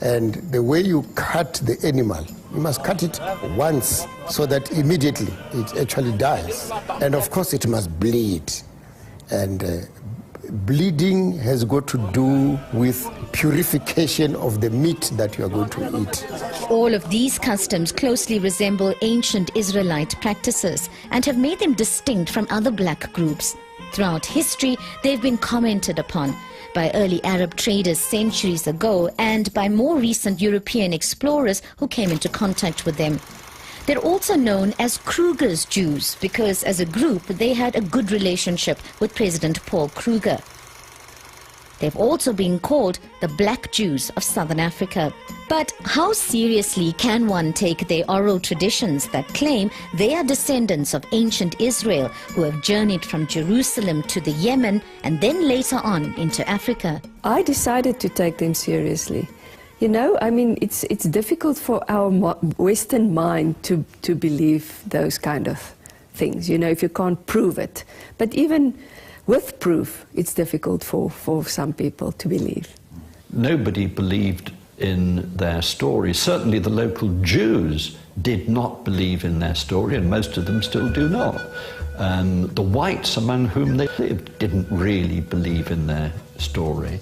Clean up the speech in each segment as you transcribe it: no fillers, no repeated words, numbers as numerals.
And the way you cut the animal, you must cut it once so that immediately it actually dies. And of course it must bleed. And bleeding has got to do with purification of the meat that you are going to eat. All of these customs closely resemble ancient Israelite practices and have made them distinct from other black groups. Throughout history, they've been commented upon by early Arab traders centuries ago and by more recent European explorers who came into contact with them. They're also known as Kruger's Jews because as a group they had a good relationship with President Paul Kruger. They've also been called the Black Jews of Southern Africa. But how seriously can one take their oral traditions that claim they are descendants of ancient Israel who have journeyed from Jerusalem to the Yemen and then later on into Africa? I decided to take them seriously. You know, I mean, it's difficult for our Western mind to believe those kind of things, you know, if you can't prove it. But even with proof, it's difficult for some people to believe. Nobody believed in their story. Certainly the local Jews did not believe in their story, and most of them still do not. And the whites among whom they lived didn't really believe in their story.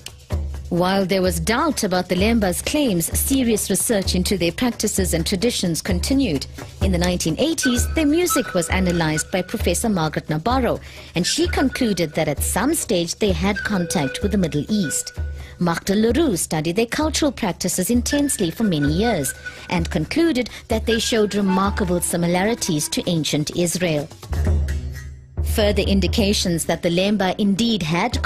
While there was doubt about the Lemba's claims, serious research into their practices and traditions continued. In the 1980s, their music was analyzed by Professor Margaret Nabarro, and she concluded that at some stage they had contact with the Middle East. Magda Leroux studied their cultural practices intensely for many years and concluded that they showed remarkable similarities to ancient Israel. Further indications that the Lemba indeed had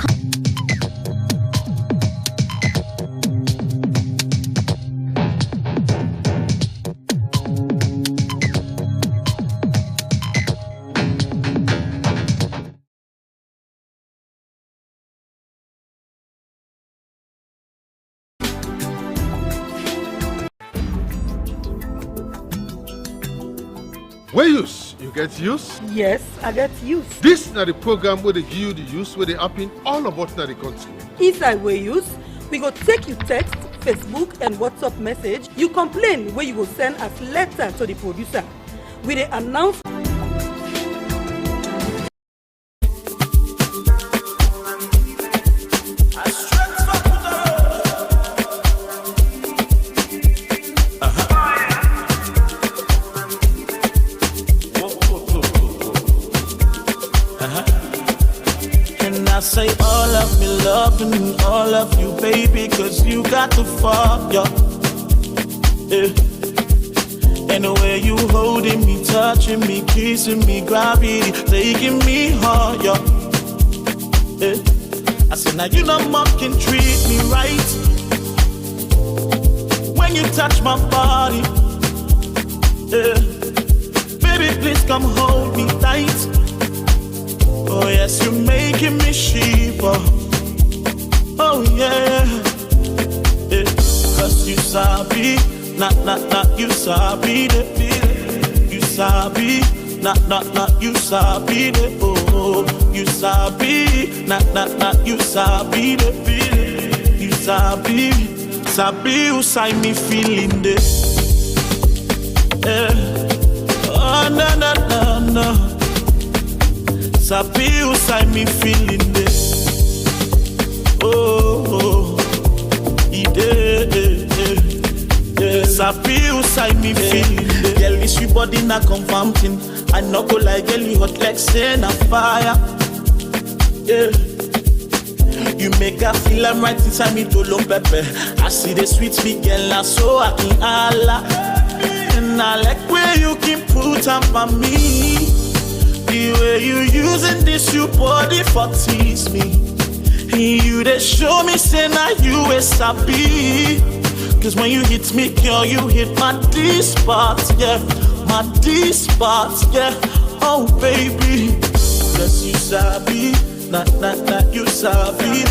Where use? You get use? Yes, I get use. This is the program where they give you the use, where they happen all about the country. Inside where use, we go take you text, Facebook and WhatsApp message. You complain where you go send us letter to the producer. We dey announce. Say all of me loving all of you, baby, cause you got to fuck, yeah. And the way you holding me, touching me, kissing me, gravity, taking me hard, yeah. I said, now you know mom can treat me right when you touch my body, baby, please come hold me tight. Oh yes, you're making me shiver. Oh yeah, cause you sabi, not you sabi the, you sabi, not you sabi the. Oh, you sabi, not you sabi the, you sabi who say me feeling this. Oh no. Sabi who say me feeling this. Oh, he did. Sabi who say me feeling this. Girl, this your body not confirm thing. I no go like girl, you hot like saying a fire. Yeah, you make her feel I'm right inside me to long pepper. I see the sweet sweet girl, so I can holla. And I like where you can put up on me. The way you using this, you body for tease me. You they show me say now you a sabi. Cause when you hit me, girl, you hit my D spot, yeah. My D spot, yeah. Oh baby, cause you sabi, not you sabi.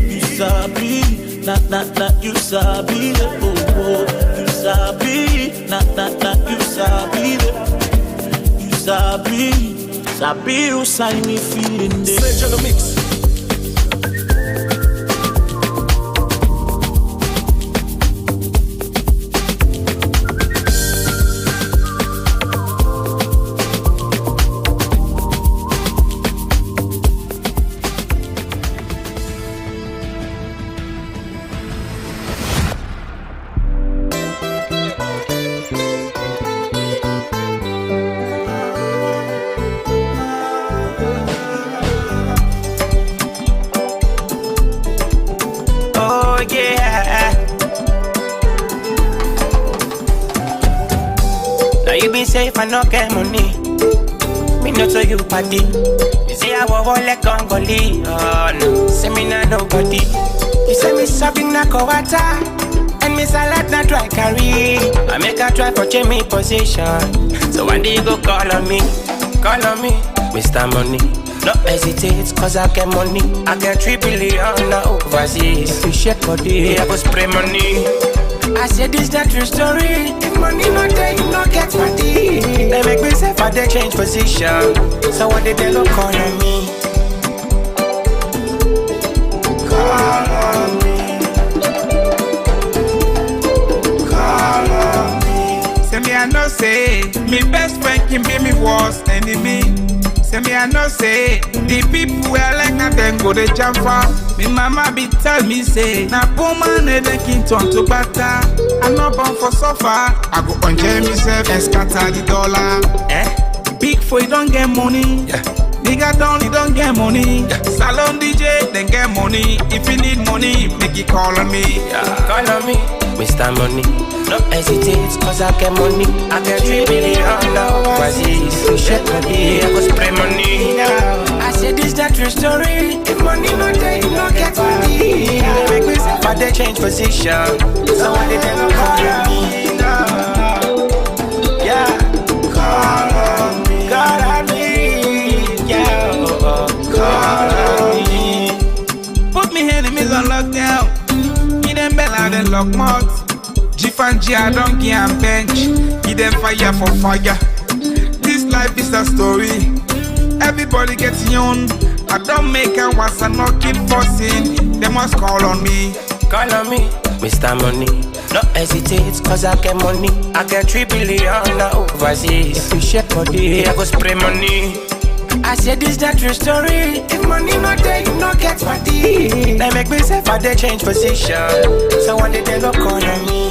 You sabi, not you sabi. Oh, you sabi, not you sabi. Sabi who say me feeling this. Sage on the mix. yeah. Now you be safe and not get money. Me not so you party. You say I will like Congolese. Oh no, say me not nobody. You say me shopping na kowata. And me salad na try carry. I make a try for change me position. So one day you go call on me, Mr. Money. No hesitate, cause I get money. I get 3 billion overseas. If you shake body, I go spray money. I said this that true story. If money not there, you not get money. They make me say for they change position. So what did they go call on me? Call on me. Call on me. Say me I know say me best friend can be me worst enemy. Say me I know say the people where like na them go they jump for. Me mama be tell me say na poor man they can turn to butter. I'm not born for suffer. I go enjoy myself and scatter the dollar. Big for you don't get money. Bigger down you don't get money. Salon DJ then get money. If you need money, make it call on me. Call on me, Mr. Money. No hesitate, cause I get money. I get 3 billion overseas. You shake money, I go spray money. I said this that true story. If money not there, you don't get money. They make me say but they change position. So why they never call on me? Yeah, call on me. Call on me. Yeah, call on me. Put me enemies on lockdown. Give them bell out and lock mouth. Gif and G, I don't give them bench. Give them fire for fire. This life is a story. Everybody gets young. I don't make a once and not keep forcing. They must call on me. Call on me, Mr. Money. No hesitate, cause I get money. I get 3 billion overseas. If you shake body, I go spray money. I said this that true story. If money not there, you not get money. They make me say for they change position. So one day they go call on me.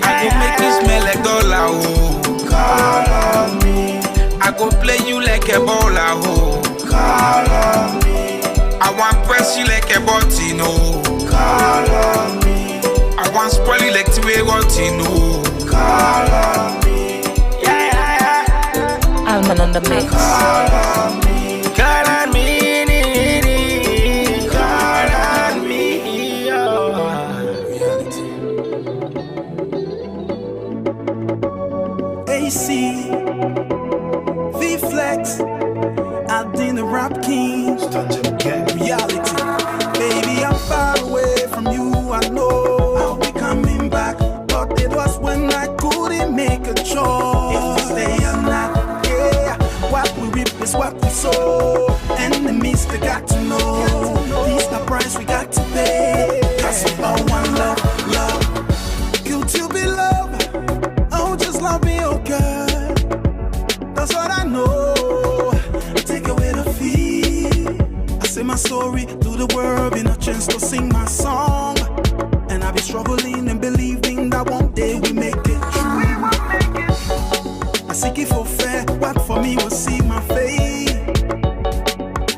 I go make you smell like dollar, oh. Call on me. I go play you like a baller, oh. Call on me. I want press you like a button, oh. Call on me. I want spoil you like the way rotten, oh. Call on me. Yeah. Alman on the mix. Call on me. Call on me. Call on me. AC, V-Flex, out in the Rap Kings, reality. Baby, I'm far away from you, I know I'll be coming back, but it was when I couldn't make a choice. If we stay or not, yeah, what we reap is what we sow. Enemies, they got to know, this the price we got to pay, cause we all want love, love. Could you be loved? Oh, just love me, okay. That's what I know. Take away the fear. I say my story to the world, in a chance to sing my song. And I be struggling and believing that one day we make it true. I seek it for fair, what for me will see my fate.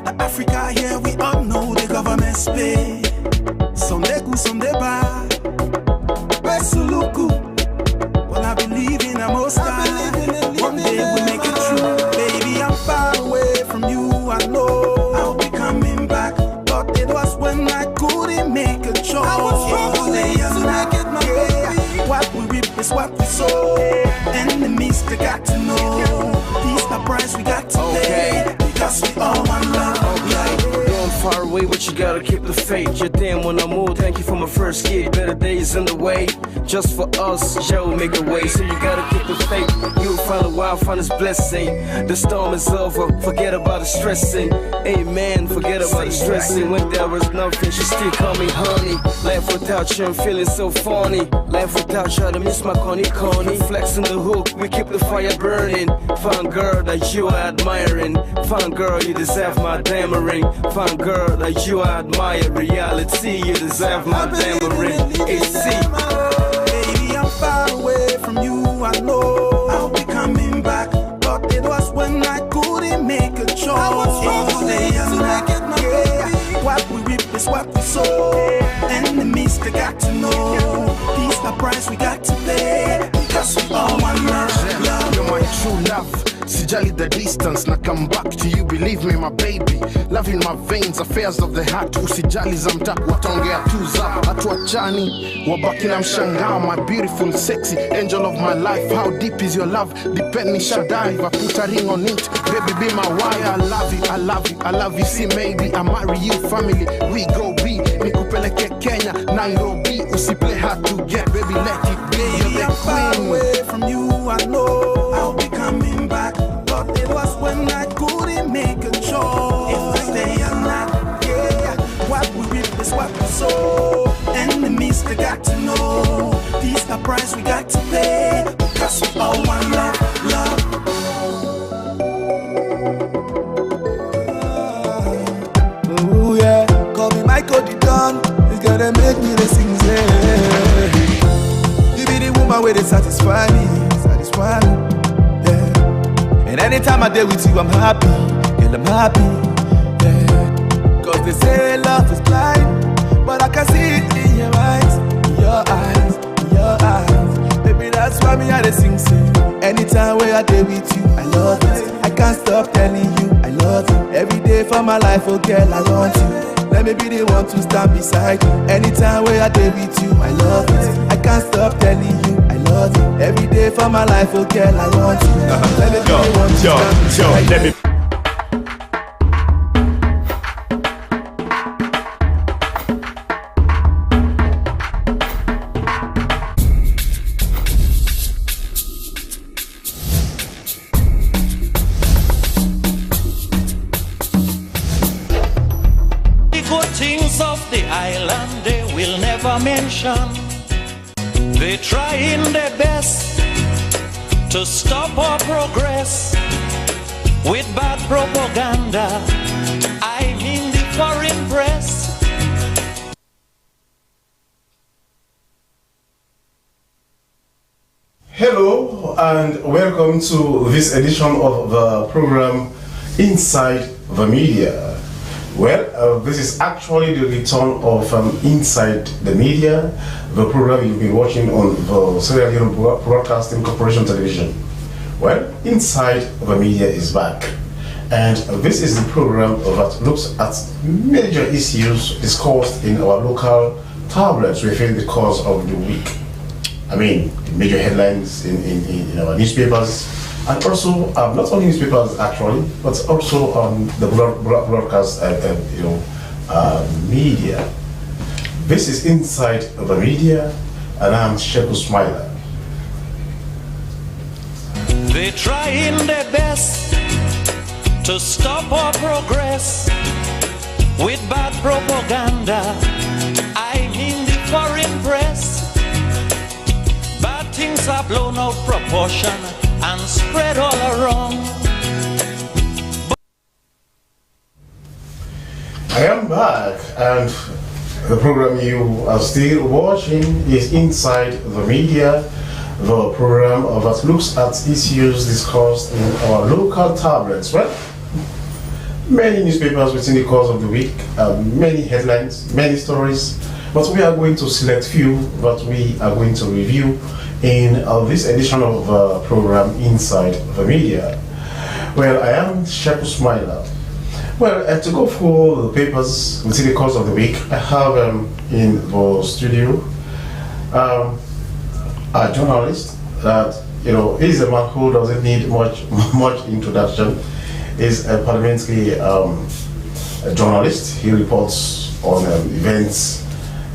The Africa here, we all know the government pay. Someday good, someday bad. Besuluku. Well, I believe in a most high. One day we'll make it true. Baby, I'm far away from you, I know I'll be coming back, but it was when I couldn't make a choice. I was struggling to make it my baby. What we reap is what we sow. Enemies, they got to know, this the price we got to pay, because we all want love. Going far away, but you gotta keep the faith. You're damn when I move, thank you for my first gig. Better days in the way, just for us, Joe will make a way. So you gotta keep the faith, you'll find a while, find this blessing. The storm is over, forget about the stressing. Amen, forget about the stressing. When there was nothing, she still call me honey. Laugh without you, I'm feeling so funny. Laugh without you, I miss my corny. Flexing the hook, we keep the fire burning. Fine girl that you are admiring. Fine girl, you deserve my diamond ring. Fine girl that you are admire. Reality, you deserve my diamond ring. AC. Baby, I'm far away from you, I know I'll be coming back, but it was when I couldn't make a choice. I was struggling to make it my baby. What we reap is what we sow. Enemies, they got got to know. Peace the price we got to pay. Because we all one love. You're my true love. Sijali the distance, na come back to you, believe me my baby. Love in my veins, affairs of the heart. Usijali za mta, wataongea tu za hatuachani, wabaki na mshangao. My beautiful, sexy angel of my life. How deep is your love? Depend me shall dive. I put a ring on it, baby be my wire. I love you, I love you, I love you. See maybe I marry you, family we go be. Nikupeleke Kenya, Nairobi. Usi play hard to get, baby let it be. You're the far queen. away from you, I know I'll be coming back. But it was when I couldn't make a choice. If I stay or not, yeah. What we reap is what we sow. Enemies, they got to know. Peace the price we got to pay. Because we all one love, love. Oh yeah, call me Michael the Don. It's gonna make me the sing. You be the woman where they satisfy me, satisfy me. And anytime I deal with you, I'm happy, girl, I'm happy, yeah. Cause they say love is blind, but I can see it in your eyes, in your eyes, in your eyes. Baby, that's why me I sing. Anytime where I deal with you, I love it. I can't stop telling you, I love you. Every day for my life, oh girl, I want you. Let me be the one to stand beside you. Anytime where I deal with you, I love it. I can't stop telling you, I love you. Every day for my life, oh girl, I want you. Let me be the one to stand beside you. They trying their best to stop our progress with bad propaganda. I mean the foreign press. Hello and welcome to this edition of the program Inside the Media. Well, this is actually the return of Inside the Media, the program you've been watching on the Sierra Leone Broadcasting Corporation television. Well, Inside the Media is back, and this is the program that looks at major issues discussed in our local tablets within the course of the week. I mean, the major headlines in our newspapers, and also not only newspapers actually, but also the broadcast media. This is Inside the Media, and I'm Sheku Smiler. They trying their best to stop our progress with bad propaganda. I mean the foreign press. Bad things are blown out of proportion and spread all around. I am back, and the program you are still watching is Inside the Media, the program that looks at issues discussed in our local tablets. Well, many newspapers within the course of the week, many headlines, many stories, but we are going to select few that we are going to review in this edition of the program Inside the Media. Well, I am Sheku Smiler. Well, to go through the papers within the course of the week, I have in the studio a journalist that, is a man who doesn't need much introduction. He's a parliamentary journalist. He reports on events,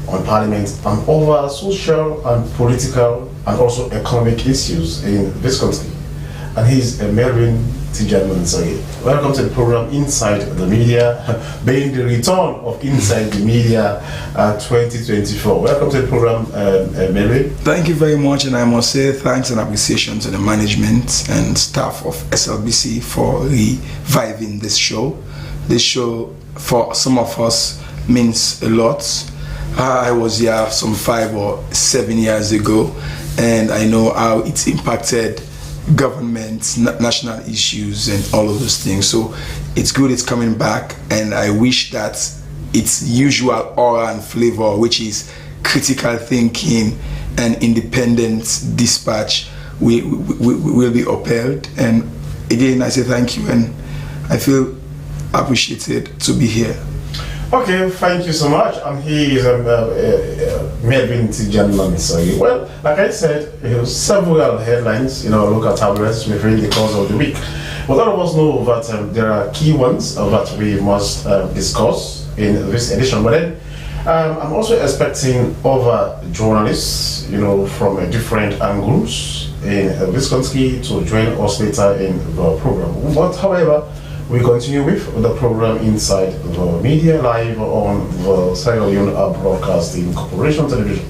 on parliament, and over social and political and also economic issues in this country. And he's Melvin Tijanmansari. Welcome to the program Inside the Media, being the return of Inside the Media 2024. Welcome to the program, Melvin. Thank you very much, and I must say thanks and appreciation to the management and staff of SLBC for reviving this show. This show, for some of us, means a lot. I was here some 5 or 7 years ago, and I know how it's impacted government, national issues, and all of those things. So it's good it's coming back, and I wish that its usual aura and flavor, which is critical thinking and independent dispatch will be upheld. And again, I say thank you, and I feel appreciated to be here. Okay, thank you so much. And he is Melvin Tijan. Well, like I said, several headlines in our local tabloids within the course of the week. But all of us know that there are key ones that we must discuss in this edition. But then I'm also expecting other journalists, from different angles in Wisconsin to join us later in the program. But however, we continue with the program Inside the Media, live on the Sierra Leone Broadcasting Corporation television.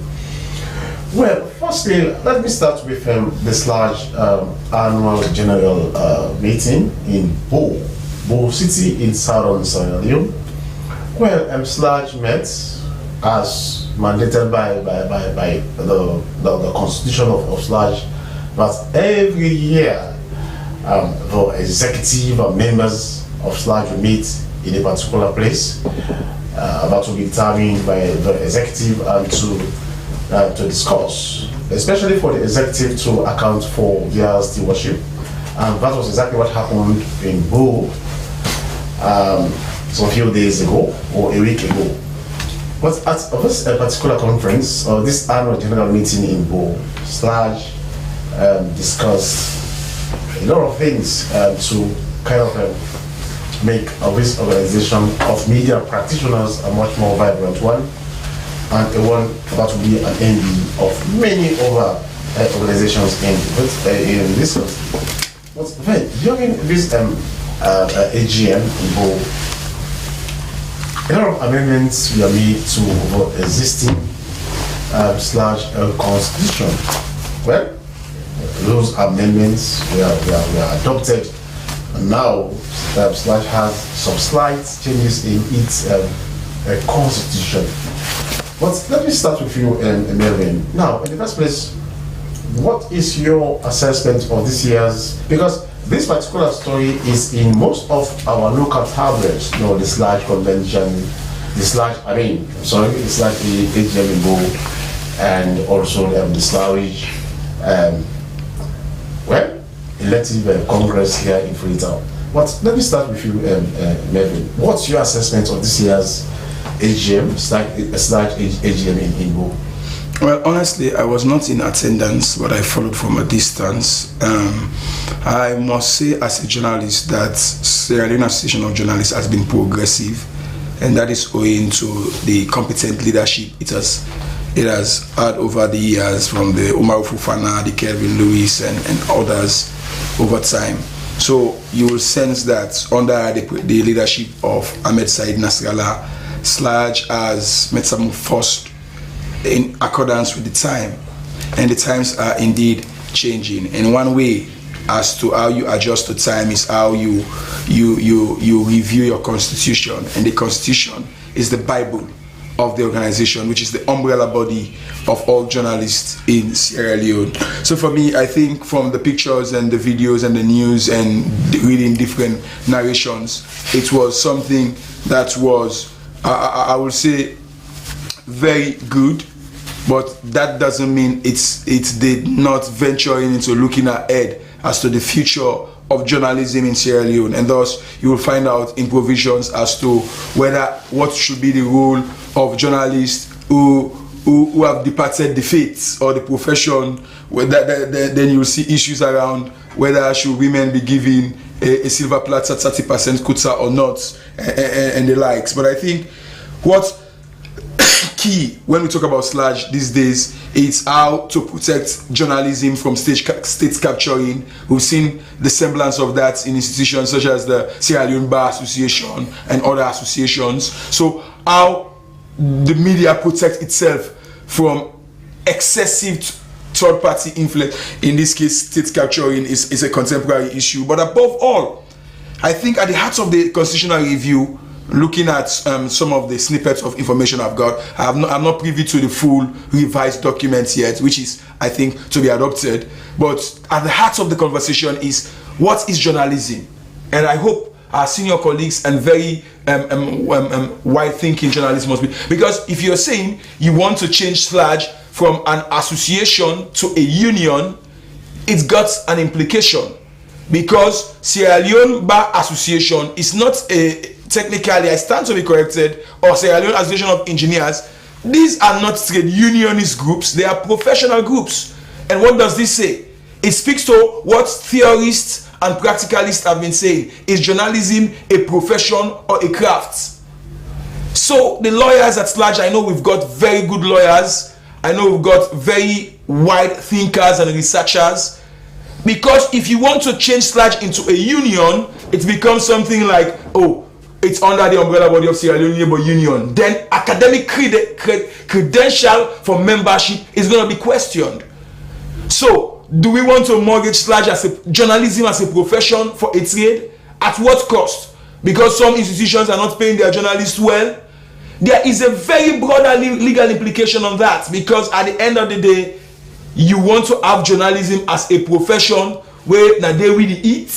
Well, firstly, let me start with this large annual general meeting in Bo City in southern Sierra Leone. Well, SLAJ met as mandated by the constitution of SLAJ, that every year the executive members of SLAJ will meet in a particular place that will be determined by the executive and to discuss, especially for the executive to account for their stewardship. And that was exactly what happened in Bo some few days ago or a week ago. But at this particular conference, this annual general meeting in Bo, SLAJ discussed a lot of things to kind of make this organization of media practitioners a much more vibrant one, and a one that will be an envy of many other organizations in this country. But then, during this AGM in Bo, a lot of amendments were made to the existing SLAJ constitution. Well, those amendments were adopted, and now SLAJ has some slight changes in its constitution. But let me start with you, Melvin. Now, in the first place, what is your assessment of this year's, because this particular story is in most of our local tabloids, the SLAJ convention, the SLAJ AGM in Bo, and also the SLAJ elective Congress here in Freetown. But let me start with you, Melvin. What's your assessment of this year's AGM, SLAJ AGM in Bo? Well, honestly, I was not in attendance, but I followed from a distance. I must say, as a journalist, that Sierra Leone Association of Journalists has been progressive, and that is owing to the competent leadership it has had over the years, from the Umaru Fufana, the Kelvin Lewis, and others over time. So you will sense that under the leadership of Ahmed Said Nasrallah, SLAJ has made some first in accordance with the time, and the times are indeed changing. And one way as to how you adjust to time is how you review your constitution, and the constitution is the Bible of the organization, which is the umbrella body of all journalists in Sierra Leone. So for me, I think from the pictures and the videos and the news and reading different narrations, it was something that was, I would say, very good, but that doesn't mean it did not venture into looking ahead as to the future of journalism in Sierra Leone, and thus you will find out in provisions as to what should be the role of journalists who have departed the faith or the profession. Then you will see issues around whether should women be given a silver platter 30% quota or not, and the likes. But I think what's key when we talk about SLAJ these days is how to protect journalism from state capturing. We've seen the semblance of that in institutions such as the Sierra Leone Bar Association and other associations. So how the media protect itself from excessive third-party influence, in this case state capturing, is a contemporary issue. But above all, I think at the heart of the constitutional review, looking at some of the snippets of information I've got, I'm not privy to the full revised documents yet, which is, I think, to be adopted. But at the heart of the conversation is, what is journalism? And I hope our senior colleagues and very wide-thinking journalists must be. Because if you're saying you want to change SLAJ from an association to a union, it's got an implication. Because Sierra Leone Bar Association is not a, technically, I stand to be corrected, or Sierra Leone Association of Engineers. These are not trade unionist groups, they are professional groups. And what does this say? It speaks to what theorists and practicalists have been saying. Is journalism a profession or a craft? So the lawyers at SLAJ, I know we've got very good lawyers. I know we've got very wide thinkers and researchers. Because if you want to change SLAJ into a union, it becomes something like, oh, it's under the umbrella body of Sierra Leone Labour Union. Then academic credential for membership is going to be questioned. So, do we want to mortgage SLAJ as a journalism as a profession for a trade? At what cost? Because some institutions are not paying their journalists well. There is a very broader legal implication on that, because at the end of the day, you want to have journalism as a profession where now they really eat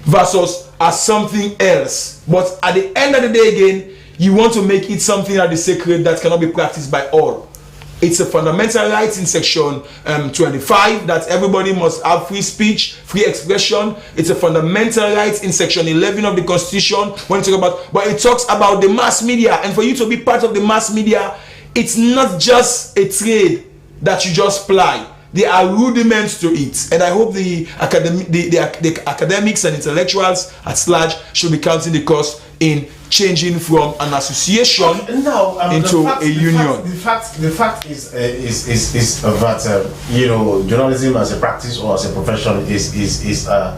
versus as something else. But at the end of the day again, you want to make it something that is sacred that cannot be practiced by all. It's a fundamental right in section 25 that everybody must have free speech, free expression. It's a fundamental right in section 11 of the Constitution when you talk about, but it talks about the mass media. And for you to be part of the mass media, it's not just a trade that you just ply. There are rudiments to it, and I hope the academics and intellectuals at SLAJ should be counting the cost in changing from an association into a union. The fact is that you know, journalism as a practice or as a profession is a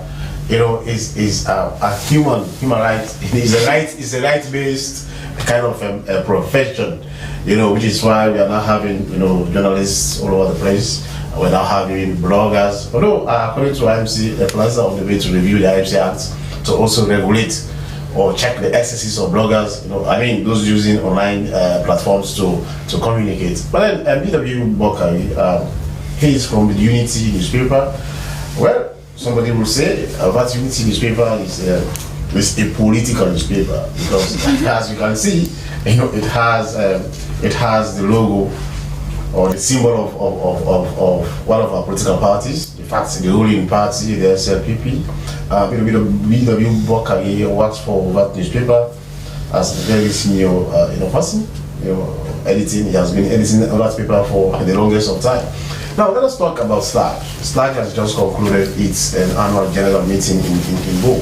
human right. It's a right-based kind of a profession. You know, which is why we are now having, you know, journalists all over the place. We're now having bloggers. Although according to IMC, the plans are on the way to review the IMC Act to also regulate or check the excesses of bloggers. You know, I mean, those using online platforms to communicate. But then BW Bokari, he is from the Unity newspaper. Well, somebody will say that Unity newspaper is a political newspaper, because as you can see, you know, it has the logo or the symbol of one of our political parties. In fact, the ruling party, the SLPP. BW Bokari works for that newspaper as a very senior person. You know, editing. He has been editing that paper for the longest of time. Now let us talk about SLAJ. SLAJ has just concluded its annual general meeting in Bo.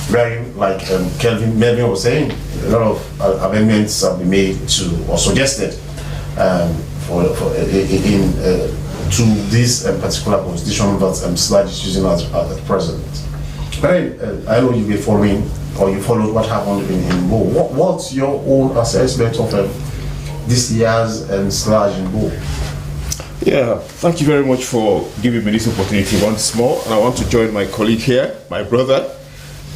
Where, like Kelvin was saying, a lot of amendments have been made to or suggested to this particular constitution that SLAJ is using at present. But I know you've been following, or you followed what happened in Bo. What's your own assessment of this year's SLAJ in Bo? Yeah, thank you very much for giving me this opportunity once more. And I want to join my colleague here, my brother,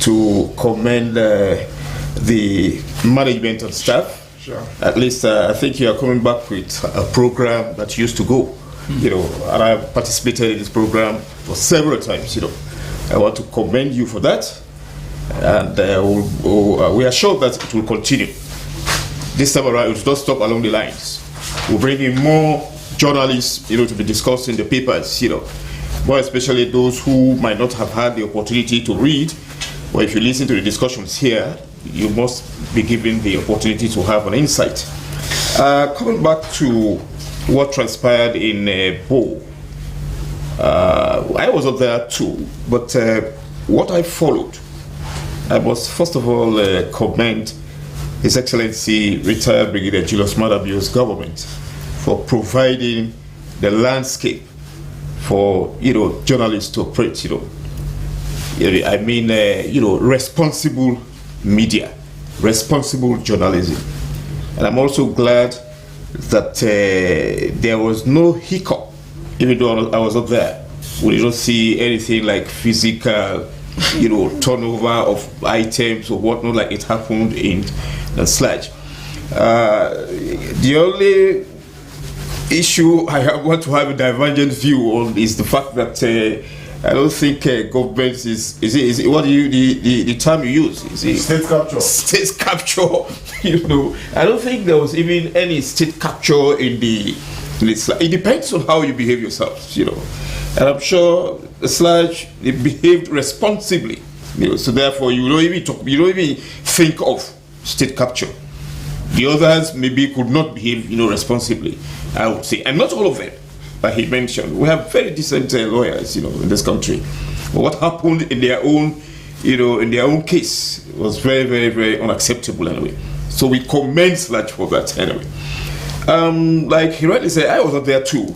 to commend the management and staff. Sure. At least I think you are coming back with a program that used to go, you know, and I participated in this program for several times, you know. I want to commend you for that, and we are sure that it will continue. This time around, it will not stop along the lines. We'll bring in more journalists, you know, to be discussed in the papers, you know, more especially those who might not have had the opportunity to read. Or if you listen to the discussions here, you must be given the opportunity to have an insight. Coming back to what transpired in Bo, I was up there too, but what I followed, I must first of all commend His Excellency retired Brigadier Julius Madabio's government for providing the landscape for, you know, journalists to operate, you know. I mean, you know, responsible media, responsible journalism. And I'm also glad that there was no hiccup, even though I was up there. We did not see anything like physical, you know, turnover of items or whatnot like it happened in the SLAJ. The only issue I want to have a divergent view on is the fact that I don't think government is it what do you the term you use? Is it state capture? State capture. You know, I don't think there was even any state capture in the. It depends on how you behave yourselves, you know, and I'm sure the Sludge, they behaved responsibly, you know. So therefore, you don't even think of state capture. The others maybe could not behave, you know, responsibly, I would say, and not all of them. That he mentioned, we have very decent lawyers, you know, in this country. But what happened in their own, you know, in their own case was very, very, very unacceptable anyway. So we commend Sludge for that anyway. Like he rightly said, I was not there too,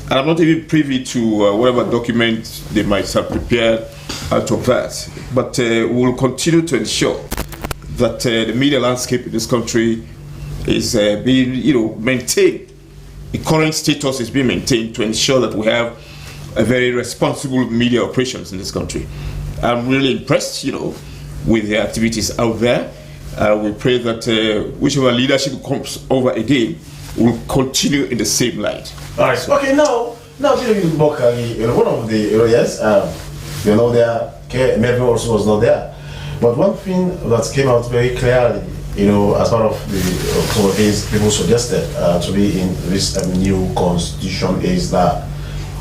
and I'm not even privy to whatever document they might have prepared out of that. But we'll continue to ensure that the media landscape in this country is being, you know, maintained. The current status is being maintained to ensure that we have a very responsible media operations in this country. I'm really impressed, you know, with the activities out there. We pray that whichever leadership comes over again will continue in the same light. All right. Okay. Now, Bokari, you know, one of the yes, you know, there, Melvin also was not there, but one thing that came out very clearly, you know, as part of the some of things people suggested to be in this new constitution is that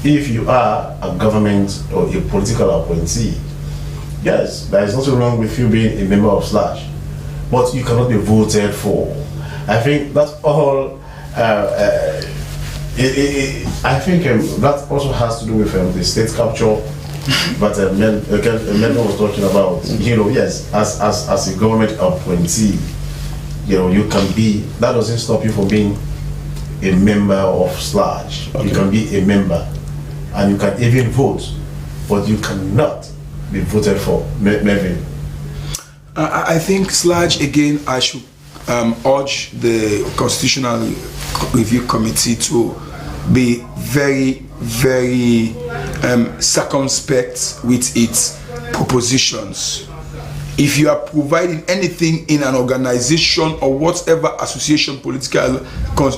if you are a government or a political appointee, yes, there is nothing wrong with you being a member of Sludge, but you cannot be voted for. I think that's all. I think that also has to do with the state capture. But Melvin was talking about, you know, yes, as a government appointee, you know, you can be, that doesn't stop you from being a member of Sludge. Okay. You can be a member and you can even vote, but you cannot be voted for. Melvin. I think Sludge, again, I should urge the Constitutional Review Committee to be very, very circumspect with its propositions. If you are providing anything in an organization or whatever association, political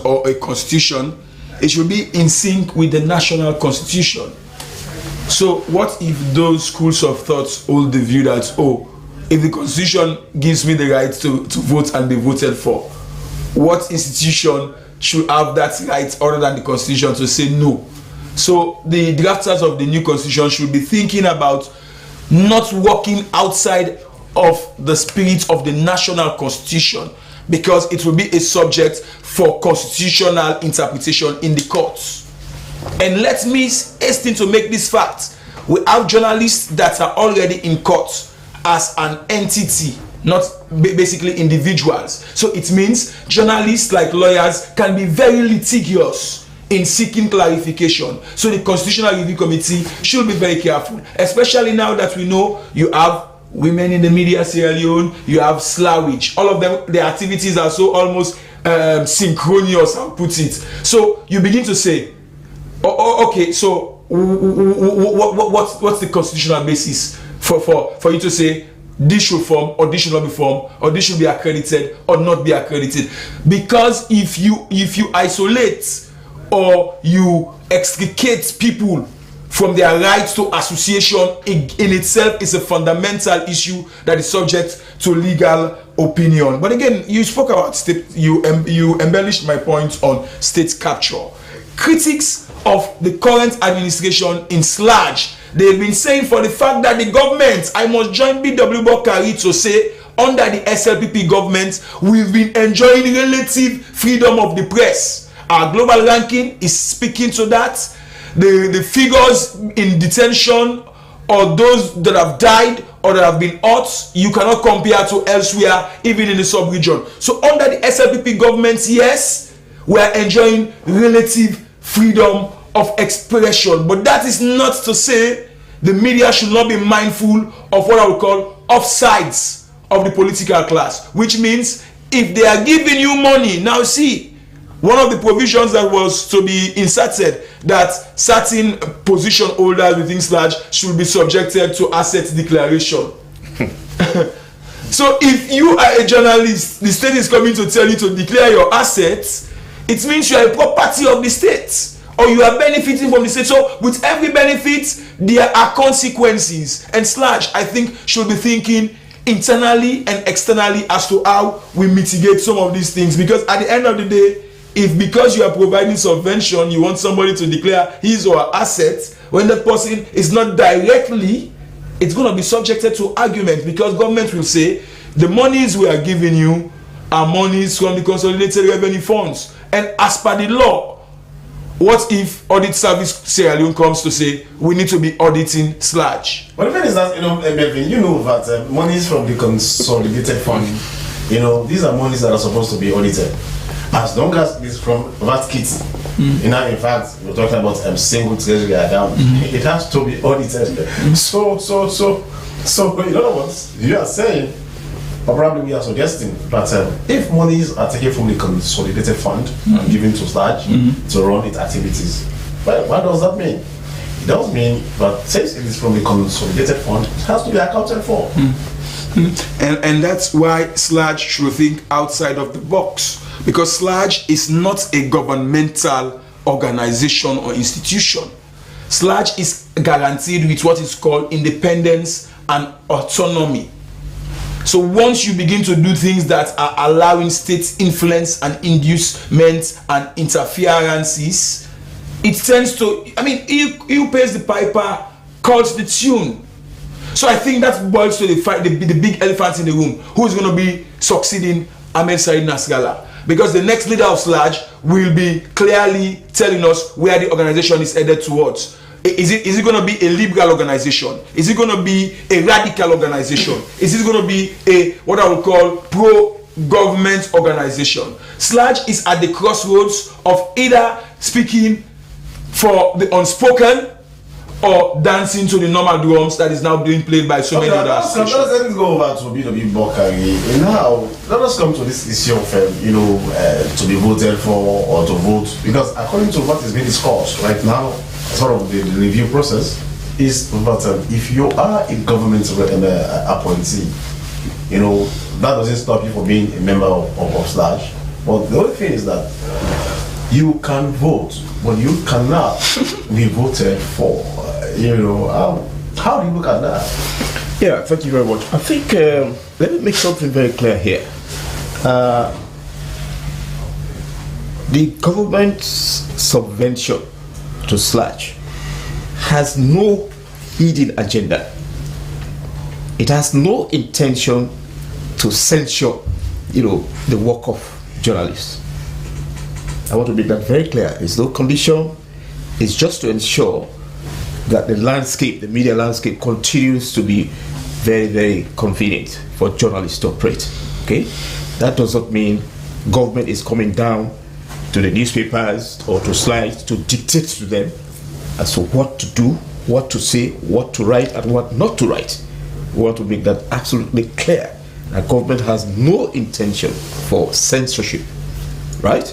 or a constitution, it should be in sync with the national constitution. So what if those schools of thought hold the view that, oh, if the constitution gives me the right to vote and be voted for, what institution should have that right other than the constitution to say no? So the drafters of the new constitution should be thinking about not working outside of the spirit of the national constitution, because it will be a subject for constitutional interpretation in the courts. And let me hasten to make this fact. We have journalists that are already in court as an entity, not basically individuals. So it means journalists, like lawyers, can be very litigious in seeking clarification. So the Constitutional Review Committee should be very careful, especially now that we know you have women in the media, Sierra Leone, you have Slawich. All of them, their activities are so almost synchronous, I'll put it. So you begin to say, okay, so what's the constitutional basis for you to say this should form or this should not be formed, or this should be accredited or not be accredited? Because if you isolate or you extricate people from their right to association, in itself is a fundamental issue that is subject to legal opinion. But again, you spoke about state, you embellished my point on state capture. Critics of the current administration in Sludge, they've been saying for the fact that the government, I must join BW Bokari to say, under the SLPP government, we've been enjoying relative freedom of the press. Our global ranking is speaking to that. The figures in detention or those that have died or that have been hurt, you cannot compare to elsewhere, even in the sub-region. So under the SLPP government, yes, we are enjoying relative freedom of expression. But that is not to say the media should not be mindful of what I would call offsides of the political class, which means if they are giving you money, now see, one of the provisions that was to be inserted, that certain position holders within Sludge should be subjected to asset declaration. So if you are a journalist, the state is coming to tell you to declare your assets, it means you are a property of the state. or you are benefiting from the state. So with every benefit, there are consequences. And Sludge, I think, should be thinking internally and externally as to how we mitigate some of these things. Because at the end of the day, if because you are providing subvention, you want somebody to declare his or her assets, when that person is not directly, it's going to be subjected to argument, because government will say the monies we are giving you are monies from the consolidated revenue funds. And as per the law, what if Audit Service Sierra Leone comes to say we need to be auditing Sludge? But the thing is that, Melvin, you know that monies from the consolidated fund, these are monies that are supposed to be audited. As long as it's from VAT kits, in fact, we're talking about single treasury account, it has to be audited. So, in other words, you are saying, or probably we are suggesting, that if monies are taken from the consolidated fund and given to Sludge to run its activities, well, what does that mean? It does mean that since it is from the consolidated fund, it has to be accounted for. And that's why Sludge should think outside of the box, because Sludge is not a governmental organization or institution. Sludge is guaranteed with what is called independence and autonomy. So once you begin to do things that are allowing state influence and inducement and interferences, it tends to, he pays the piper, calls the tune. So I think that boils to the big elephant in the room. Who is going to be succeeding Ahmed Said Nasrallah? Because the next leader of Sludge will be clearly telling us where the organization is headed towards. Is it going to be a liberal organization? Is it going to be a radical organization? Is it going to be a what I would call pro-government organization? Sludge is at the crossroads of either speaking for the unspoken or dancing to the normal drums that is now being played by so many other stations. Let us go over to BW Bokari. Now, let us come to this issue of, to be voted for or to vote. Because according to what is being discussed right now, sort of the review process, is that if you are a government appointee, that doesn't stop you from being a member of Sludge. But the only thing is that you can vote, but you cannot be voted for. How do you look at that? Yeah, thank you very much. I think let me make something very clear here. The government's subvention to Sludge has no hidden agenda. It has no intention to censure, the work of journalists. I want to make that very clear. There's no condition. It's just to ensure that the media landscape continues to be very, very convenient for journalists to operate. Okay? That does not mean government is coming down to the newspapers or to Sludge to dictate to them as to what to do, what to say, what to write, and what not to write. We want to make that absolutely clear. That government has no intention for censorship. Right?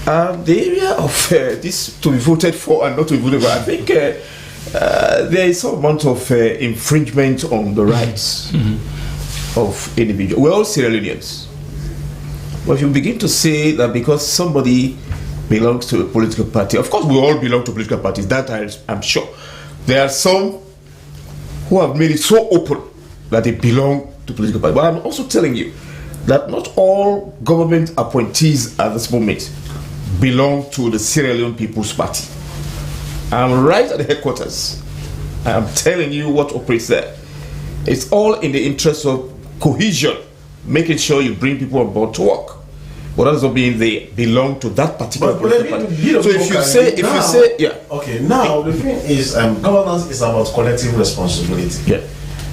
The area of this to be voted for and not to be voted for, I think there is some amount of infringement on the rights of individuals. We're all Sierra Leoneans. But if you begin to say that because somebody belongs to a political party, of course we all belong to political parties, that I'm sure. There are some who have made it so open that they belong to political parties. But I'm also telling you that not all government appointees at this moment belong to the Sierra Leone People's Party. I'm right at the headquarters. I'm telling you what operates there. It's all in the interest of cohesion, making sure you bring people on board to work. But that doesn't mean they belong to that particular political party. So if you say, yeah. Okay, now the thing is, governance is about collective responsibility. Yeah.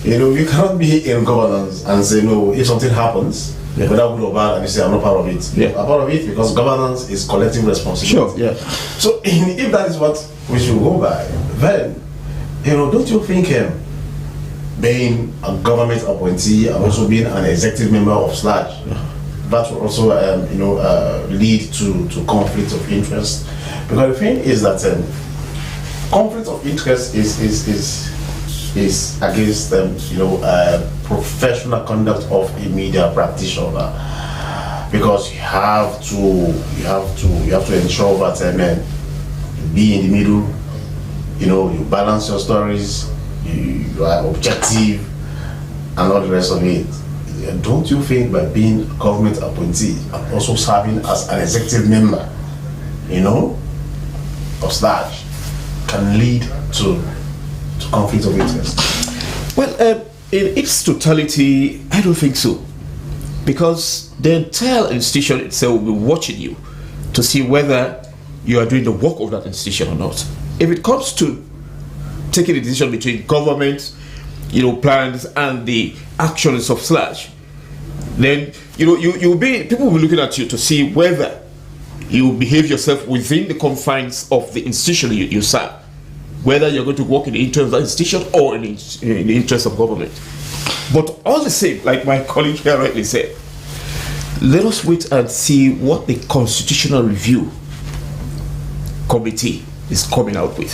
You cannot be in governance and say, no, if something happens, whether good or bad, and you say, I'm not part of it. Yeah. I'm part of it because governance is collective responsibility. Sure, yeah. So if that is what we should go by, then, don't you think being a government appointee and also being an executive member of Sludge, that will also, lead to conflict of interest? Because the thing is that conflict of interest is against professional conduct of a media practitioner, because you have to ensure that be in the middle. You know, you balance your stories, you are objective, and all the rest of it. Don't you think by being a government appointee and also serving as an executive member, you know, of Sludge, can lead to conflict of interest? Well, in its totality, I don't think so. Because the entire institution itself will be watching you to see whether you are doing the work of that institution or not. If it comes to taking a decision between government, you know, plans and the actions of Sludge, then people will be looking at you to see whether you behave yourself within the confines of the institution you serve, whether you're going to work in the interest of that institution or in the interest of government. But all the same, like my colleague here rightly said, let us wait and see what the Constitutional Review Committee is coming out with,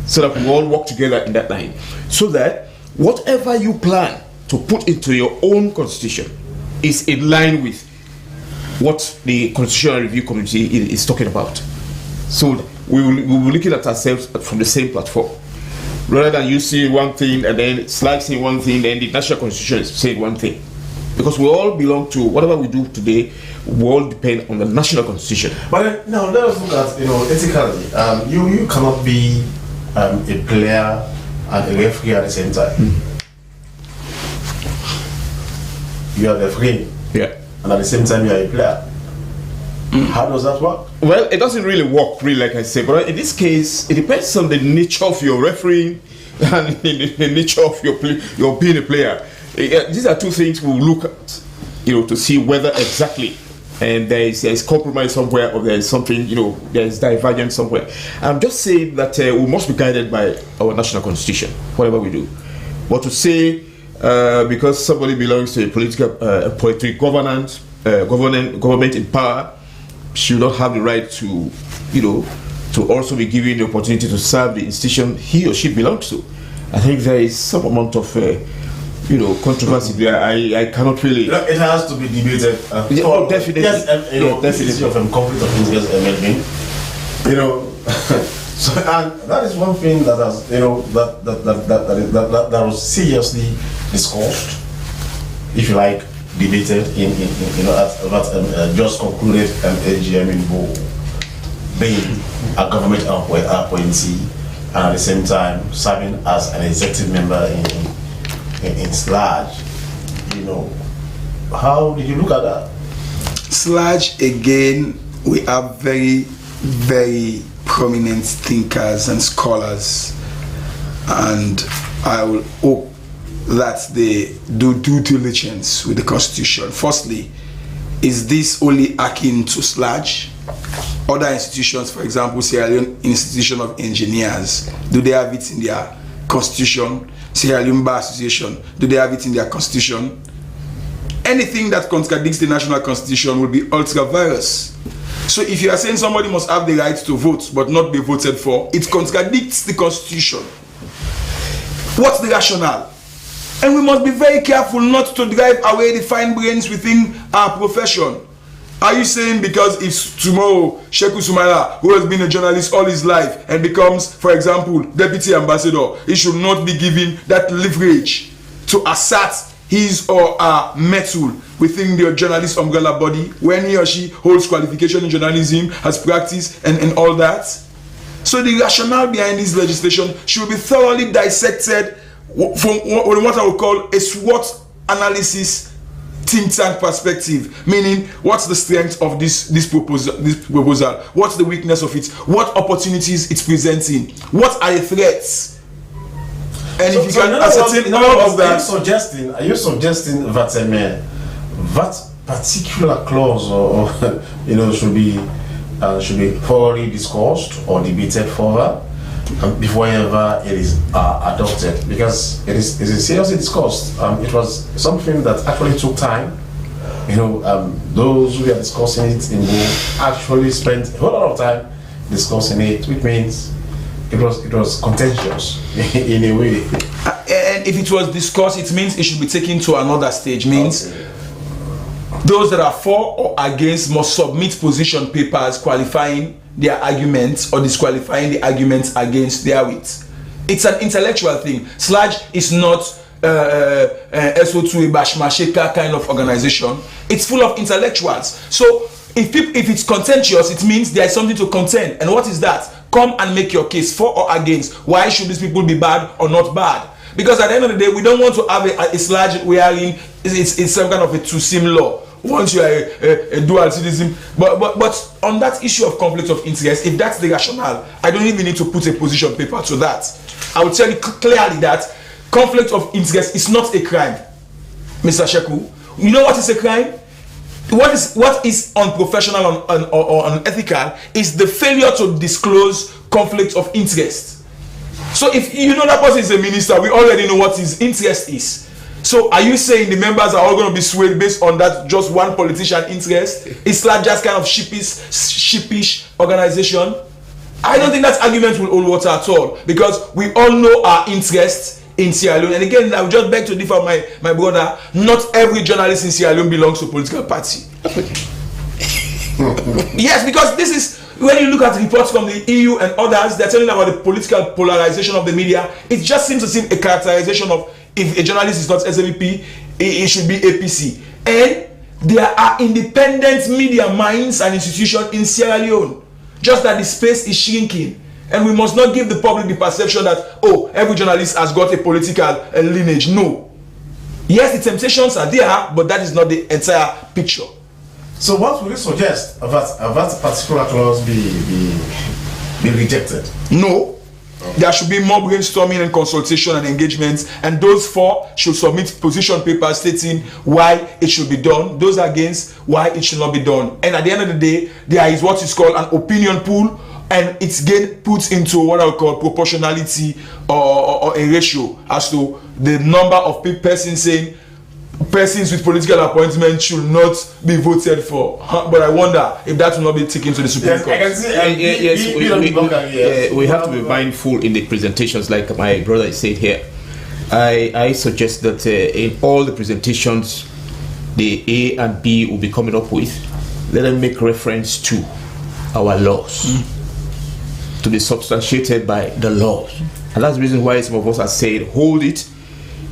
so that we all work together in that line, so that whatever you plan to put into your own constitution is in line with what the Constitutional Review Committee is talking about. So we will be looking at ourselves from the same platform, rather than you saying one thing and then Sludge saying one thing, then the national constitution is saying one thing. Because we all belong to whatever we do today, we all depend on the national constitution. But now let us look at, you know, ethically. You cannot be a player and a referee at the same time. You are the referee, and at the same time you are a player. How does that work? Well, it doesn't really work, like I say. But in this case, it depends on the nature of your refereeing and the nature of your being a player. These are two things we'll look at, you know, to see whether exactly and there is compromise somewhere, or there is something, you know, there is divergence somewhere. I'm just saying that we must be guided by our national constitution, whatever we do. But to say because somebody belongs to a political government in power, should not have the right to, you know, to also be given the opportunity to serve the institution he or she belongs to. I think there is some amount of you know, controversy there. I cannot really. It has to be debated. Definitely. Yes, you know, definitely of conflict of interest emerging. You know, so, and that is one thing that has, you know, that was seriously discussed, if you like, debated in you know, at just concluded AGM in Bo, being a government appointee and at the same time serving as an executive member in Sludge. You know, how did you look at that? Sludge, again, we have very, very prominent thinkers and scholars, and I will hope that they do due diligence with the Constitution. Firstly, is this only akin to Sludge? Other institutions, for example, Sierra Leone Institution of Engineers, do they have it in their Constitution? Sierra Leone Bar Association, do they have it in their Constitution? Anything that contradicts the national constitution will be ultra virus. So if you are saying somebody must have the right to vote but not be voted for, it contradicts the constitution. What's the rationale? And we must be very careful not to drive away the fine brains within our profession. Are you saying because if tomorrow Sheku Sumaila, who has been a journalist all his life and becomes, for example, deputy ambassador, he should not be given that leverage to assert his or her mettle within the journalist umbrella body when he or she holds qualification in journalism, has practiced and all that? So the rationale behind this legislation should be thoroughly dissected from what I would call a SWOT analysis think tank perspective, meaning what's the strength of this proposal, what's the weakness of it, what opportunities it's presenting, what are the threats, and if you can ascertain all of that. Are you suggesting that that particular clause or you know should be thoroughly discussed or debated further before ever it is adopted, because it is seriously discussed. It was something that actually took time. You know, those who are discussing it in both actually spent a whole lot of time discussing it, which means it was contentious in a way. And if it was discussed, it means it should be taken to another stage. Means those that are for or against must submit position papers qualifying their arguments or disqualifying the arguments against their wit. It's an intellectual thing. Sludge is not SO2 Bashmasheka kind of organization. It's full of intellectuals. So if it's contentious, it means there is something to contend. And what is that? Come and make your case for or against. Why should these people be bad or not bad? Because at the end of the day, we don't want to have a sludge wherein it's some kind of a two-sim law. Once you are a dual citizen, but on that issue of conflict of interest, if that's the rationale, I don't even need to put a position paper to that. I will tell you clearly that conflict of interest is not a crime, Mr. Sheku. You know what is a crime? What is unprofessional or unethical is the failure to disclose conflict of interest. So if you know that person is a minister, we already know what his interest is. So are you saying the members are all going to be swayed based on that just one politician interest? It's like just kind of sheepish organization? I don't think that argument will hold water at all, because we all know our interests in Sierra Leone. And again, I would just beg to differ my brother. Not every journalist in Sierra Leone belongs to a political party. Yes, because this is, when you look at reports from the EU and others, they're telling about the political polarization of the media. It just seems to seem a characterization of, if a journalist is not SLP, it should be APC. And there are independent media minds and institutions in Sierra Leone. Just that the space is shrinking. And we must not give the public the perception that, oh, every journalist has got a political lineage. No. Yes, the temptations are there, but that is not the entire picture. So what would you suggest that particular clause be rejected? No. There should be more brainstorming and consultation and engagement, and those for should submit position papers stating why it should be done, those against why it should not be done. And at the end of the day, there is what is called an opinion pool, and it's put into what I would call proportionality or a ratio as to the number of persons saying persons with political appointment should not be voted for. But I wonder if that will not be taken to the Supreme Court. We have to be mindful in the presentations, like my brother said here. I suggest that in all the presentations the A and B will be coming up with, let them make reference to our laws, to be substantiated by the laws. And that's the reason why some of us are saying hold it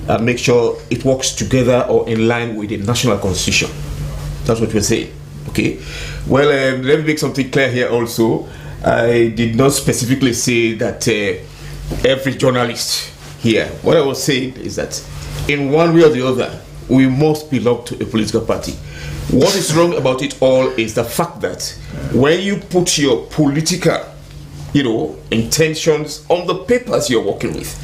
and make sure it works together or in line with the national constitution. That's what we're saying. Okay. Well, let me make something clear here also. I did not specifically say that every journalist here. What I was saying is that in one way or the other, we must belong to a political party. What is wrong about it all is the fact that when you put your political, intentions on the papers you're working with,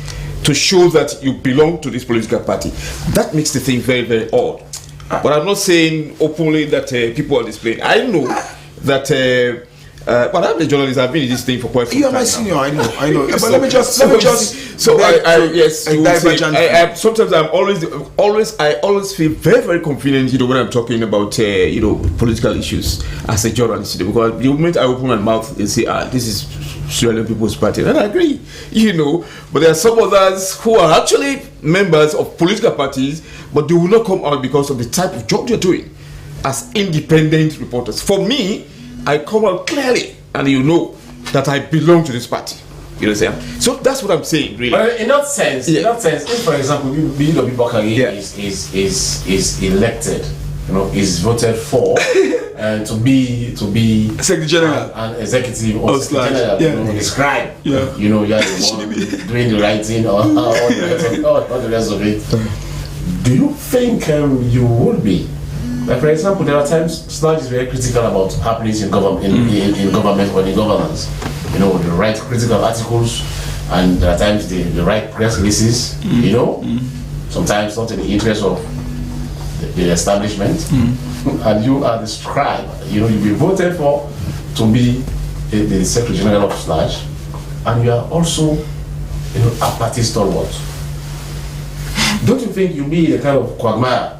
to show that you belong to this political party, that makes the thing very, very odd. But I'm not saying openly that people are displaying. I know that but I'm a journalist. I've been in this thing for quite some time. You're my senior. I know. But So- let me just. Sometimes I always feel very, very confident, when I'm talking about political issues as a journalist, because the moment I open my mouth and say, this is Sierra Leone People's Party, and I agree, but there are some others who are actually members of political parties, but they will not come out because of the type of job they're doing as independent reporters. For me, I come out clearly, and that I belong to this party. You understand? So that's what I'm saying, really. But in that sense, if for example, B.W. Bakari is elected, is voted for, and to be Secretary General and executive or Secretary General, describe, you're the one doing the writing or all the rest of it. Do you think you would be? Like, for example, there are times Sludge is very critical about happenings in government or in governance. They write critical articles, and there are times they write press releases. Sometimes not in the interest of the establishment. And you are the scribe. You've been voted for to be the Secretary General of Sludge, and you are also a party stalwart. Don't you think you'll be a kind of quagmire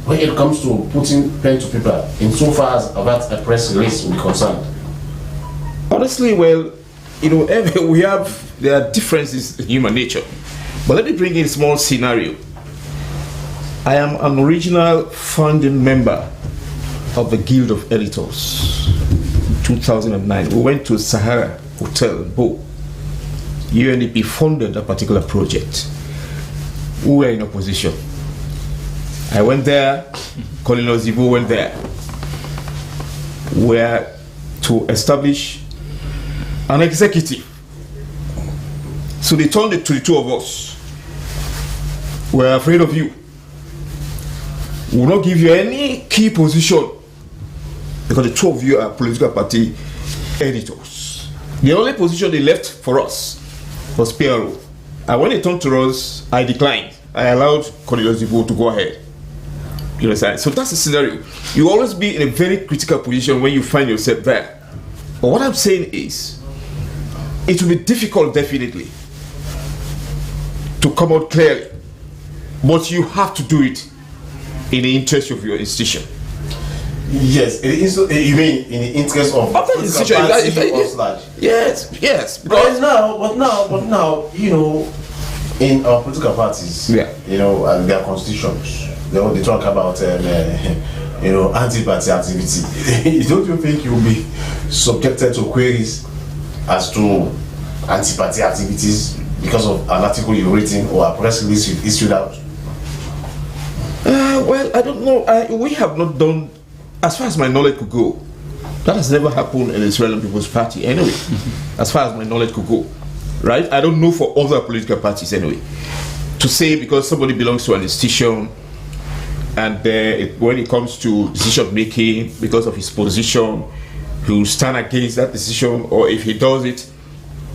when it comes to putting pen to paper, insofar as about a press release will be concerned? Honestly, well, there are differences in human nature. But let me bring in a small scenario. I am an original founding member of the Guild of Editors. 2009, we went to Sahara Hotel in Bo. UNDP funded a particular project. We were in opposition. I went there, Colin Ozibo went there. We were to establish an executive. So they turned it to the two of us. We're afraid of you. We will not give you any key position because the two of you are political party editors. The only position they left for us was PRO. And when they turned to us, I declined. I allowed Cornelius Zivo to go ahead. You understand? So that's the scenario. You always be in a very critical position when you find yourself there. But what I'm saying is, it will be difficult, definitely, to come out clearly. But you have to do it in the interest of your institution. Yes, you mean in the interest of the institution? Yes. But now, you know, in our political parties, you know, and their constitutions, they talk about, you know, anti-party activity. Don't you think you'll be subjected to queries as to anti-party activities because of an article you've written or a press release you've issued out? Well, I don't know. We have not done, as far as my knowledge could go, that has never happened in the Sierra Leone People's Party anyway, as far as my knowledge could go. Right? I don't know for other political parties anyway. To say because somebody belongs to an institution and when it comes to decision making, because of his position, he will stand against that decision, or if he does it,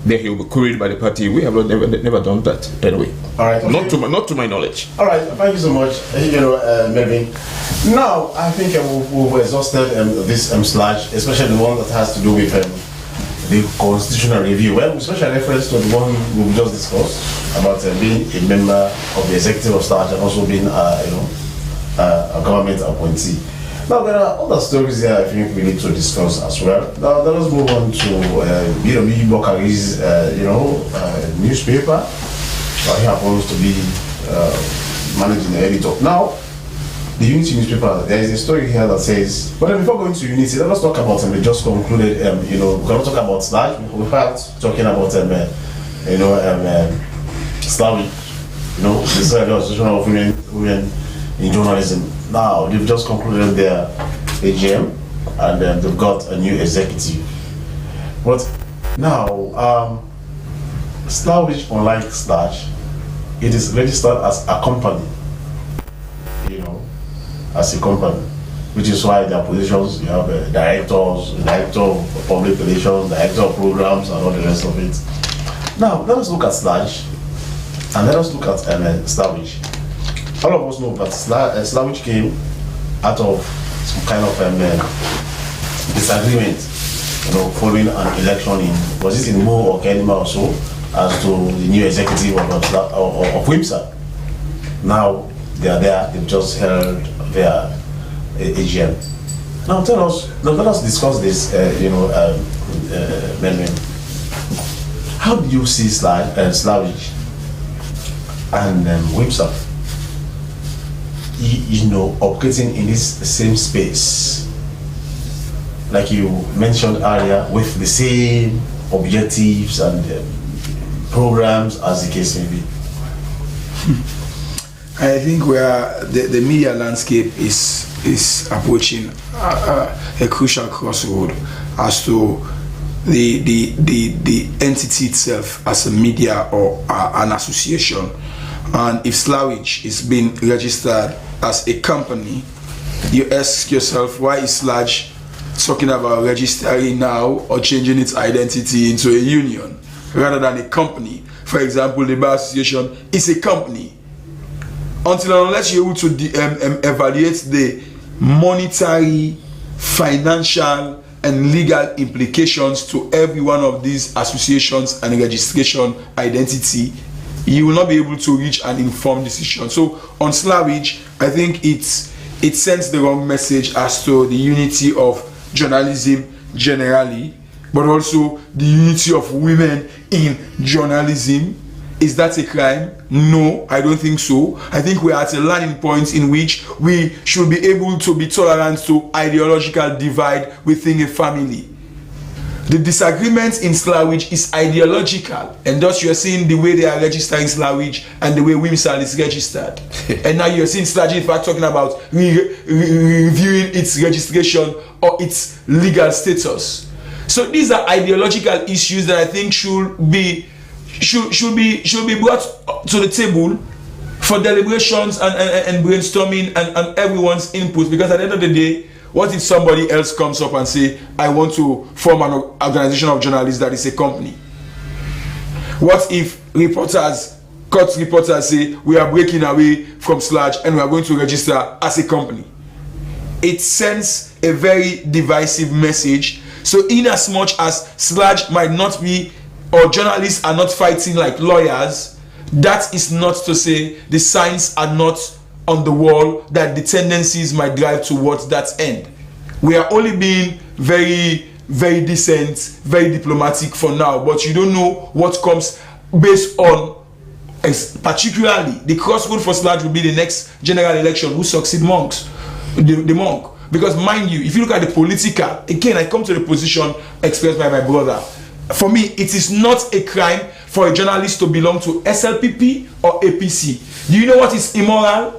then he will be queried by the party. We have never done that anyway. All right. Okay. Not to my knowledge. All right. Thank you so much. You know, Melvin. Now I think we've exhausted this sludge, especially the one that has to do with the constitutional review. Well, especially reference to the one we've just discussed about being a member of the executive of SLAJ and also being, you know, a government appointee. Now there are other stories here I think we need to discuss as well. Now let us move on to BW Bokari's you know, newspaper. He happens to be managing editor. Now the Unity newspaper, there is a story here that says, but before going to Unity, let us talk about the just concluded, you know, we cannot talk about SLAJ without talking about you know, SLAJ, you know, the Association of Women in Journalism. Now they've just concluded their AGM and they've got a new executive. But now, SLAJ, unlike SLAJ, it is registered as a company. You know, as a company, which is why their positions, you have director of public relations, director of programs, and all the rest of it. Now let us look at SLAJ and let us look at SLAJ. All of us know that SLAJ came out of some kind of disagreement, you know, following an election in, was it in Mo or Kenema or so, as to the new executive of WIMSA. Now they are there, they've just held their AGM. Now let us discuss this, you know, Melvin. How do you see SLAJ and WIMSA, you know, operating in this same space, like you mentioned earlier, with the same objectives and programs as the case may be? I think where the media landscape is approaching a crucial crossroad as to the entity itself as a media or an association. And if SLAJ is being registered as a company, you ask yourself, why is SLAJ talking about registering now or changing its identity into a union rather than a company? For example, the Bar Association is a company. Until unless you're able to evaluate the monetary, financial, and legal implications to every one of these associations and registration identity, you will not be able to reach an informed decision. So on SLAJ, I think it sends the wrong message as to the unity of journalism generally, but also the unity of women in journalism. Is that a crime? No, I don't think so. I think we are at a learning point in which we should be able to be tolerant to ideological divide within a family. The disagreement in Slawich is ideological, and thus you are seeing the way they are registering Slawich and the way Wimsal is registered. And now you are seeing Slawich in fact talking about reviewing its registration or its legal status. So these are ideological issues that I think should be brought to the table for deliberations and brainstorming and everyone's input, because at the end of the day, what if somebody else comes up and say, I want to form an organization of journalists that is a company? What if court reporters say, we are breaking away from Sludge and we are going to register as a company? It sends a very divisive message. So in as much as Sludge might not be, or journalists are not fighting like lawyers, that is not to say the signs are not on the wall that the tendencies might drive towards that end. We are only being very, very decent, very diplomatic for now, but you don't know what comes based on, particularly the crossroad for Sludge will be the next general election, who succeed the monk. Because mind you, if you look at the political, again I come to the position expressed by my brother. For me, it is not a crime for a journalist to belong to SLPP or APC. Do you know what is immoral?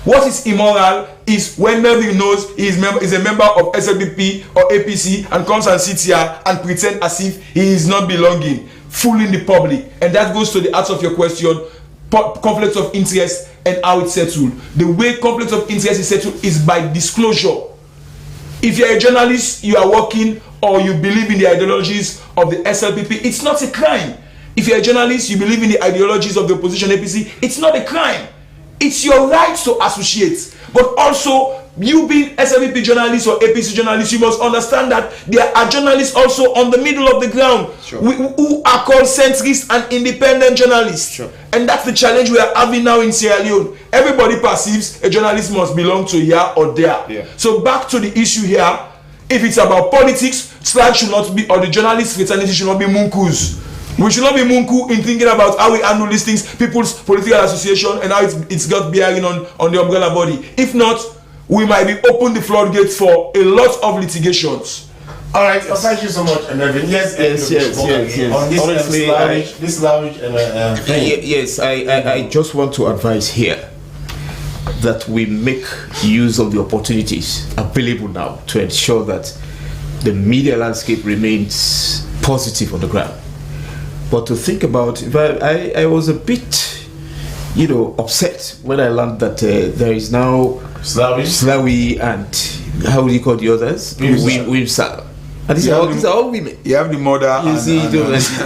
What is immoral is when Melvin knows he is a member of SLPP or APC and comes and sits here and pretend as if he is not belonging, fooling the public. And that goes to the heart of your question, conflict of interest and how it's settled. The way conflict of interest is settled is by disclosure. If you're a journalist, you are working or you believe in the ideologies of the SLPP, it's not a crime. If you're a journalist, you believe in the ideologies of the opposition APC, it's not a crime. It's your right to associate. But also, you being SLPP journalist or APC journalist, you must understand that there are journalists also on the middle of the ground, sure, who are called centrist and independent journalists. Sure. And that's the challenge we are having now in Sierra Leone. Everybody perceives a journalist must belong to here or there. Yeah. So back to the issue here, if it's about politics, Sludge should not be, or the journalist fraternity should not be munkus. We should not be munku in thinking about how we handle these things, people's political association, and how it's got bearing on the umbrella body. If not, we might be open the floodgates for a lot of litigations. All right, thank you so much, Melvin. Yes. On this Sludge thing. Yes, I just want to advise here that we make use of the opportunities available now to ensure that the media landscape remains positive on the ground. But to think about, I was a bit, upset when I learned that there is now Slawi and how do you call the others? Wimsal. And these are all women. You have the mother. You see,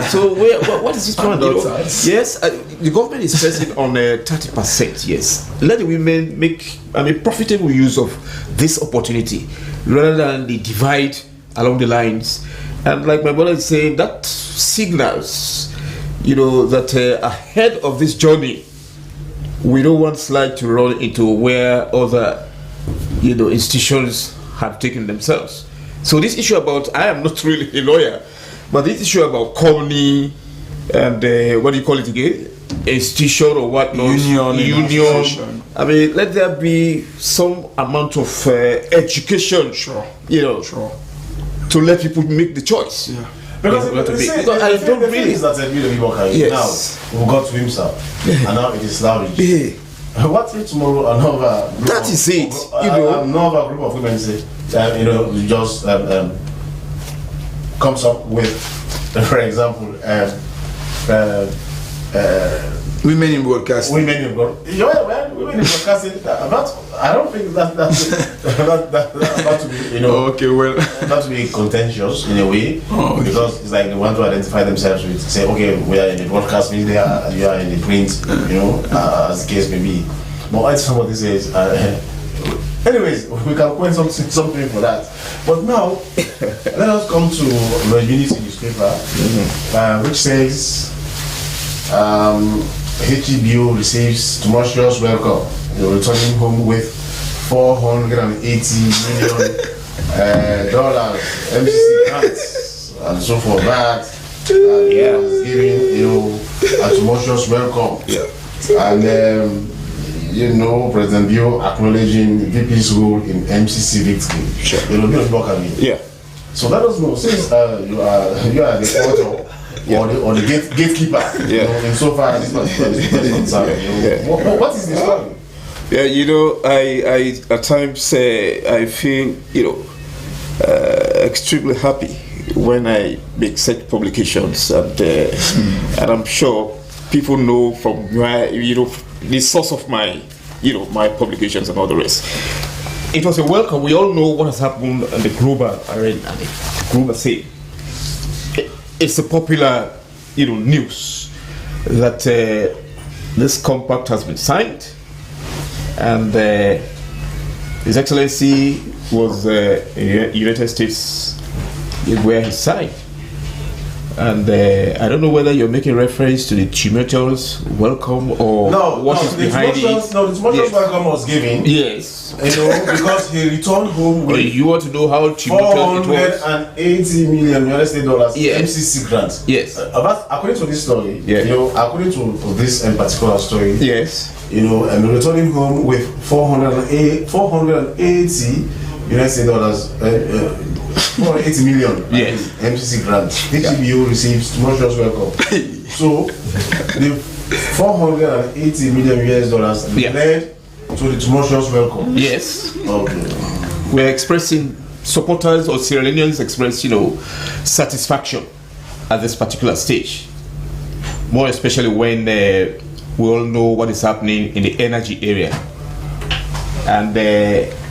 so what is this one? Yes, the government is stressing on 30%. Yes, let the women make profitable use of this opportunity rather than the divide along the lines. And like my brother is saying, that signals, that ahead of this journey, we don't want Sludge to run into where other, institutions have taken themselves. So this issue about, I am not really a lawyer, but this issue about company and what do you call it again? Institution or whatnot? Union. Let there be some amount of education. Sure. To let people make the choice. Yeah. Because I don't really. That's a bit of people can. Yes. Now we got to himself, and now it is Sludge. What if tomorrow another group that is it? Another group of women say, just comes up with, for example, women in broadcasting. Women in broadcasting. I don't think that's about to be, okay, well, not to be contentious in a way, because it's like they want to identify themselves with, say, okay, we are in the broadcast media, you are in the print, as the case may be. But what somebody says, anyways, we can coin something for that. But now, let us come to the Unity newspaper, which says, HEBO receives tumultuous welcome, returning home with $480 million MCC grants and so for that. Giving a tumultuous welcome. And President Bio acknowledging VP's role in MCC victory. Sure. So let us know, since you are the author or the gatekeeper, insofar as this is concerned, what is the story? Yeah, you know, I at times I feel, extremely happy when I make such publications, and I'm sure people know from where, the source of my, my publications and all the rest. It was a welcome. We all know what has happened in the global arena, the global scene. It's a popular, news that this compact has been signed, and His Excellency was in United States where he signed. And I don't know whether you're making reference to the tumultuous welcome or what is behind it. No, the tumultuous welcome was given. Yes. Because he returned home with you want to know how tumultuous it was? $480 million yes. MCC grant. Yes. According to this story, according to this particular story, yes. And returning home with $480 $480 million MCC grant. HBO receives tumultuous welcome. So the $480 million led to the tumultuous welcome. Yes. Okay. We're expressing, supporters or Sierra Leoneans express, satisfaction at this particular stage. More especially when we all know what is happening in the energy area. And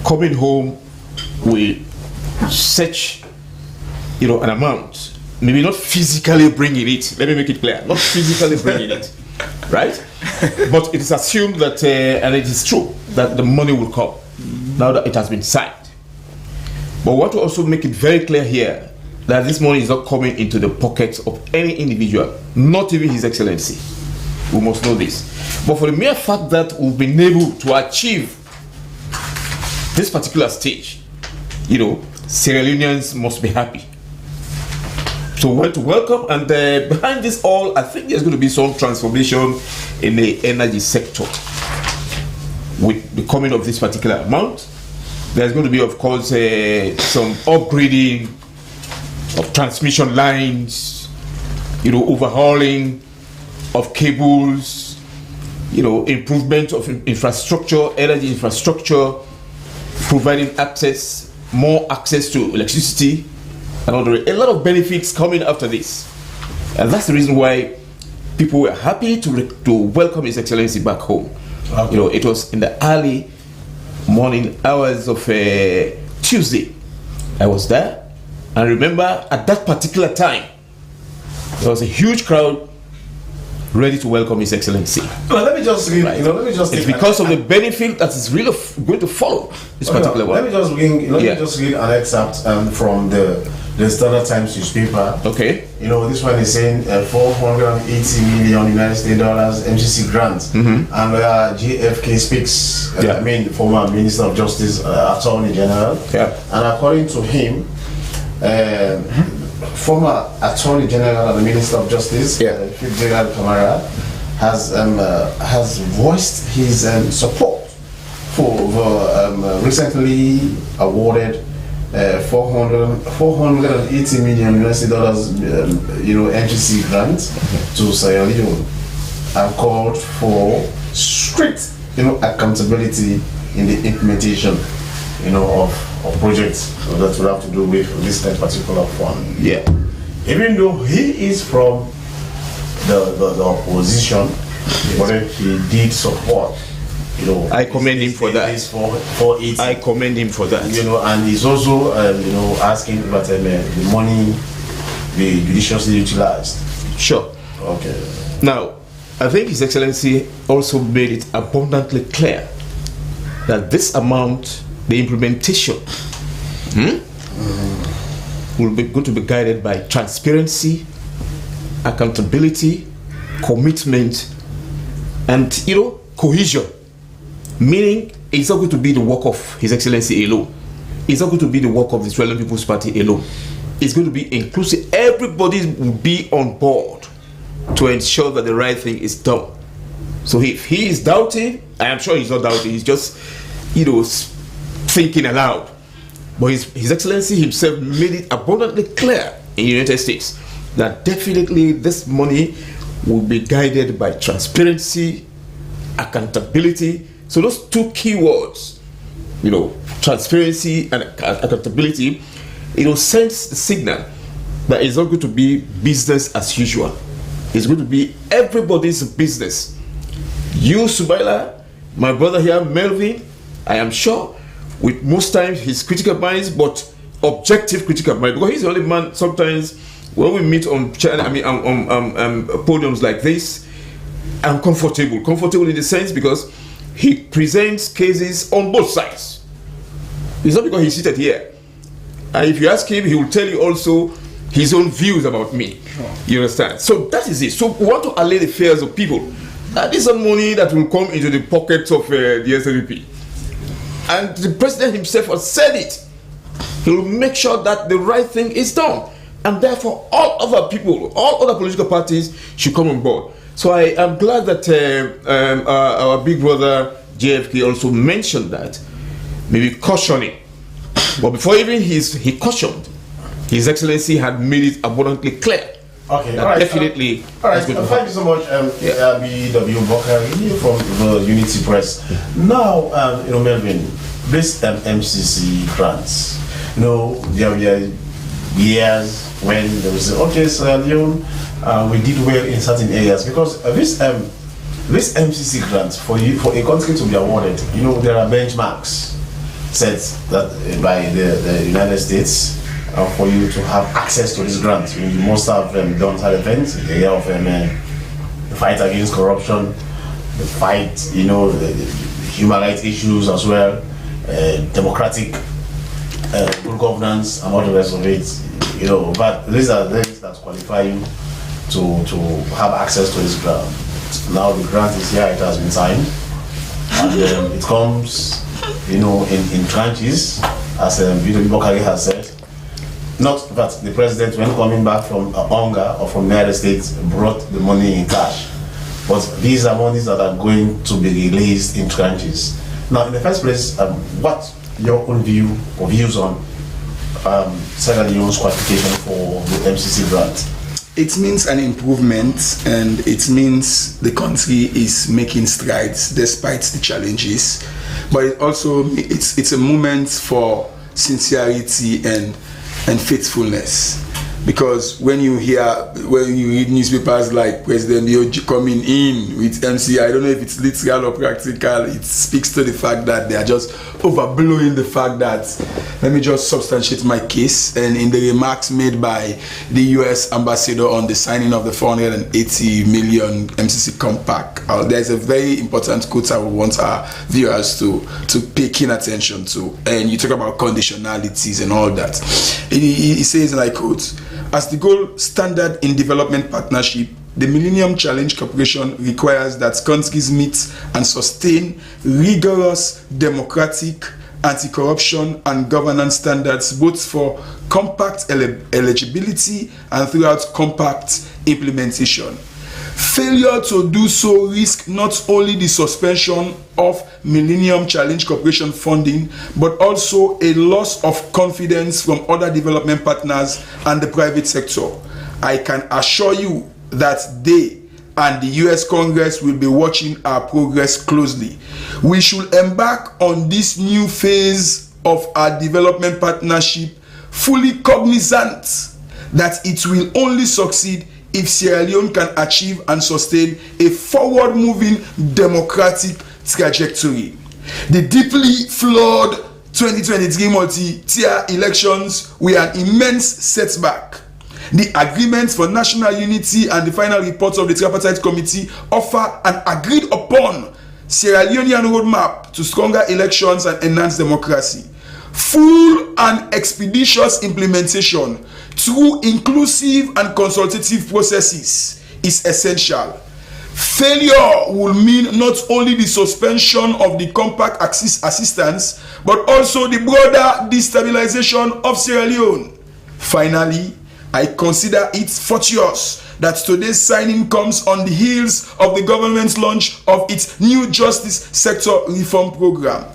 coming home with such, an amount, maybe not physically bringing it, let me make it clear, not physically bringing it, right? But it is assumed that, and it is true, that the money will come now that it has been signed. But we want to also make it very clear here that this money is not coming into the pockets of any individual, not even His Excellency. We must know this. But for the mere fact that we've been able to achieve this particular stage, Sierra Leoneans must be happy. So we want to welcome, and behind this all, I think there's going to be some transformation in the energy sector. With the coming of this particular amount, there's going to be, of course, some upgrading of transmission lines, overhauling of cables, improvement of infrastructure, energy infrastructure, providing more access to electricity, and all a lot of benefits coming after this. And that's the reason why people were happy to welcome His Excellency back home. Okay. It was in the early morning hours of Tuesday. I was there, and remember at that particular time, there was a huge crowd ready to welcome His Excellency. Well, let me just read. Right. It's because of the benefit that is really going to follow this particular one. Let me just read an excerpt from the Standard Times newspaper. Okay. This one is saying $480 million MCC grant, and JFK speaks. The former Minister of Justice, Attorney General. Yeah. And according to him, former Attorney General and the Minister of Justice, Gerald Kamara, has voiced his support for the recently awarded $480 million MCC grant to Sierra Leone, and called for strict accountability in the implementation of projects that will have to do with this particular fund. Yeah. Even though he is from the opposition, but he did support. I commend him for that. I commend him for that. And he's also asking that the money be judiciously utilized. Sure. Okay. Now, I think His Excellency also made it abundantly clear that this amount, the implementation, will be going to be guided by transparency, accountability, commitment, and cohesion. Meaning, it's not going to be the work of His Excellency alone. It's not going to be the work of the Sierra Leone People's Party alone. It's going to be inclusive. Everybody will be on board to ensure that the right thing is done. So if he is doubting, I am sure he's not doubting. He's just, thinking aloud. But His Excellency himself made it abundantly clear in the United States that definitely this money will be guided by transparency, accountability. So those two key words, transparency and accountability, sends the signal that it's not going to be business as usual. It's going to be everybody's business. You, Subaila, my brother here, Melvin, I am sure, with most times his critical minds, but objective critical mind, because he's the only man. Sometimes when we meet on podiums like this, I'm comfortable in the sense because he presents cases on both sides. It's not because he's seated here, and if you ask him, he will tell you also his own views about me. Sure. You understand? So that is it. So we want to allay the fears of people that this is money that will come into the pockets of the SLP. And the president himself has said it. He will make sure that the right thing is done. And therefore, all other people, all other political parties should come on board. So I am glad that our big brother JFK also mentioned that. Maybe cautioning. But before even he cautioned, His Excellency had made it abundantly clear. Okay, that all right. Definitely. All right, thank you so much, BW Bokari from the Unity Press. Now, Melvin, this MCC grants, there were years when they would say, okay, Sierra Leone, we did well in certain areas, because this MCC grant for a country to be awarded, there are benchmarks set that by the United States. For you to have access to this grant, you must have done certain things in the area of the fight against corruption, the fight, the human rights issues as well, democratic good governance, and all the rest of it. But these are things that qualify you to have access to this grant. Now the grant is here; it has been signed, and it comes, in tranches, as BW Bokari has said. Not that the president, when coming back from Onga or from the United States, brought the money in cash, but these are monies that are going to be released in tranches. Now, in the first place, what your own views on Sierra Leone's qualification for the MCC grant? It means an improvement, and it means the country is making strides despite the challenges. But it also it's a moment for sincerity and faithfulness, because when you read newspapers like President Yoji coming in with MC, I don't know if it's literal or practical, it speaks to the fact that they are just overblowing the fact that, let me just substantiate my case. And in the remarks made by the US ambassador on the signing of the 480 million MCC compact, there's a very important quote I would want our viewers to pay keen attention to. And you talk about conditionalities and all that. He says, and I quote, "As the gold standard in development partnership, the Millennium Challenge Corporation requires that countries meet and sustain rigorous democratic, anti-corruption and governance standards, both for compact eligibility and throughout compact implementation. Failure to do so risks not only the suspension of Millennium Challenge Corporation funding, but also a loss of confidence from other development partners and the private sector. I can assure you that they and the US Congress will be watching our progress closely. We should embark on this new phase of our development partnership fully cognizant that it will only succeed if Sierra Leone can achieve and sustain a forward-moving democratic trajectory. The deeply flawed 2023 multi-tier elections were an immense setback. The agreements for national unity and the final reports of the tripartite committee offer an agreed upon Sierra Leonean roadmap to stronger elections and enhanced democracy. Full and expeditious implementation through inclusive and consultative processes is essential. Failure will mean not only the suspension of the compact assistance, but also the broader destabilization of Sierra Leone. Finally, I consider it fortuitous that today's signing comes on the heels of the government's launch of its new justice sector reform program.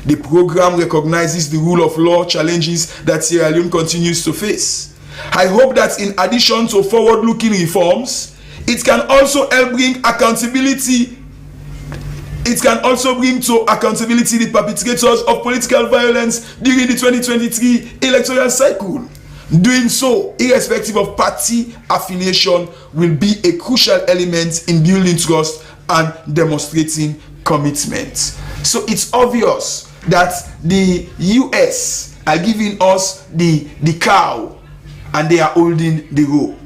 The program recognizes the rule of law challenges that Sierra Leone continues to face. I hope that in addition to forward-looking reforms, it can also help bring accountability. It can also bring to accountability the perpetrators of political violence during the 2023 electoral cycle. Doing so, irrespective of party affiliation, will be a crucial element in building trust and demonstrating commitment. So it's obvious that the US are giving us the cow and they are holding the rope.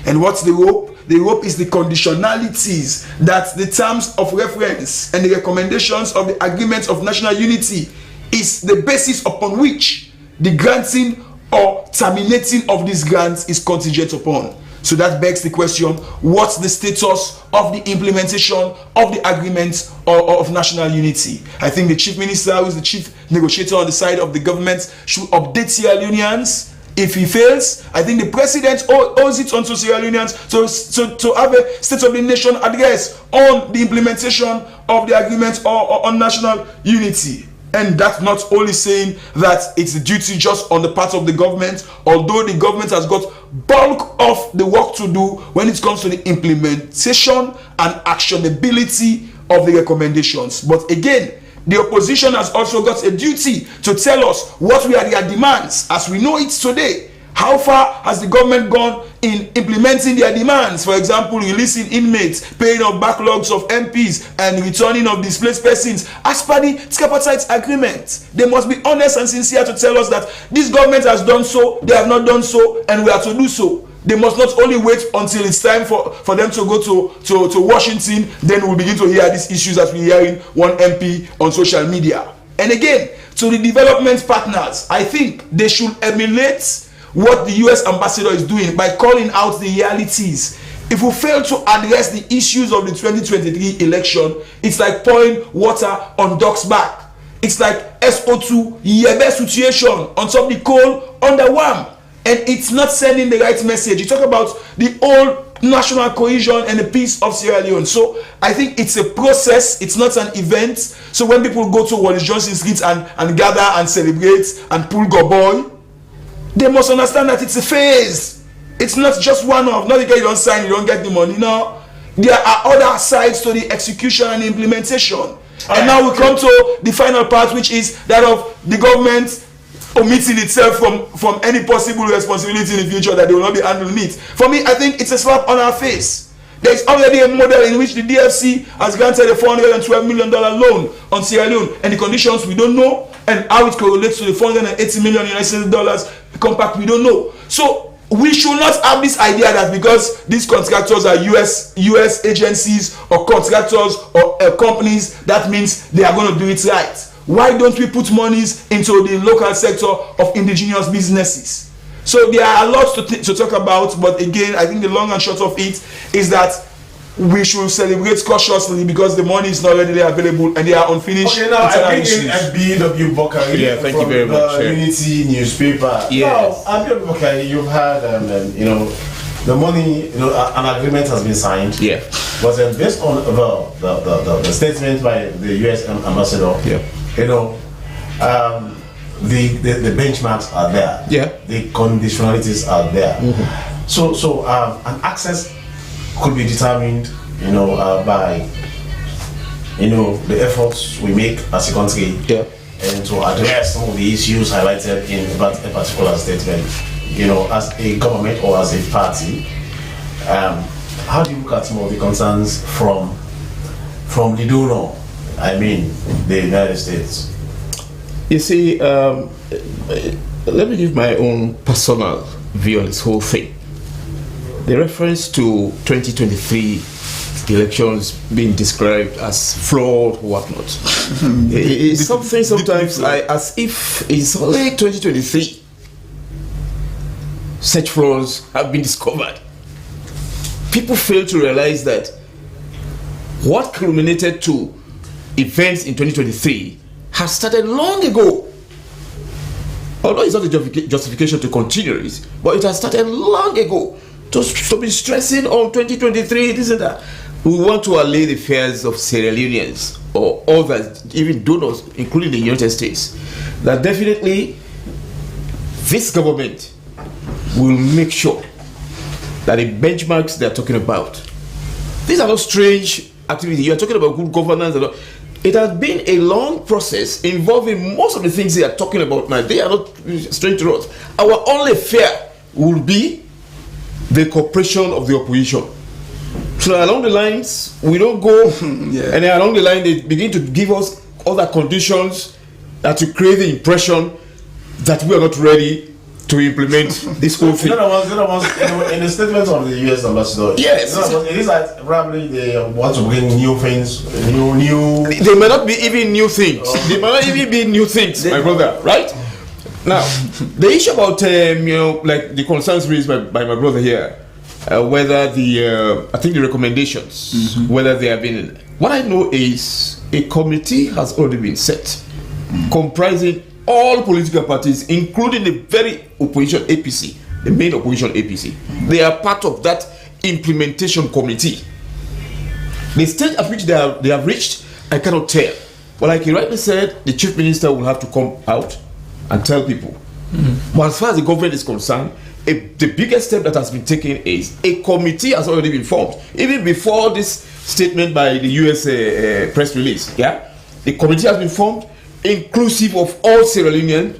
And what's the rope? The rope is the conditionalities that the terms of reference and the recommendations of the Agreement of National Unity is the basis upon which the granting or terminating of these grants is contingent upon. So that begs the question, what's the status of the implementation of the agreement of national unity? I think the chief minister, who is the chief negotiator on the side of the government, should update Sierra Leoneans. If he fails, I think the president owes it onto Sierra Leoneans to have a State of the Nation address on the implementation of the agreement or on national unity. And that's not only saying that it's a duty just on the part of the government, although the government has got bulk of the work to do when it comes to the implementation and actionability of the recommendations. But again, the opposition has also got a duty to tell us what were their demands as we know it today. How far has the government gone in implementing their demands? For example, releasing inmates, paying off backlogs of MPs, and returning of displaced persons as per the tripartite agreement. They must be honest and sincere to tell us that this government has done so, they have not done so, and we are to do so. They must not only wait until it's time for them to go to Washington, then we'll begin to hear these issues as we're hearing one MP on social media. And again, to the development partners, I think they should emulate what the US ambassador is doing by calling out the realities. If we fail to address the issues of the 2023 election, it's like pouring water on duck's back. It's like SO2 Yebe situation on top of the coal on the worm. And it's not sending the right message. You talk about the old national cohesion and the peace of Sierra Leone. So I think it's a process, it's not an event. So when people go to Wallace Johnson Street and gather and celebrate and pull goboy, they must understand that it's a phase. It's not just one off. Not because you don't sign, you don't get the money. No, there are other sides to the execution and implementation. And now we come to the final part, which is that of the government omitting itself from any possible responsibility in the future that they will not be handling it. For me, I think it's a slap on our face. There is already a model in which the DFC has granted a $412 million loan on Sierra Leone, and the conditions we don't know, and how it correlates to the $480 million US compact we don't know. So we should not have this idea that because these contractors are US agencies or contractors or companies, that means they are going to do it right. Why don't we put monies into the local sector of indigenous businesses? So there are a lot to talk about, but again, I think the long and short of it is that we should celebrate cautiously because the money is not readily available and they are unfinished. Okay, now I bring in B.W. Bokari. Yeah, thank you very much. Unity newspaper. Yes. Now, B.W. Bokari, you've had, the money, an agreement has been signed. Yeah. But based on the statement by the U.S. ambassador, yeah. The benchmarks are there. Yeah. The conditionalities are there. Mm-hmm. So an access could be determined, by the efforts we make as a country, yeah, and to address some of the issues highlighted in a particular statement. As a government or as a party, how do you look at some of the concerns from the donor? I mean, the United States. You see, let me give my own personal view on this whole thing. The reference to 2023 elections being described as flawed or whatnot. It's something sometimes as if it's only 2023 such flaws have been discovered. People fail to realize that what culminated to events in 2023 has started long ago. Although it's not a justification to continue it, but it has started long ago. To be stressing on 2023, this and that. We want to allay the fears of Sierra Leoneans or others, even donors, including the United States, that definitely this government will make sure that the benchmarks they're talking about, these are not strange activities. You are talking about good governance. It has been a long process involving most of the things they are talking about now. They are not strange to us. Our only fear will be the cooperation of the opposition. So along the lines, we don't go, and then along the line, they begin to give us other conditions that to create the impression that we are not ready to implement this whole thing. In the statement of the U.S. ambassador, yes, it is that probably they want to bring new things, new. They may not be even new things. They may not even be new things, my brother. Right now, the issue about like the concerns raised by my brother here, whether the I think the recommendations, whether they have been. What I know is a committee has already been set, comprising all political parties, including the very opposition APC, the main opposition APC. They are part of that implementation committee. The stage at which they have reached, I cannot tell. But like you rightly said, the chief minister will have to come out and tell people. But as far as the government is concerned, the biggest step that has been taken is a committee has already been formed. Even before this statement by the US press release, the committee has been formed, inclusive of all Sierra Leoneans,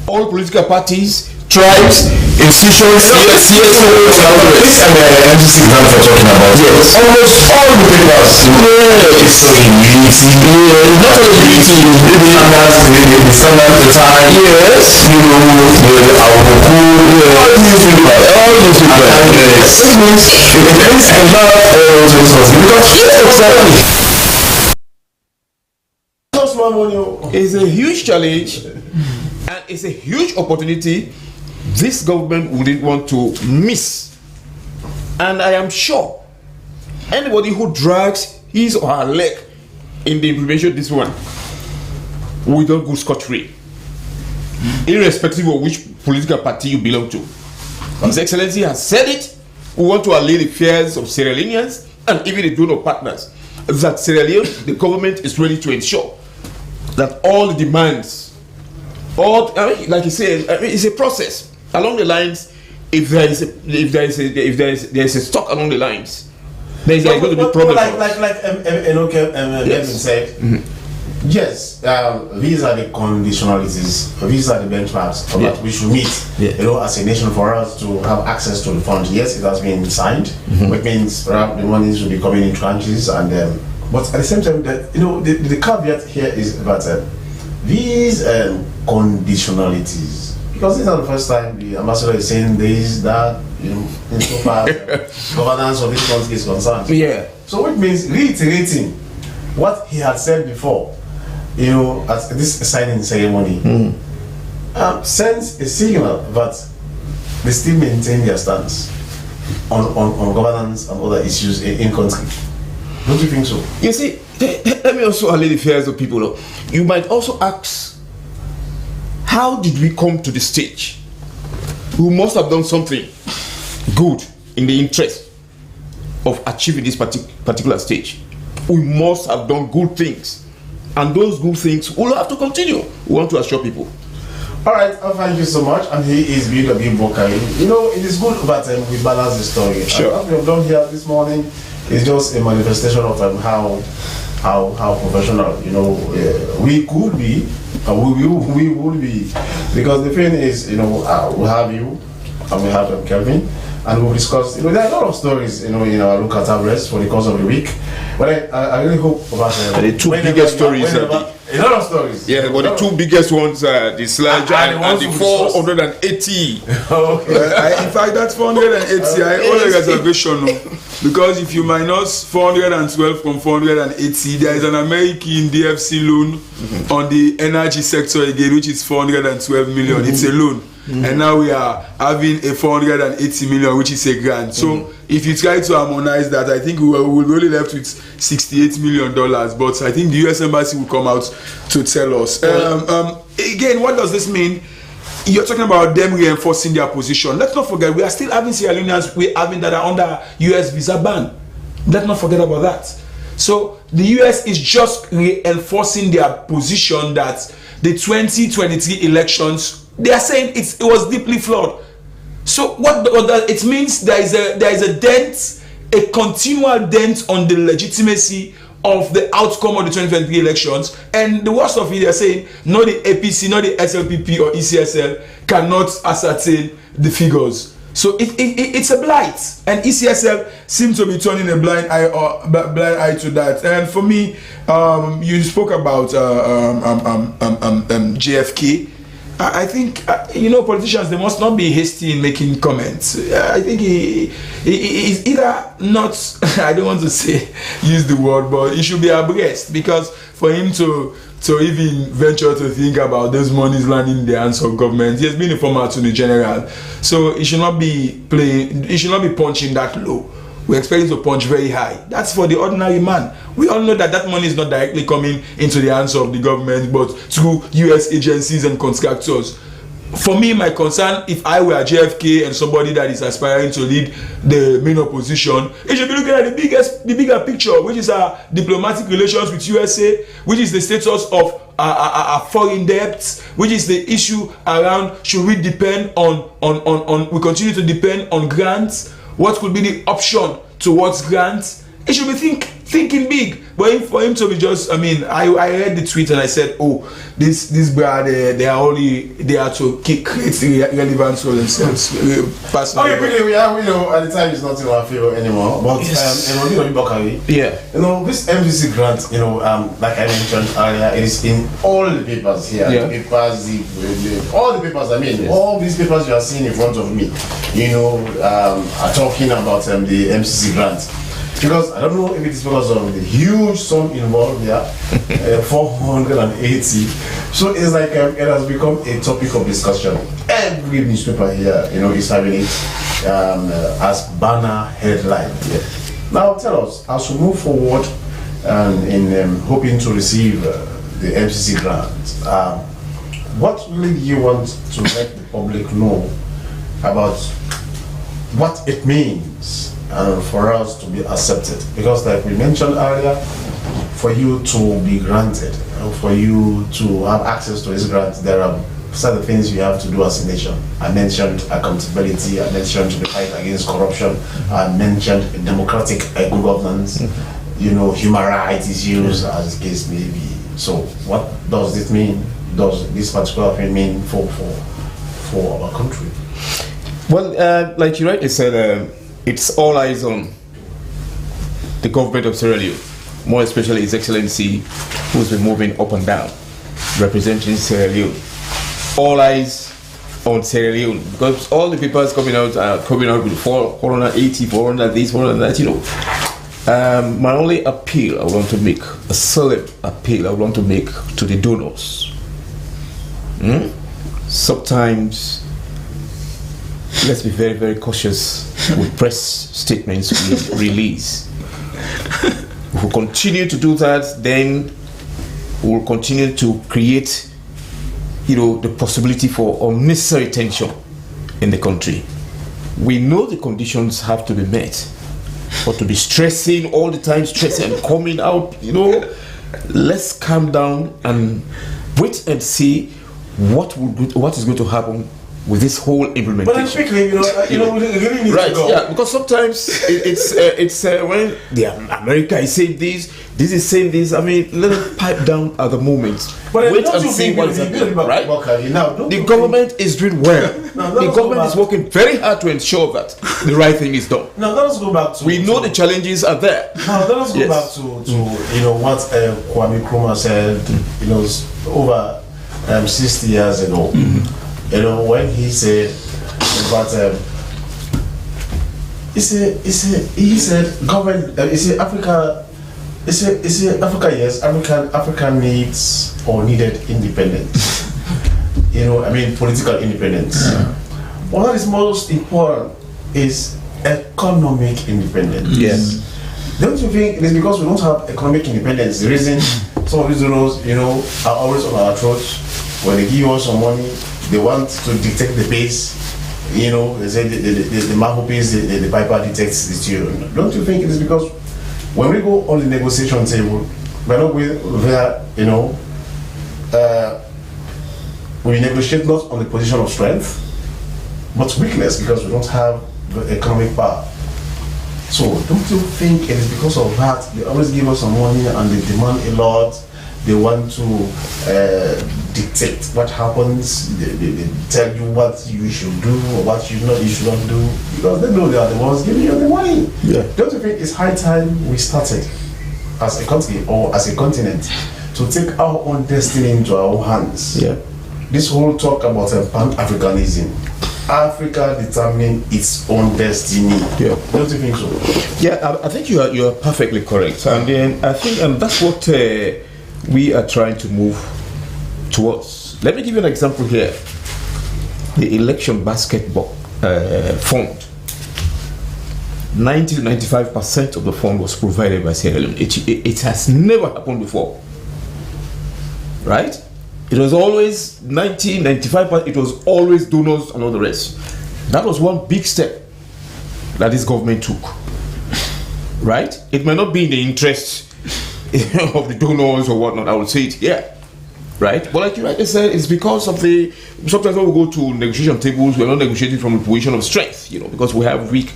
all political parties, tribes, institutions, CSOs, and others. This MDC that we're talking about, yes, almost all the papers, so in unity, not only unity, maybe the standard, the time, yes, the Awoku, all newspapers, it means it depends on how all resources, because exactly. It's a huge challenge and it's a huge opportunity this government wouldn't want to miss. And I am sure anybody who drags his or her leg in the implementation of this one will not go scot-free, irrespective of which political party you belong to. His Excellency has said it. We want to allay the fears of Sierra Leoneans and even the donor partners that Sierra Leone, the government is ready to ensure that all the demands, like you said, it's a process along the lines. If there is a stock along the lines, there is going to be problem. Like said, yes, these are the conditionalities. These are the benchmarks that we should meet. As a nation, for us to have access to the funds. Yes, it has been signed, which means the money should be coming in tranches and. But at the same time, the caveat here is that these conditionalities, because this is not the first time the ambassador is saying this, that, insofar as governance of this country is concerned. Yeah. So which means reiterating what he had said before, at this signing ceremony, sends a signal that they still maintain their stance on governance and other issues in country. Don't you think so? You see, let me also allay the fears of people. You might also ask, how did we come to the stage? We must have done something good in the interest of achieving this particular stage. We must have done good things. And those good things will have to continue. We want to assure people. All right, thank you so much. And he is B.W. Bokari. It is good that we balance the story. Sure. What we have done here this morning is just a manifestation of how professional we could be, we would be, because the thing is, we have you and we have Kelvin, and we'll discuss. There are a lot of stories, in our local tablets for the course of the week. But I really hope about the two biggest stories. A lot of stories. Yeah, but the two biggest ones are the sludge and the 480. Okay. In fact, that's 480. I only reservation, because if you minus 412 from 480, there is an American DFC loan on the energy sector again, which is 412 million. It's a loan. And now we are having a 480 million, which is a grant. So if you try to harmonize that, I think we will be only left with $68 million. But I think the US Embassy will come out to tell us. Again, what does this mean? You're talking about them reinforcing their position. Let's not forget, we are still having Sierra Leoneans that are under US visa ban. Let's not forget about that. So the US is just reinforcing their position that the 2023 elections, they are saying it was deeply flawed. So what it means, there is a dent, a continual dent on the legitimacy of the outcome of the 2023 elections. And the worst of it, they are saying not the APC, not the SLPP or ECSL cannot ascertain the figures. So it's a blight, and ECSL seems to be turning a blind eye to that. And for me, you spoke about JFK. I think politicians, they must not be hasty in making comments. I think he is either not. I don't want to say use the word, but he should be abreast, because for him to even venture to think about those monies landing in the hands of government, he has been a former Attorney General, so he should not be playing. He should not be punching that low. We expect him to punch very high. That's for the ordinary man. We all know that money is not directly coming into the hands of the government, but through US agencies and contractors. For me, my concern, if I were JFK and somebody that is aspiring to lead the main opposition, it should be looking at the bigger picture, which is our diplomatic relations with USA, which is the status of our foreign debts, which is the issue around should we depend we continue to depend on grants. What could be the option towards grants? It should be thinking big. But for him to be just, I read the tweet and I said, oh, this brad, they are to create relevance for themselves. Personally. Okay, quickly, at the time it's not in our favor anymore. But this MVC grant, like I mentioned earlier, it is in all the papers here. Yeah. The papers, all the papers. All these papers you are seeing in front of me, are talking about the MCC grant. Because I don't know if it is because of the huge sum involved here, 480. So it's like it has become a topic of discussion. Every newspaper here, is having it as banner headline. Yeah. Now tell us, as we move forward in hoping to receive the MCC grant, what really do you want to let the public know about what it means for us to be accepted? Because like we mentioned earlier, for you to be granted, for you to have access to this grant, there are certain things you have to do as a nation. I mentioned accountability, I mentioned the fight against corruption, I mentioned democratic good governance, human rights issues, as the case may be. So what does this mean? Does this particular thing mean for our country? Well, like you rightly said, it's all eyes on the government of Sierra Leone, more especially His Excellency, who's been moving up and down, representing Sierra Leone. All eyes on Sierra Leone, because all the papers coming out with 480, 400 this, 400 that, My only appeal I want to make, a solemn appeal I want to make to the donors. Sometimes, let's be very, very cautious with press statements we release. If we continue to do that, then we'll continue to create, the possibility for unnecessary tension in the country. We know the conditions have to be met, but to be stressing all the time, stressing and coming out, let's calm down and wait and see what is going to happen with this whole implementation. But then quickly, we really need right, to go. Yeah, because sometimes it's when America is saying this is saying this. Let it pipe down at the moment. But wait and see what is happening. Right? The government is doing well. The government is working very hard to ensure that the right thing is done. Now let us go back to. We know the challenges are there. Now let us go back to what Kwame Nkrumah said. Over 60 years ago. When he said that he said government, Africa, yes, Africa needs or needed independence. Political independence. What is most important is economic independence. Yes. Don't you think it is because we don't have economic independence? The reason some of these donors, are always on our throats when they give us some money. They want to dictate the pace, they say the man who pays the piper detects the tune. Don't you think it is because when we go on the negotiation table, we're not there, we negotiate not on the position of strength, but weakness, because we don't have the economic power. So don't you think it is because of that they always give us some money and they demand a lot? They want to dictate what happens. They tell you what you should do or what you should not do, because they know they are the ones giving you the money. Yeah. Don't you think it's high time we started as a country or as a continent to take our own destiny into our own hands? Yeah. This whole talk about Pan-Africanism, Africa determining its own destiny. Yeah. Don't you think so? Yeah, I think you are perfectly correct, and then I think that's what we are trying to move towards. Let me give you an example here. The election basketball fund. 90 to 95% of the fund was provided by Sierra Leone. It has never happened before, right? It was always 90, 95%. It was always donors and all the rest. That was one big step that this government took, right? It may not be in the interest of the donors or whatnot, I would say it here, right? But like you rightly said, it's because of sometimes when we go to negotiation tables, we're not negotiating from a position of strength, because we have weak,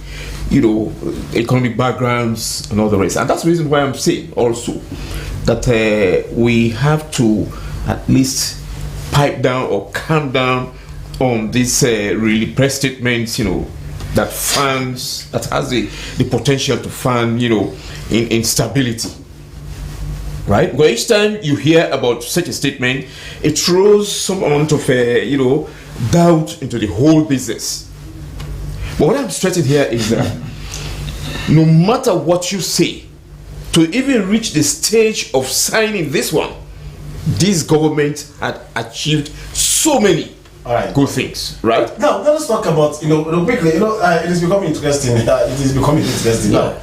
economic backgrounds and all the rest. And that's the reason why I'm saying also that we have to at least pipe down or calm down on this really press statements, that has the potential to fund, instability. Right? Because each time you hear about such a statement, it throws some amount of, doubt into the whole business. But what I'm stressing here is that no matter what you say, to even reach the stage of signing this one, this government had achieved so many good things, right? Now, let's talk about, quickly, it is becoming interesting. Now.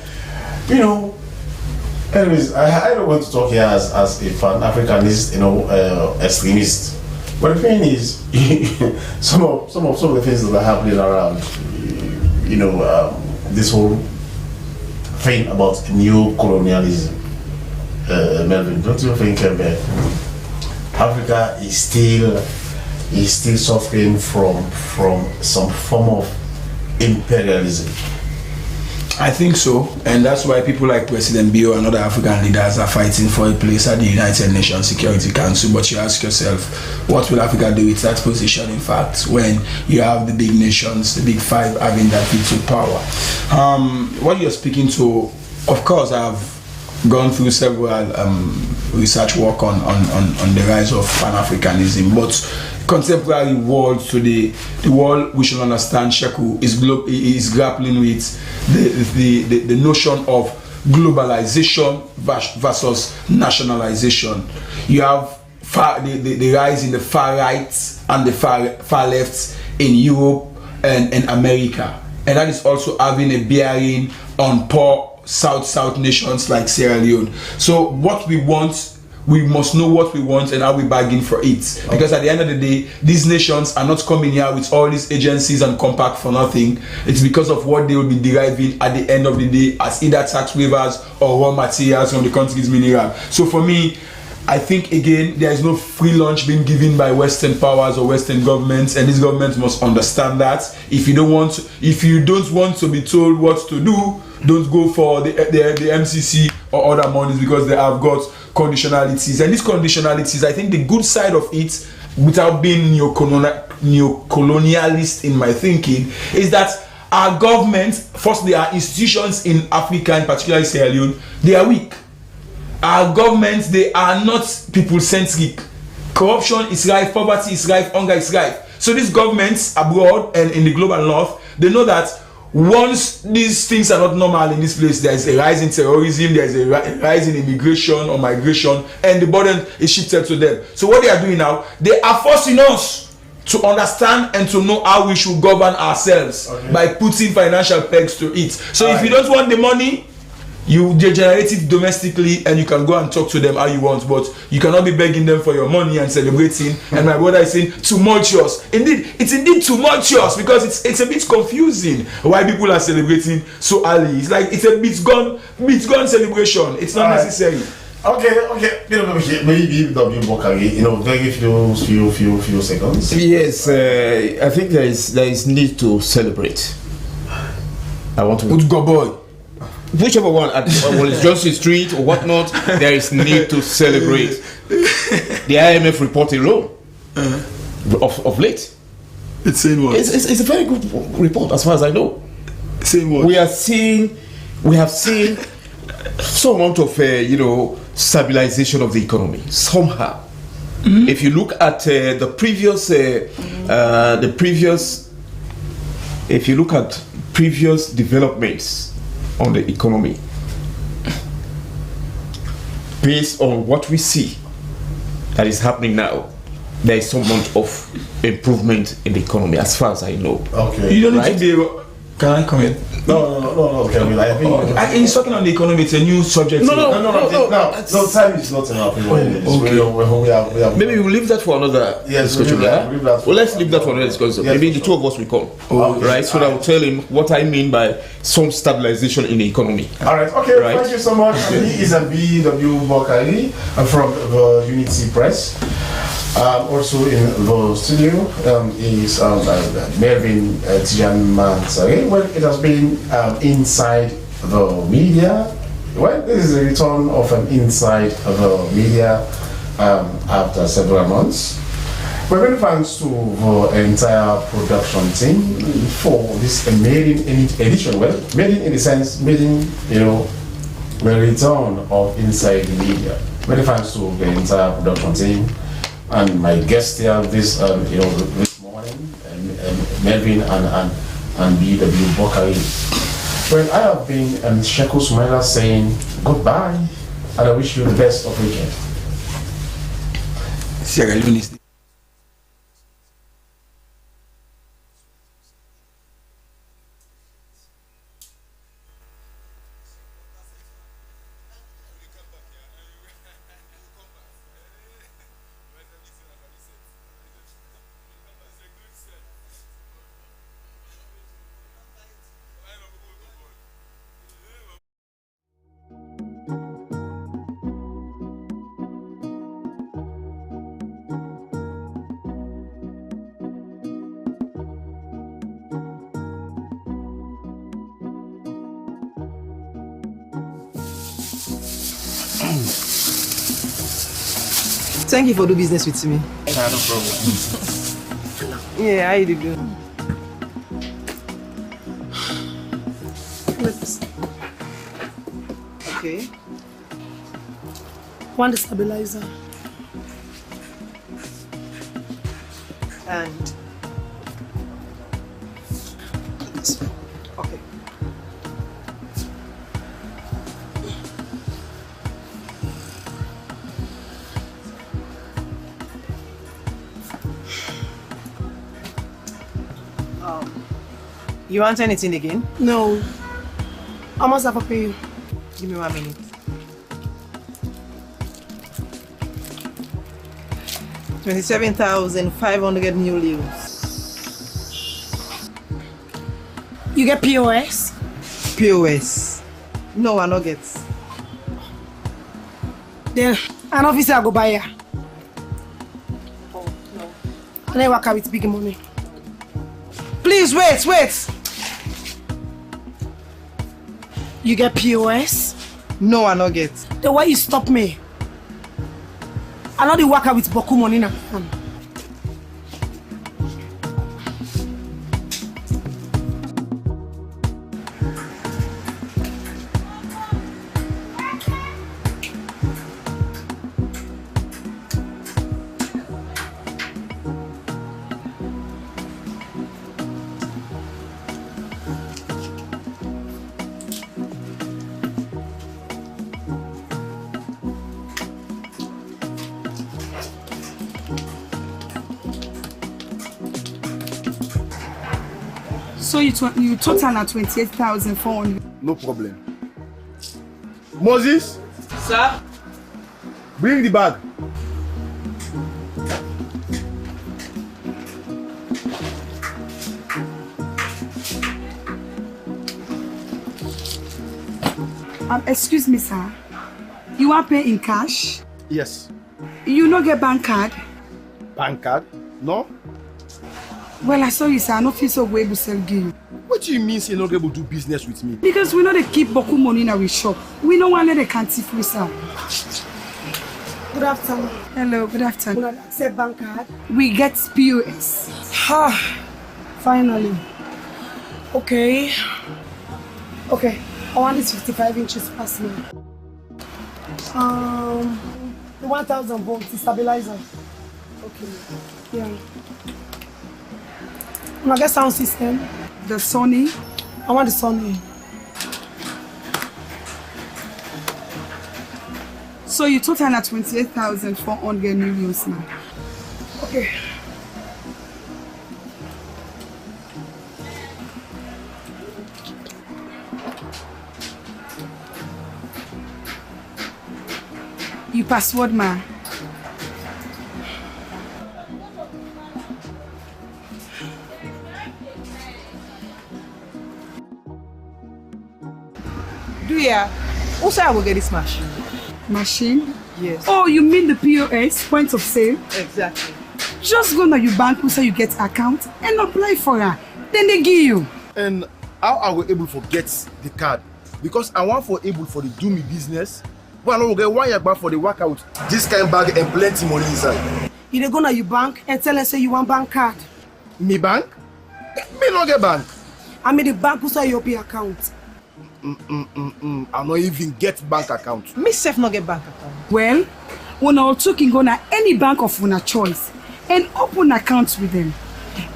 Anyways, I don't want to talk here as a Pan-Africanist, extremist. But the thing is, some of the things that are happening around, this whole thing about new colonialism, Melvin, don't you think Africa is still suffering from some form of imperialism? I think so, and that's why people like President Bio and other African leaders are fighting for a place at the United Nations Security Council. But you ask yourself, what will Africa do with that position, in fact, when you have the big nations, the big five, having that veto power? What you're speaking to, of course, I've gone through several research work on the rise of Pan-Africanism, but contemporary world today, the world we should understand, Sheku, is grappling with the notion of globalization versus nationalization. You have the rise in the far right and the far left in Europe and America, and that is also having a bearing on poor South nations like Sierra Leone. So what we want, we must know what we want and how we bargain for it. Because at the end of the day, these nations are not coming here with all these agencies and compact for nothing. It's because of what they will be deriving at the end of the day as either tax waivers or raw materials from the country's mineral. So for me, I think again, there is no free lunch being given by Western powers or Western governments, and these governments must understand that. If you don't want to be told what to do, don't go for the MCC or other monies, because they have got conditionalities. And these conditionalities, I think the good side of it, without being neo-colonialist in my thinking, is that our governments, firstly, our institutions in Africa, and particularly Sierra Leone, they are weak. Our governments, they are not people-centric. Corruption is rife, poverty is rife, hunger is rife. So these governments abroad and in the global north, they know that once these things are not normal in this place, there is a rise in terrorism, there is a rise in immigration or migration, and the burden is shifted to them. So what they are doing now, they are forcing us to understand and to know how we should govern ourselves by putting financial pegs to it. So if you don't want the money, They generate it domestically, and you can go and talk to them how you want, but you cannot be begging them for your money and celebrating. And my brother is saying tumultuous. Indeed, it's indeed tumultuous, because it's a bit confusing why people are celebrating so early. It's like it's a bit gone celebration. It's not necessary. Okay. Maybe W. Bokari, very few seconds. Yes, I think there is need to celebrate. I want to. Good go boy. Whichever one, at Johnson Street or whatnot, there is need to celebrate. The IMF report alone of late. It's saying what? It's a very good report as far as I know. Saying what? We have seen some amount of stabilization of the economy somehow. If you look at the previous developments on the economy, based on what we see that is happening now, there is some amount of improvement in the economy as far as I know. Okay. You don't need to be able. Can I comment? No. Okay, I think he's talking on the economy. It's a new subject. No. Time is not enough. Okay. Maybe we'll leave that for another discussion. Let's leave that for another discussion. Maybe the two of us will come. Right? So I will tell him what I mean by some stabilization in the economy. All right. Okay. Right. Thank you so much. He is a BW Bokari from the Unity Press. Also in the studio is Melvin Tijanmansare. Well, it has been inside the media. Well, this is a return of inside the media after several months. We're very thanks to the entire production team for this maiden edition. Well, maiden in the sense, the return of inside the media. Very thanks to the entire production team. And my guest here this this morning, Melvin and BW Bokari. Well, I have been Sheku Sumaila saying goodbye, and I wish you the best of weekend. Sierra Leone. Thank you for doing business with me. No problem. Yeah, how you doing? Okay. One stabilizer. And this one. Okay. You want anything again? No. How much have I pay you? Give me 1 minute. 27,500 new leaves. You get POS? POS? No, I no get. Then an officer go buy her. Oh, no. And I work out with big money. Please wait. You get POS? No, I no get. Then why you stop me? I know the worker with Boku money now. So you total at 28,400. No problem. Moses? Sir? Bring the bag. Excuse me, sir. You want pay in cash? Yes. You no get bank card? Bank card? No? Well, I saw you, sir. I no feel so way to sell you. What do you mean say you not able to do business with me? Because we know they keep boku money in our shop. We no want let the can't free, sir. Good afternoon. Hello, good afternoon. We accept bank card. We get POS. Finally. Okay. Okay. I want this 55 inches past me. The 1000 volts, the stabilizer. Okay. Yeah. I get sound system. The Sony. I want the Sony. So you total at 28,400 millions now. Okay. You password, ma. Do ya? Also, I will get this machine. Machine? Yes. Oh, you mean the POS, point of sale? Exactly. Just go to your bank who say you get account and apply for her. Then they give you. And how are we able to get the card? Because I want for able for the do me business. Well, I will get 1 year back for the workout. This kind of bag and plenty money inside. You dey go to your bank and tell them say you want bank card. Me bank? Me not get bank. I mean the bank who say you open account. I don't even get bank account. Me self not get bank account. Well, when all two can go to any bank of una choice and open accounts with them.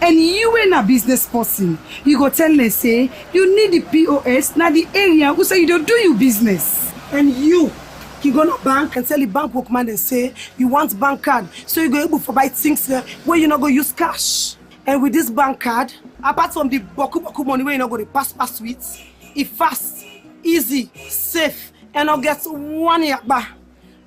And you ain't a business person. You go tell them say you need the POS, not the area who say you don't do your business. And you go to bank and tell the bank workman and say you want bank card, so you go able to buy things where you not go use cash. And with this bank card, apart from the boku money where you not go to pass with, it fast, easy, safe, and not get 1 year back.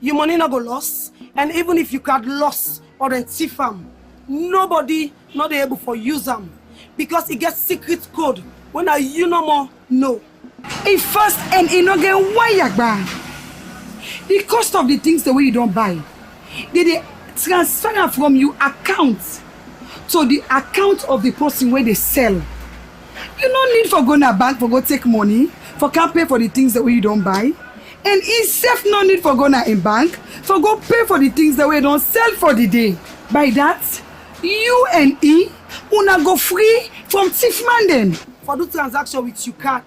Your money not go lost, and even if you card lost or then thief them, nobody not able for use them because it gets secret code when you no more know. It fast and it not get 1 year back. The cost of the things the way you don't buy, they transfer from your account to the account of the person where they sell. You no need for go to bank for go take money, for can't pay for the things the way you don't buy. And it's safe no need for go to a bank, for go pay for the things the way you don't sell for the day. By that, you and una go free from thief man then. For do transaction with your card,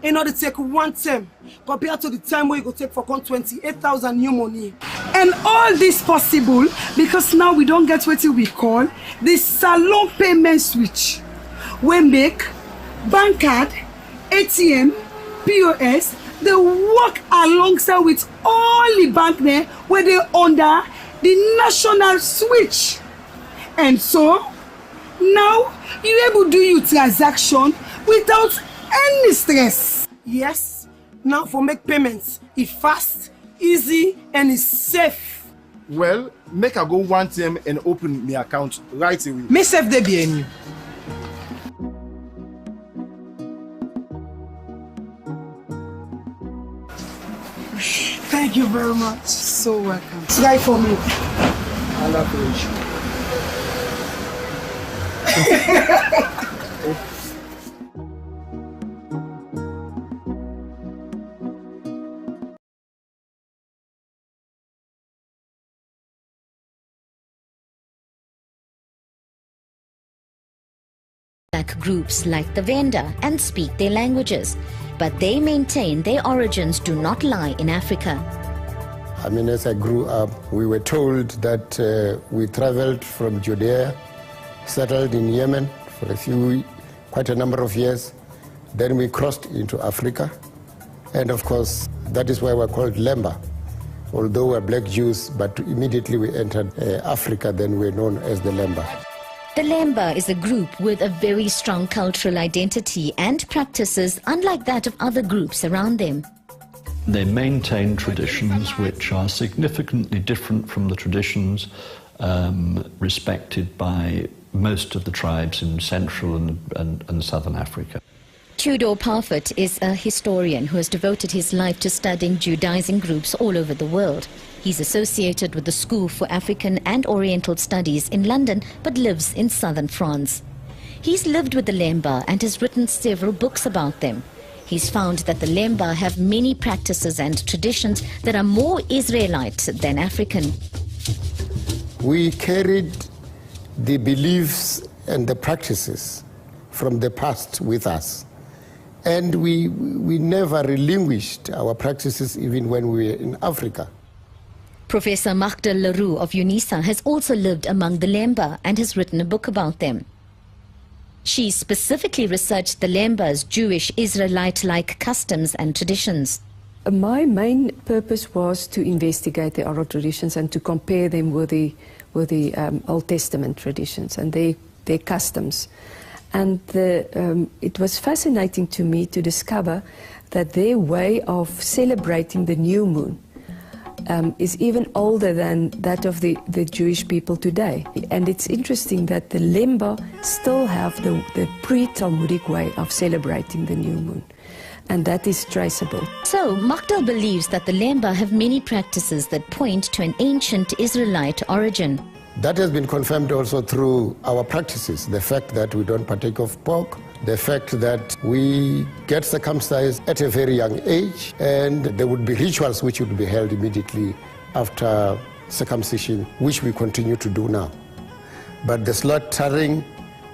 in order to take 1 term, compared to the time where you go take for 28,000 new money. And all this possible because now we don't get what we call the salon payment switch. We make bank card, ATM, POS, they work alongside with all the bank there where they under the national switch. And so now you able to do your transaction without any stress. Yes, now for make payments, it's fast, easy, and it's safe. Well, make I go 1 time and open my account right away. Me self they be you. Thank you very much. So welcome. Try for me. I love you. Groups like the Venda and speak their languages, but they maintain their origins do not lie in Africa. I mean, as I grew up, we were told that we traveled from Judea, settled in Yemen for quite a number of years. Then we crossed into Africa. And of course, that is why we're called Lemba. Although we're black Jews, but immediately we entered Africa, then we're known as the Lemba. The Lemba is a group with a very strong cultural identity and practices unlike that of other groups around them. They maintain traditions which are significantly different from the traditions respected by most of the tribes in Central and Southern Africa. Tudor Parfitt is a historian who has devoted his life to studying Judaizing groups all over the world. He's associated with the School for African and Oriental Studies in London, but lives in southern France. He's lived with the Lemba and has written several books about them. He's found that the Lemba have many practices and traditions that are more Israelite than African. We carried the beliefs and the practices from the past with us. And we never relinquished our practices even when we were in Africa. Professor Magda Leroux of UNISA has also lived among the Lemba and has written a book about them. She specifically researched the Lemba's Jewish Israelite-like customs and traditions. My main purpose was to investigate the oral traditions and to compare them with the Old Testament traditions and their customs. And it was fascinating to me to discover that their way of celebrating the new moon is even older than that of the Jewish people today. And it's interesting that the Lemba still have the pre-Talmudic way of celebrating the new moon. And that is traceable. So, Magda believes that the Lemba have many practices that point to an ancient Israelite origin. That has been confirmed also through our practices. The fact that we don't partake of pork, the fact that we get circumcised at a very young age, and there would be rituals which would be held immediately after circumcision, which we continue to do now. But the slaughtering,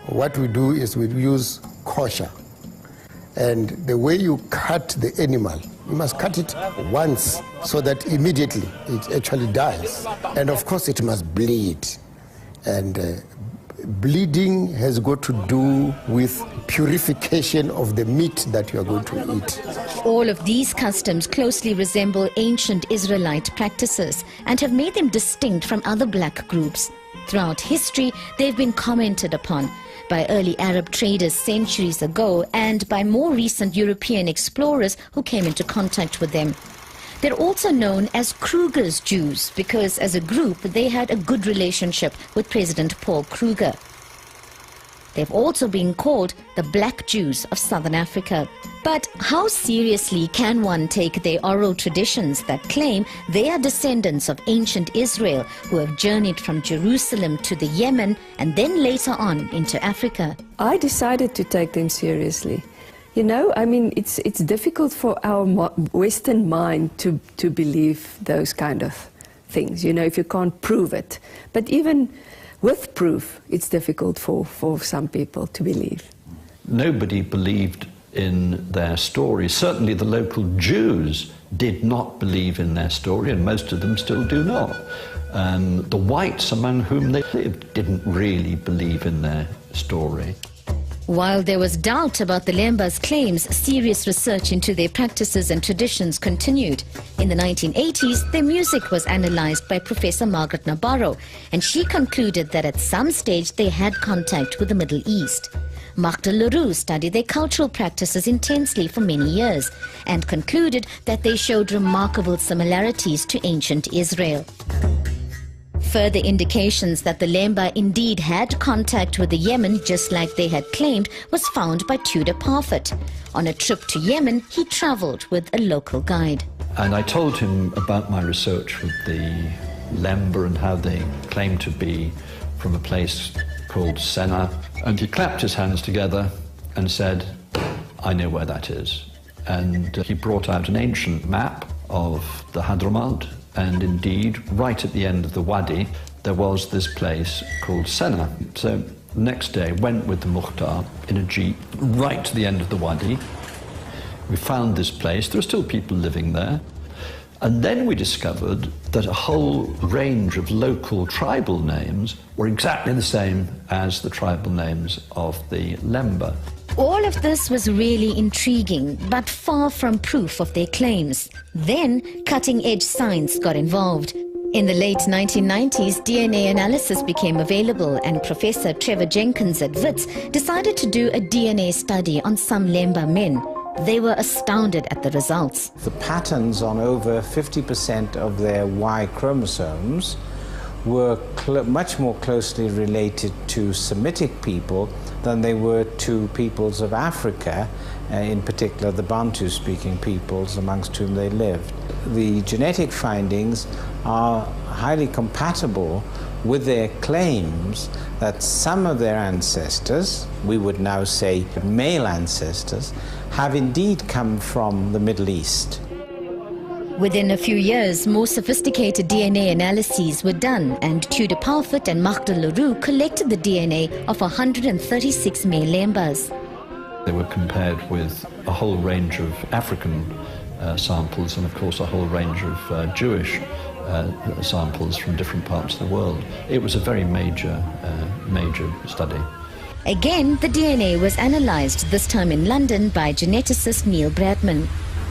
what we do is we use kosher. And the way you cut the animal, you must cut it once so that immediately it actually dies. And of course it must bleed. And bleeding has got to do with purification of the meat that you are going to eat. All of these customs closely resemble ancient Israelite practices and have made them distinct from other black groups. Throughout history, they've been commented upon by early Arab traders centuries ago and by more recent European explorers who came into contact with them. They're also known as Kruger's Jews because as a group they had a good relationship with President Paul Kruger. They've also been called the Black Jews of Southern Africa. But how seriously can one take their oral traditions that claim they are descendants of ancient Israel who have journeyed from Jerusalem to the Yemen and then later on into Africa? I decided to take them seriously. You know, I mean, it's difficult for our Western mind to believe those kind of things, you know, if you can't prove it. But even with proof, it's difficult for some people to believe. Nobody believed in their story. Certainly the local Jews did not believe in their story, and most of them still do not. The whites among whom they lived didn't really believe in their story. While there was doubt about the Lemba's claims, serious research into their practices and traditions continued. In the 1980s, their music was analyzed by Professor Margaret Nabarro, and she concluded that at some stage they had contact with the Middle East. Magda Leroux studied their cultural practices intensely for many years and concluded that they showed remarkable similarities to ancient Israel. Further indications that the Lemba indeed had contact with the Yemen, just like they had claimed, was found by Tudor Parfitt. On a trip to Yemen, he traveled with a local guide. And I told him about my research with the Lemba and how they claim to be from a place called Senna. And he clapped his hands together and said, "I know where that is." And he brought out an ancient map of the Hadramaut. And indeed, right at the end of the Wadi, there was this place called Senna. So the next day, went with the Mukhtar in a jeep right to the end of the Wadi. We found this place. There are still people living there. And then we discovered that a whole range of local tribal names were exactly the same as the tribal names of the Lemba. All of this was really intriguing, but far from proof of their claims. Then, cutting-edge science got involved. In the late 1990s, DNA analysis became available, and Professor Trevor Jenkins at Wits decided to do a DNA study on some Lemba men. They were astounded at the results. The patterns on over 50% of their Y chromosomes were much more closely related to Semitic people than they were to peoples of Africa, in particular the Bantu-speaking peoples amongst whom they lived. The genetic findings are highly compatible with their claims that some of their ancestors, we would now say male ancestors, have indeed come from the Middle East. Within a few years, more sophisticated DNA analyses were done, and Tudor Parfitt and Magda Leroux collected the DNA of 136 male Lembas. They were compared with a whole range of African samples and, of course, a whole range of Jewish samples from different parts of the world. It was a very major study. Again, the DNA was analysed, this time in London, by geneticist Neil Bradman.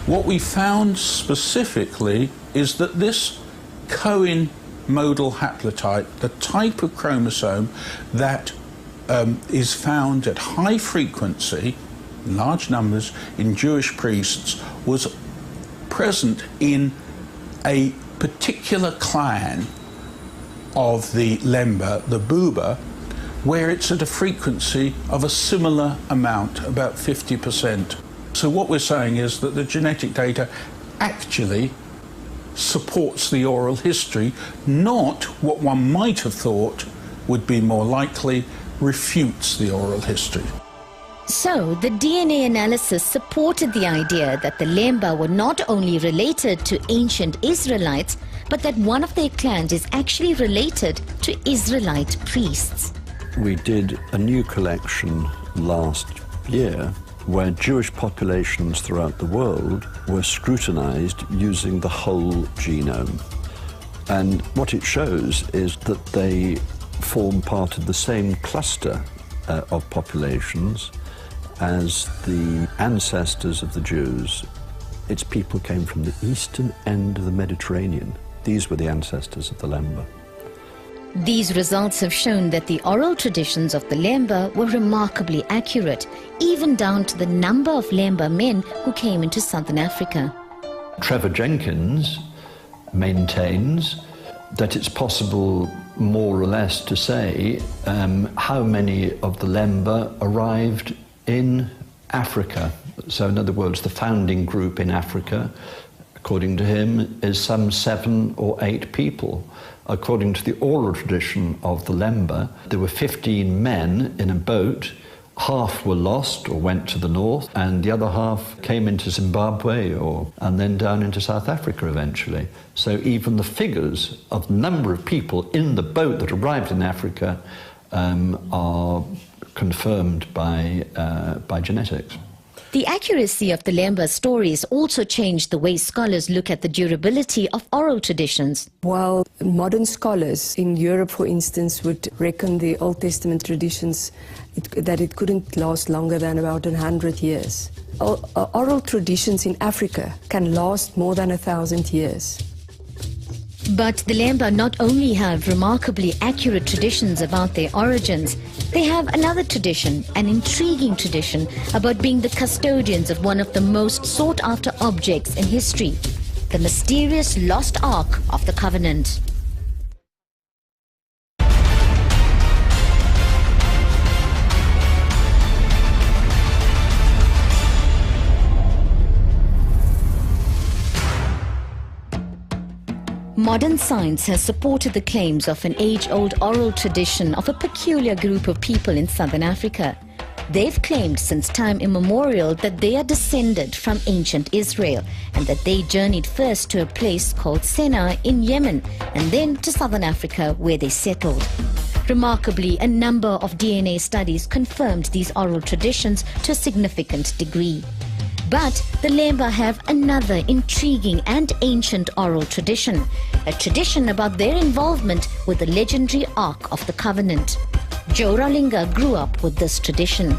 What we found specifically is that this Cohen modal haplotype, the type of chromosome that is found at high frequency, large numbers, in Jewish priests, was present in a particular clan of the Lemba, the Buba, where it's at a frequency of a similar amount, about 50%. So what we're saying is that the genetic data actually supports the oral history, not what one might have thought would be more likely, refutes the oral history. So, the DNA analysis supported the idea that the Lemba were not only related to ancient Israelites, but that one of their clans is actually related to Israelite priests. We did a new collection last year where Jewish populations throughout the world were scrutinized using the whole genome. And what it shows is that they form part of the same cluster of populations as the ancestors of the Jews. Its people came from the eastern end of the Mediterranean. These were the ancestors of the Lemba. These results have shown that the oral traditions of the Lemba were remarkably accurate, even down to the number of Lemba men who came into southern Africa. Trevor Jenkins maintains that it's possible more or less to say how many of the Lemba arrived in Africa. So in other words, the founding group in Africa, according to him, is some 7 or 8 people. According to the oral tradition of the Lemba, there were 15 men in a boat. Half were lost or went to the north, and the other half came into Zimbabwe and then down into South Africa eventually. So even the figures of the number of people in the boat that arrived in Africa are confirmed by genetics. The accuracy of the Lemba stories also changed the way scholars look at the durability of oral traditions. While modern scholars in Europe, for instance, would reckon the Old Testament traditions that it couldn't last longer than about 100 years. Oral traditions in Africa can last more than 1,000 years. But the Lemba not only have remarkably accurate traditions about their origins, they have another tradition, an intriguing tradition, about being the custodians of one of the most sought-after objects in history, the mysterious lost Ark of the Covenant. Modern science has supported the claims of an age-old oral tradition of a peculiar group of people in southern Africa. They've claimed since time immemorial that they are descended from ancient Israel and that they journeyed first to a place called Sennaar in Yemen and then to southern Africa where they settled. Remarkably, a number of DNA studies confirmed these oral traditions to a significant degree. But the Lemba have another intriguing and ancient oral tradition, a tradition about their involvement with the legendary Ark of the Covenant. Joe Rawlinga grew up with this tradition.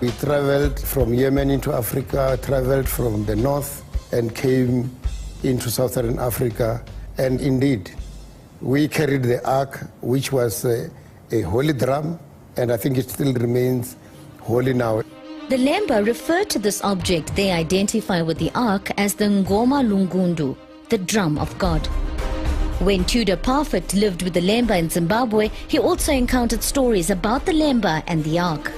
We traveled from Yemen into Africa, traveled from the north and came into southern Africa. And indeed, we carried the Ark, which was a holy drum, and I think it still remains holy now. The Lemba refer to this object they identify with the ark as the Ngoma Lungundu, the drum of God. When Tudor Parfitt lived with the Lemba in Zimbabwe, he also encountered stories about the Lemba and the ark.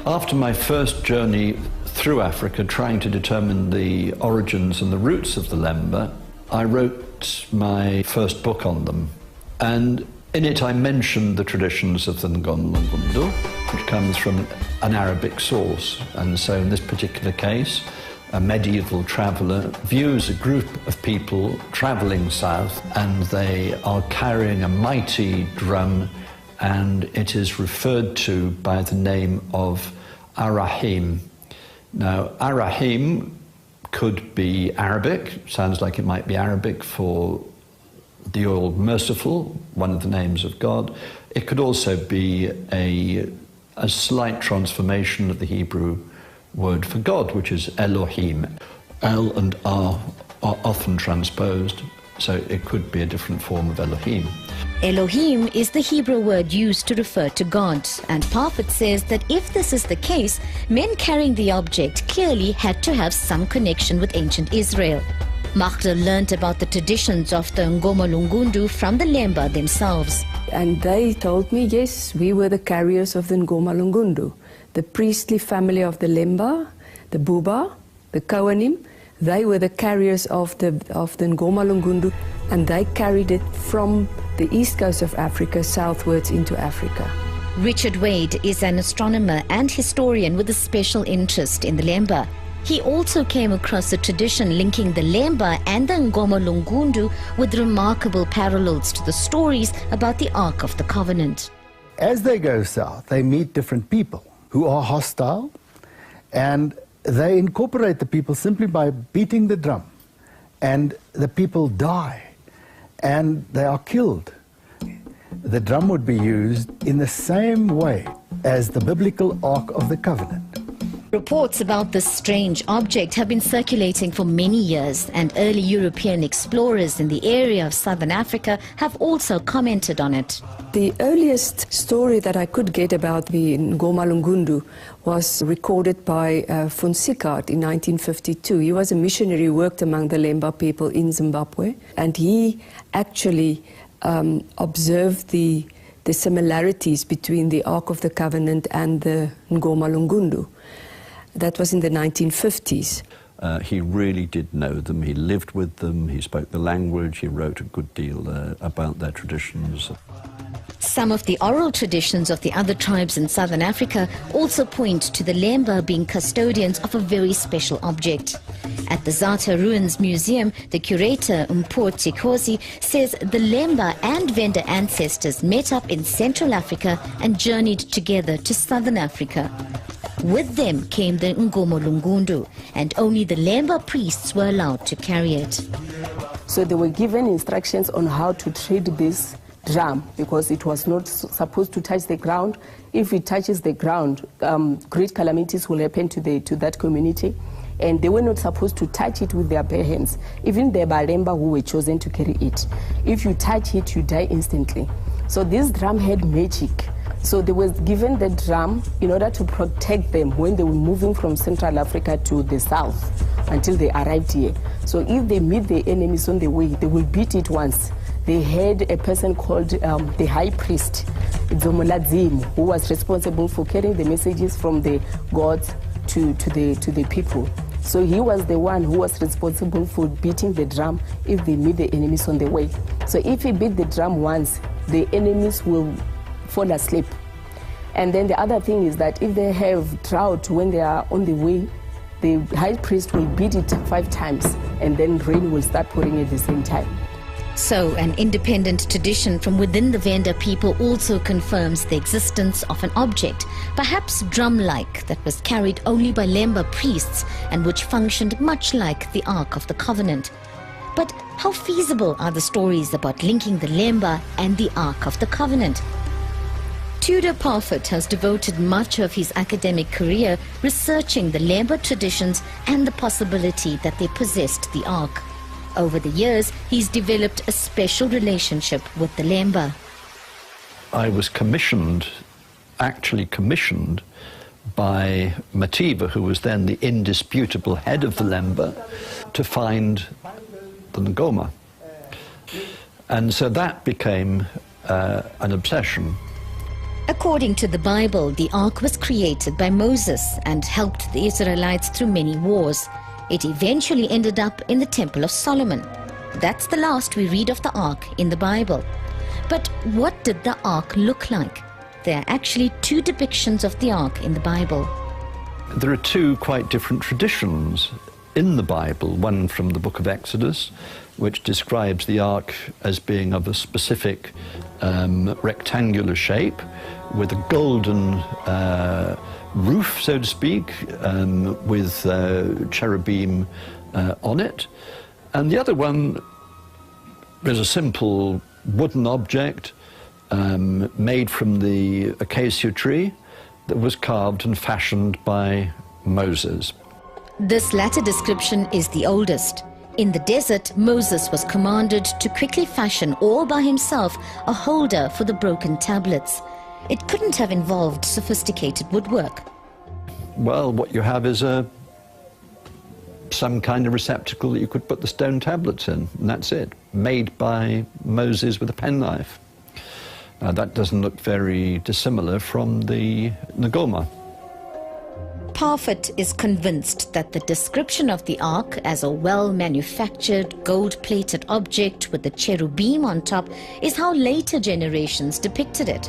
After my first journey through Africa, trying to determine the origins and the roots of the Lemba, I wrote my first book on them. And in it I mentioned the traditions of the Ngoma Lungundu, which comes from an Arabic source. And so in this particular case, a medieval traveller views a group of people travelling south, and they are carrying a mighty drum, and it is referred to by the name of Arahim. Now, Arahim could be Arabic, sounds like it might be Arabic for the All Merciful, one of the names of God. It could also be a slight transformation of the Hebrew word for God, which is Elohim. L and R are often transposed, so it could be a different form of Elohim. Elohim is the Hebrew word used to refer to God, and Parfitt says that if this is the case, men carrying the object clearly had to have some connection with ancient Israel. Magda learnt about the traditions of the Ngoma Lungundu from the Lemba themselves. And they told me, yes, we were the carriers of the Ngoma Lungundu. The priestly family of the Lemba, the Buba, the Kohanim, they were the carriers of the Ngoma Lungundu, and they carried it from the east coast of Africa southwards into Africa. Richard Wade is an astronomer and historian with a special interest in the Lemba. He also came across a tradition linking the Lemba and the Ngoma Lungundu with remarkable parallels to the stories about the Ark of the Covenant. As they go south, they meet different people who are hostile, and they incorporate the people simply by beating the drum, and the people die and they are killed. The drum would be used in the same way as the biblical Ark of the Covenant. Reports about this strange object have been circulating for many years, and early European explorers in the area of southern Africa have also commented on it. The earliest story that I could get about the Ngoma Lungundu was recorded by von Sickert in 1952. He was a missionary who worked among the Lemba people in Zimbabwe, and he actually observed the similarities between the Ark of the Covenant and the Ngoma Lungundu. That was in the 1950s. He really did know them, he lived with them, he spoke the language, he wrote a good deal about their traditions. Some of the oral traditions of the other tribes in southern Africa also point to the Lemba being custodians of a very special object. At the Zata Ruins Museum, the curator Mpho Tikosi says the Lemba and Venda ancestors met up in Central Africa and journeyed together to southern Africa. With them came the Ngoma Lungundu, and only the Lemba priests were allowed to carry it. So they were given instructions on how to treat this drum, because it was not supposed to touch the ground. If it touches the ground, great calamities will happen to that community, and they were not supposed to touch it with their bare hands. Even the Balemba who were chosen to carry it, if you touch it, you die instantly. So this drum had magic. So they were given the drum in order to protect them when they were moving from Central Africa to the south until they arrived here. So if they meet the enemies on the way, they will beat it once. They had a person called the high priest, Zomoladzim, who was responsible for carrying the messages from the gods to the people. So he was the one who was responsible for beating the drum if they meet the enemies on the way. So if he beat the drum once, the enemies will fall asleep. And then the other thing is that if they have drought when they are on the way, the high priest will beat it 5 times, and then rain will start pouring at the same time. So an independent tradition from within the Venda people also confirms the existence of an object, perhaps drum-like, that was carried only by Lemba priests and which functioned much like the Ark of the Covenant. But how feasible are the stories about linking the Lemba and the Ark of the Covenant? Tudor Parfitt has devoted much of his academic career researching the Lemba traditions and the possibility that they possessed the Ark. Over the years, he's developed a special relationship with the Lemba. I was actually commissioned by Mativa, who was then the indisputable head of the Lemba, to find the Ngoma. And so that became an obsession. According to the Bible, the Ark was created by Moses and helped the Israelites through many wars. It eventually ended up in the Temple of Solomon. That's the last we read of the Ark in the Bible. But what did the Ark look like? There are actually two depictions of the Ark in the Bible. There are two quite different traditions in the Bible, one from the book of Exodus, which describes the Ark as being of a specific rectangular shape, with a golden roof, so to speak, with cherubim on it. And the other one is a simple wooden object made from the acacia tree that was carved and fashioned by Moses. This latter description is the oldest. In the desert, Moses was commanded to quickly fashion all by himself a holder for the broken tablets. It couldn't have involved sophisticated woodwork. Well, what you have is some kind of receptacle that you could put the stone tablets in, and that's it, made by Moses with a penknife. Now, that doesn't look very dissimilar from the Ngoma. Parfit is convinced that the description of the Ark as a well-manufactured, gold-plated object with the cherubim on top is how later generations depicted it.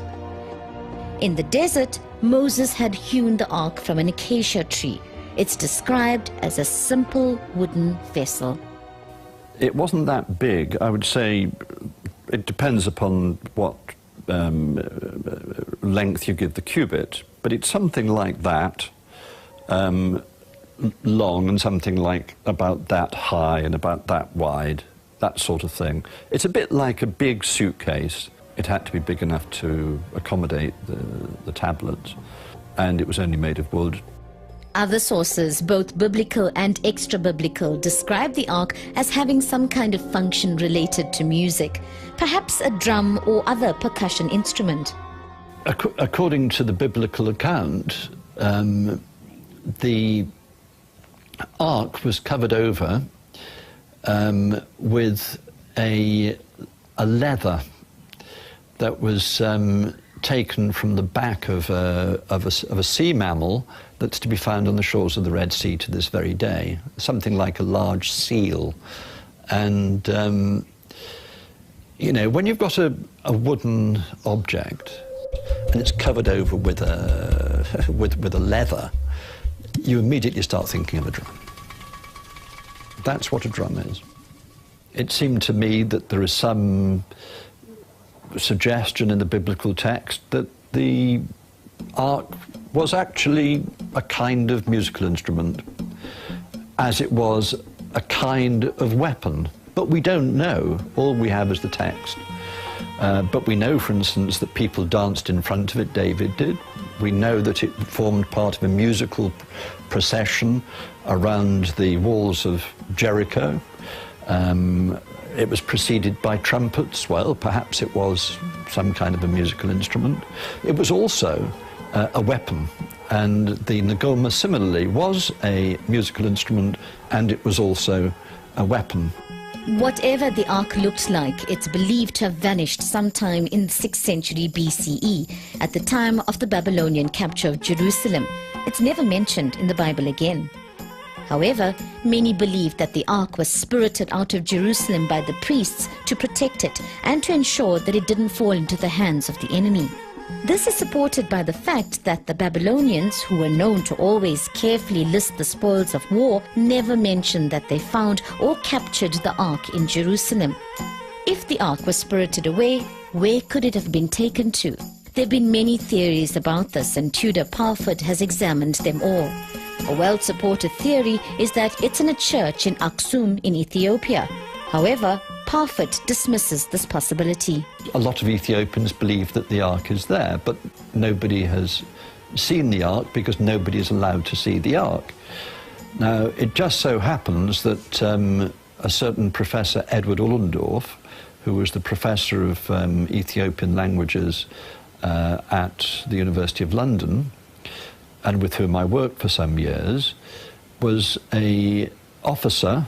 In the desert, Moses had hewn the Ark from an acacia tree. It's described as a simple wooden vessel. It wasn't that big. I would say it depends upon what length you give the cubit, but it's something like that, long, and something like about that high and about that wide, that sort of thing. It's a bit like a big suitcase. It had to be big enough to accommodate the tablets, and it was only made of wood. Other sources, both biblical and extra-biblical, describe the Ark as having some kind of function related to music, perhaps a drum or other percussion instrument. According to the biblical account, the Ark was covered over with a leather that was taken from the back of a sea mammal that's to be found on the shores of the Red Sea to this very day, something like a large seal. And, you know, when you've got a wooden object and it's covered over with a leather, you immediately start thinking of a drum. That's what a drum is. It seemed to me that there is some suggestion in the biblical text that the Ark was actually a kind of musical instrument, as it was a kind of weapon. But we don't know. All we have is the text. But we know, for instance, that people danced in front of it. David did. We know that it formed part of a musical procession around the walls of Jericho. It was preceded by trumpets. Well, perhaps it was some kind of a musical instrument. It was also a weapon, and the Ngoma similarly was a musical instrument, and it was also a weapon. Whatever the Ark looked like, it's believed to have vanished sometime in the 6th century BCE, at the time of the Babylonian capture of Jerusalem. It's never mentioned in the Bible again. However, many believe that the Ark was spirited out of Jerusalem by the priests to protect it and to ensure that it didn't fall into the hands of the enemy. This is supported by the fact that the Babylonians, who were known to always carefully list the spoils of war, never mentioned that they found or captured the Ark in Jerusalem. If the Ark was spirited away, where could it have been taken to? There have been many theories about this, and Tudor Parfit has examined them all. A well-supported theory is that it's in a church in Aksum in Ethiopia. However, Parfit dismisses this possibility. A lot of Ethiopians believe that the Ark is there, but nobody has seen the Ark because nobody is allowed to see the Ark. Now, it just so happens that a certain Professor Edward Ullendorf, who was the professor of Ethiopian languages at the University of London, and with whom I worked for some years, was an officer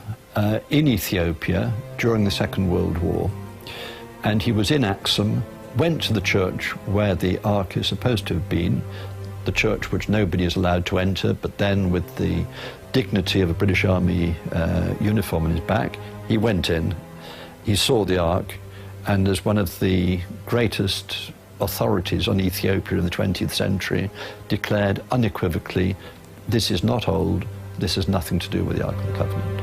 in Ethiopia during the Second World War. And he was in Axum, went to the church where the Ark is supposed to have been, the church which nobody is allowed to enter, but then with the dignity of a British Army uniform on his back, he went in, he saw the Ark, and as one of the greatest authorities on Ethiopia in the 20th century, declared unequivocally, this is not old, this has nothing to do with the Ark of the Covenant.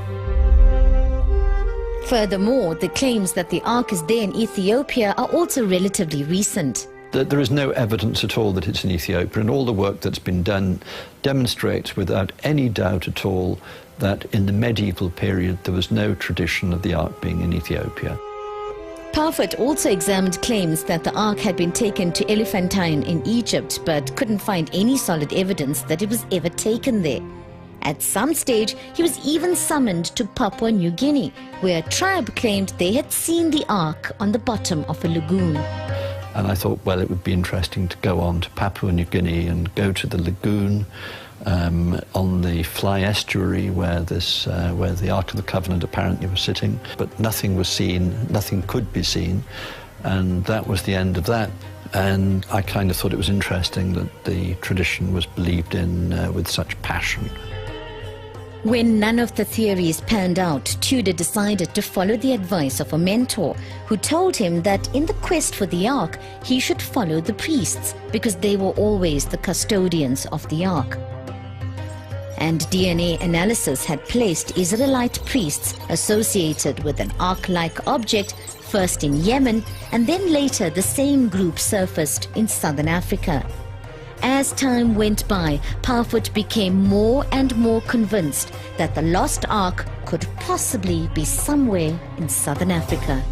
Furthermore, the claims that the Ark is there in Ethiopia are also relatively recent. There is no evidence at all that it's in Ethiopia, and all the work that's been done demonstrates without any doubt at all that in the medieval period there was no tradition of the Ark being in Ethiopia. Parfit also examined claims that the Ark had been taken to Elephantine in Egypt, but couldn't find any solid evidence that it was ever taken there. At some stage, he was even summoned to Papua New Guinea, where a tribe claimed they had seen the Ark on the bottom of a lagoon. And I thought, well, it would be interesting to go on to Papua New Guinea and go to the lagoon on the Fly estuary where the Ark of the Covenant apparently was sitting. But nothing was seen, nothing could be seen, and that was the end of that. And I kind of thought it was interesting that the tradition was believed in with such passion. When none of the theories panned out, Tudor decided to follow the advice of a mentor who told him that in the quest for the Ark, he should follow the priests because they were always the custodians of the Ark. And DNA analysis had placed Israelite priests associated with an Ark-like object, first in Yemen, and then later the same group surfaced in southern Africa. As time went by, Parfit became more and more convinced that the lost Ark could possibly be somewhere in southern Africa.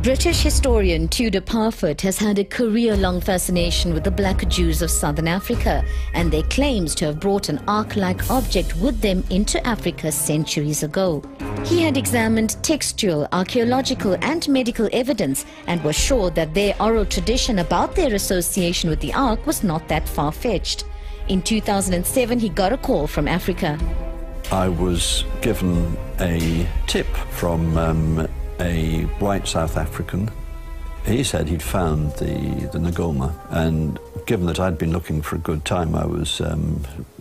British historian Tudor Parfit has had a career-long fascination with the black Jews of southern Africa and their claims to have brought an Ark-like object with them into Africa centuries ago. He had examined textual, archaeological and medical evidence and was sure that their oral tradition about their association with the Ark was not that far-fetched. In 2007, he got a call from Africa. I was given a tip from a white South African. He said he'd found the Ngoma, and given that I'd been looking for a good time, I was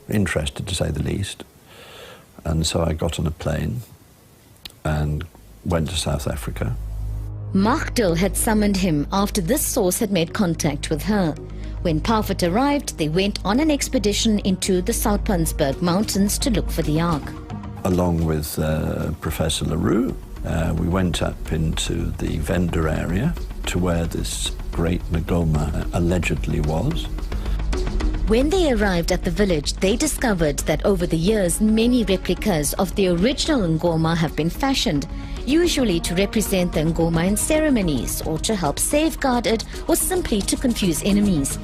interested, to say the least. And so I got on a plane and went to South Africa. Magdal had summoned him after this source had made contact with her. When Parfit arrived, they went on an expedition into the Soutpansberg Mountains to look for the Ark. Along with Professor LaRue, we went up into the Venda area to where this great Ngoma allegedly was. When they arrived at the village, they discovered that over the years, many replicas of the original Ngoma have been fashioned, usually to represent the Ngoma in ceremonies or to help safeguard it or simply to confuse enemies.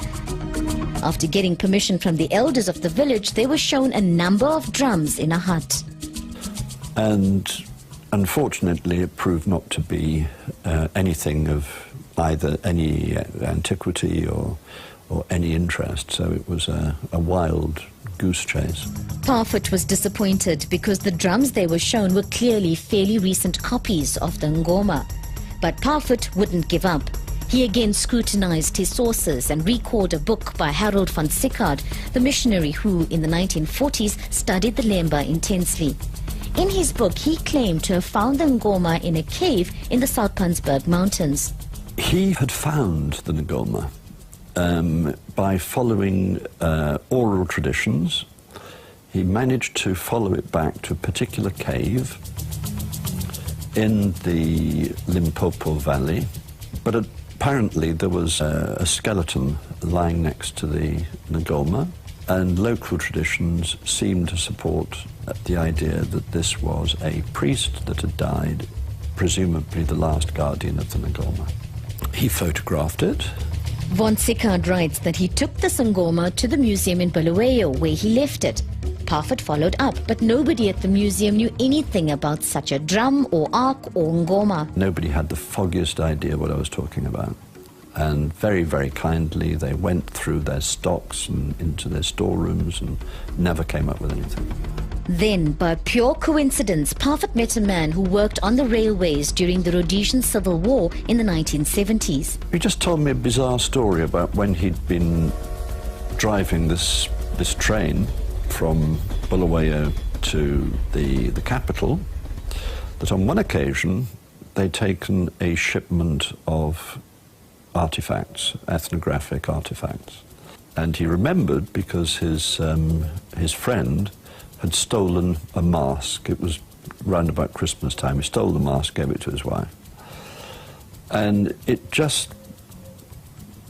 After getting permission from the elders of the village, they were shown a number of drums in a hut. And unfortunately, it proved not to be anything of either any antiquity or any interest, so it was a wild goose chase. Parfit was disappointed because the drums they were shown were clearly fairly recent copies of the Ngoma. But Parfit wouldn't give up. He again scrutinized his sources and recalled a book by Harold van Sickard, the missionary who, in the 1940s, studied the Lemba intensely. In his book, he claimed to have found the Ngoma in a cave in the Soutpansberg Mountains. He had found the Ngoma by following oral traditions. He managed to follow it back to a particular cave in the Limpopo Valley, but apparently there was a skeleton lying next to the Ngoma, And local traditions seem to support the idea that this was a priest that had died, presumably the last guardian of the Ngoma. He photographed it. Von Sickard writes that he took the Sangoma to the museum in Bulawayo, where he left it. Parfit followed up, but nobody at the museum knew anything about such a drum or ark or Ngoma. Nobody had the foggiest idea what I was talking about. And very, very kindly, they went through their stocks and into their storerooms and never came up with anything. Then, by pure coincidence, Parfit met a man who worked on the railways during the Rhodesian Civil War in the 1970s. He just told me a bizarre story about when he'd been driving this train from Bulawayo to the capital, that on one occasion they'd taken a shipment of artifacts, ethnographic artifacts. And he remembered because his friend had stolen a mask. It was round about Christmas time. He stole the mask, gave it to his wife. And it just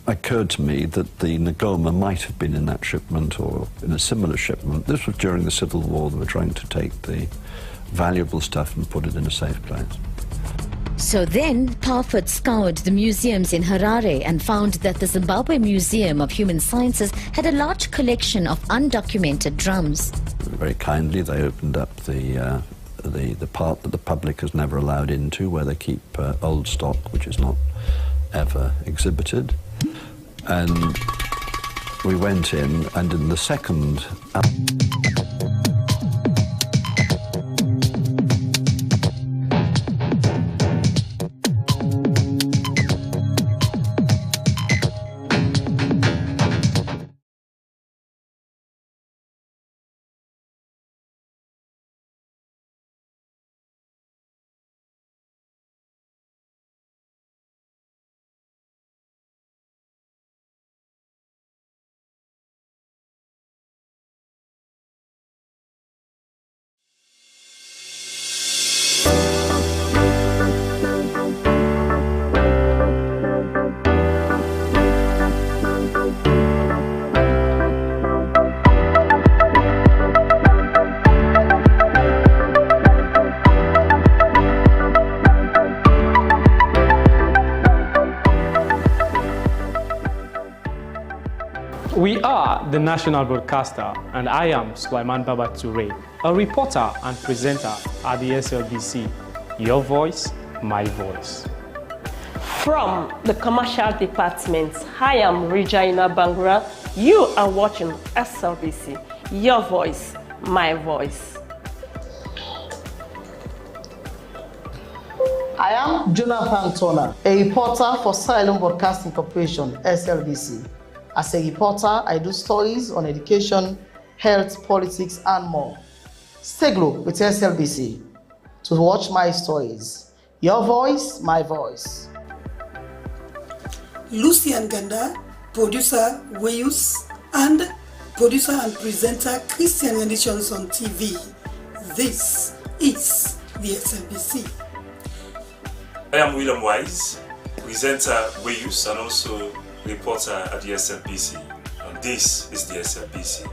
occurred to me that the Ngoma might have been in that shipment or in a similar shipment. This was during the Civil War. They were trying to take the valuable stuff and put it in a safe place. So then, Parfit scoured the museums in Harare and found that the Zimbabwe Museum of Human Sciences had a large collection of undocumented drums. Very kindly, they opened up the part that the public is never allowed into, where they keep old stock, which is not ever exhibited. And we went in, and in the second... We are the national broadcaster, and I am Sulaiman Baba Toure, a reporter and presenter at the SLBC. Your voice, my voice. From the commercial department, I am Regina Bangura. You are watching SLBC. Your voice, my voice. I am Jonathan Turner, a reporter for Sierra Leone Broadcasting Corporation, SLBC. As a reporter, I do stories on education, health, politics, and more. Stay glued with SLBC to watch my stories. Your voice, my voice. Lucian Ganda, producer Weyus, and producer and presenter Christian Editions on TV. This is the SLBC. I am William Wise, presenter Weyus and also reporter at the SLBC, and this is the SLBC.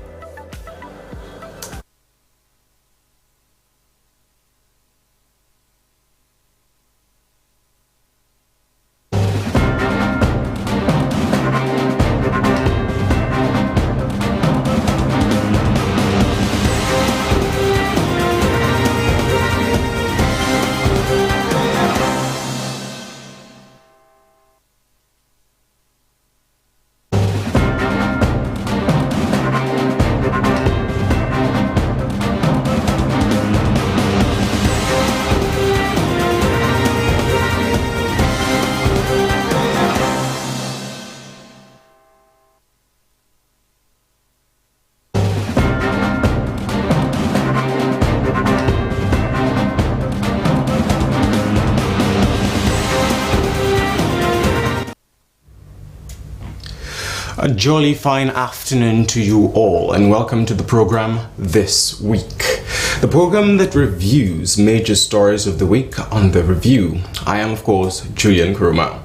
A jolly fine afternoon to you all, and welcome to the program This Week, the program that reviews major stories of the week on The Review. I am, of course, Julian Kuruma.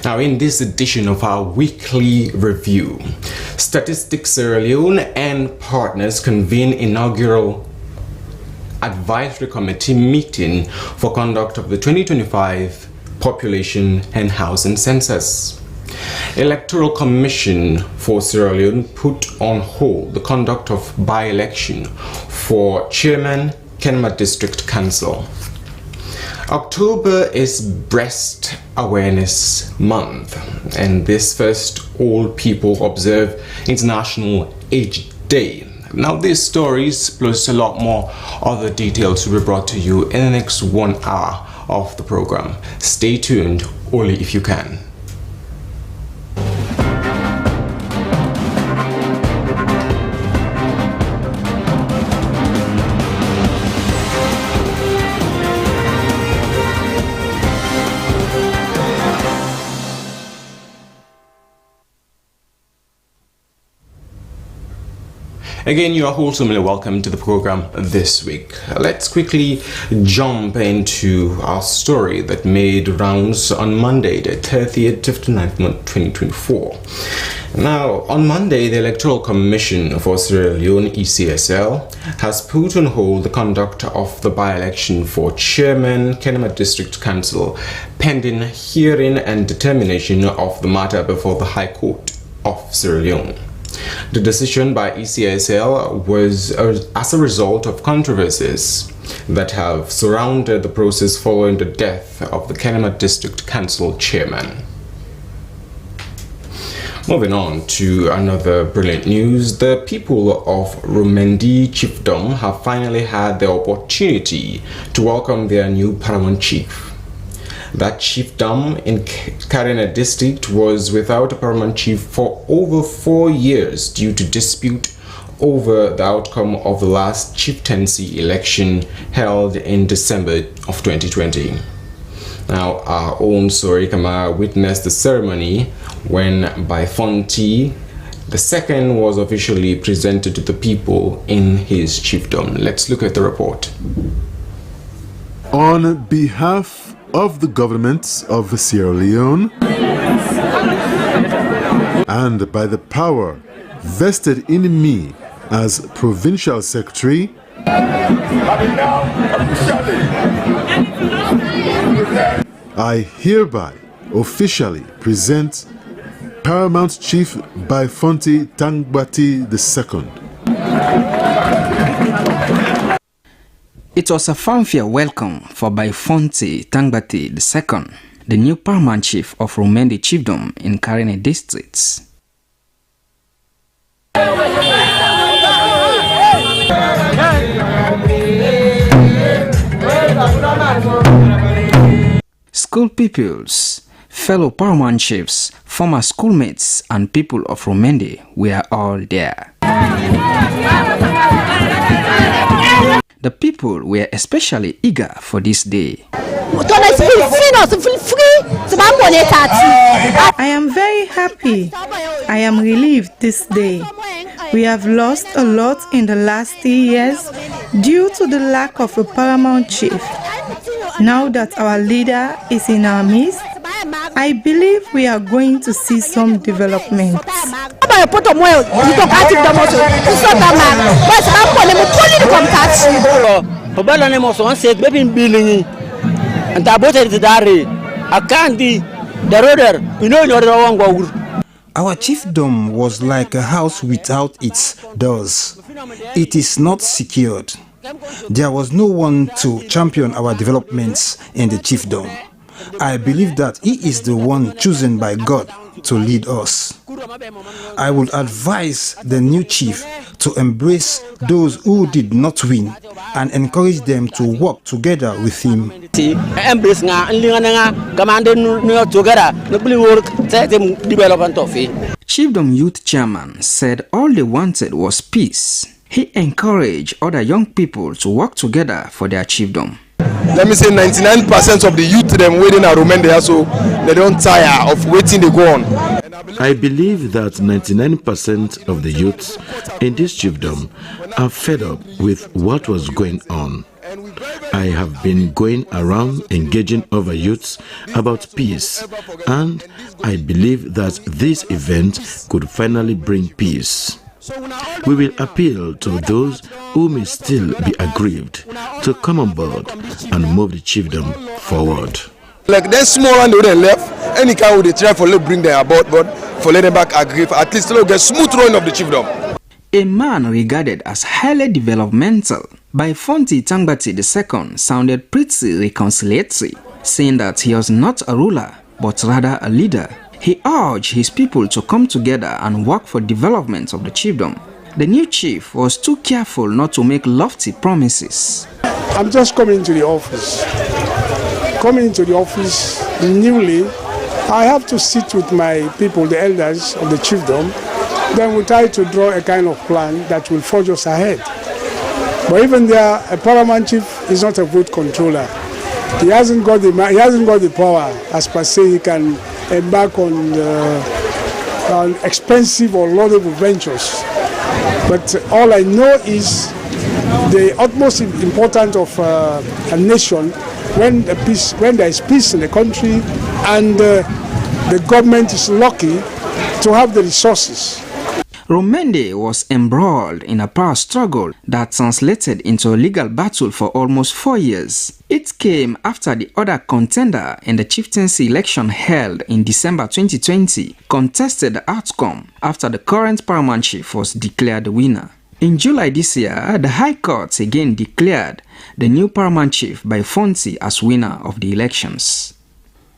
Now, in this edition of our weekly review, Statistics Sierra Leone and partners convene inaugural advisory committee meeting for conduct of the 2025 population and housing census. Electoral Commission for Sierra Leone put on hold the conduct of by-election for Chairman Kenema District Council. October is Breast Awareness Month, and this first all people observe International AIDS Day. Now, these stories plus a lot more other details will be brought to you in the next 1 hour of the program. Stay tuned, only if you can. Again, you are wholesomely welcome to the program this week. Let's quickly jump into our story that made rounds on Monday, the 30th of the 9th month, 2024. Now, on Monday, the Electoral Commission for Sierra Leone, ECSL, has put on hold the conduct of the by-election for Chairman Kenema District Council, pending hearing and determination of the matter before the High Court of Sierra Leone. The decision by ECSL was as a result of controversies that have surrounded the process following the death of the Kenema District Council chairman. Moving on to another brilliant news, the people of Rumendi Chiefdom have finally had the opportunity to welcome their new paramount chief. That chiefdom in Kenema district was without a paramount chief for over 4 years due to dispute over the outcome of the last chieftaincy election held in December of 2020. Now, our own Sorikama witnessed the ceremony when Baifonte II was officially presented to the people in his chiefdom. Let's look at the report. On behalf of the government of Sierra Leone and by the power vested in me as Provincial Secretary, I hereby officially present Paramount Chief Baifonte Tangbati II. It was a fanfare welcome for Baifonte Tangbati II, the new paramount chief of Rumendi Chiefdom in Kenema districts. School pupils, fellow paramount chiefs, former schoolmates, and people of Rumendi were all there. The people were especially eager for this day. I am very happy. I am relieved this day. We have lost a lot in the last 3 years due to the lack of a paramount chief. Now that our leader is in our midst, I believe we are going to see some development. Our chiefdom was like a house without its doors. It is not secured. There was no one to champion our developments in the chiefdom. I believe that he is the one chosen by God to lead us. I would advise the new chief to embrace those who did not win and encourage them to work together with him. Chiefdom Youth Chairman said all they wanted was peace. He encouraged other young people to work together for their chiefdom. Let me say 99% of the youth them waiting at Rumendi, so they don't tire of waiting to go on. I believe that 99% of the youths in this chiefdom are fed up with what was going on. I have been going around engaging other youths about peace, and I believe that this event could finally bring peace. We will appeal to those who may still be aggrieved to come on board and move the chiefdom forward. Like that small one they left, any kind of they try for bring them about, but for let them back aggrieved, at least they'll get smooth run of the chiefdom. A man regarded as highly developmental by Fonti Tangbati II sounded pretty reconciliatory, saying that he was not a ruler, but rather a leader. He urged his people to come together and work for development of the chiefdom. The new chief was too careful not to make lofty promises. I'm just coming to the office. Coming into the office newly, I have to sit with my people, the elders of the chiefdom. Then we try to draw a kind of plan that will forge us ahead. But even there, a paramount chief is not a vote controller. He hasn't got the power as per se he can embark on expensive or laudable ventures. But all I know is the utmost importance of a nation when there is peace in the country and the government is lucky to have the resources. Rumende was embroiled in a power struggle that translated into a legal battle for almost 4 years. It came after the other contender in the chieftaincy election held in December 2020 contested the outcome after the current paramount chief was declared the winner. In July this year, the High Court again declared the new paramount chief by Fonti as winner of the elections.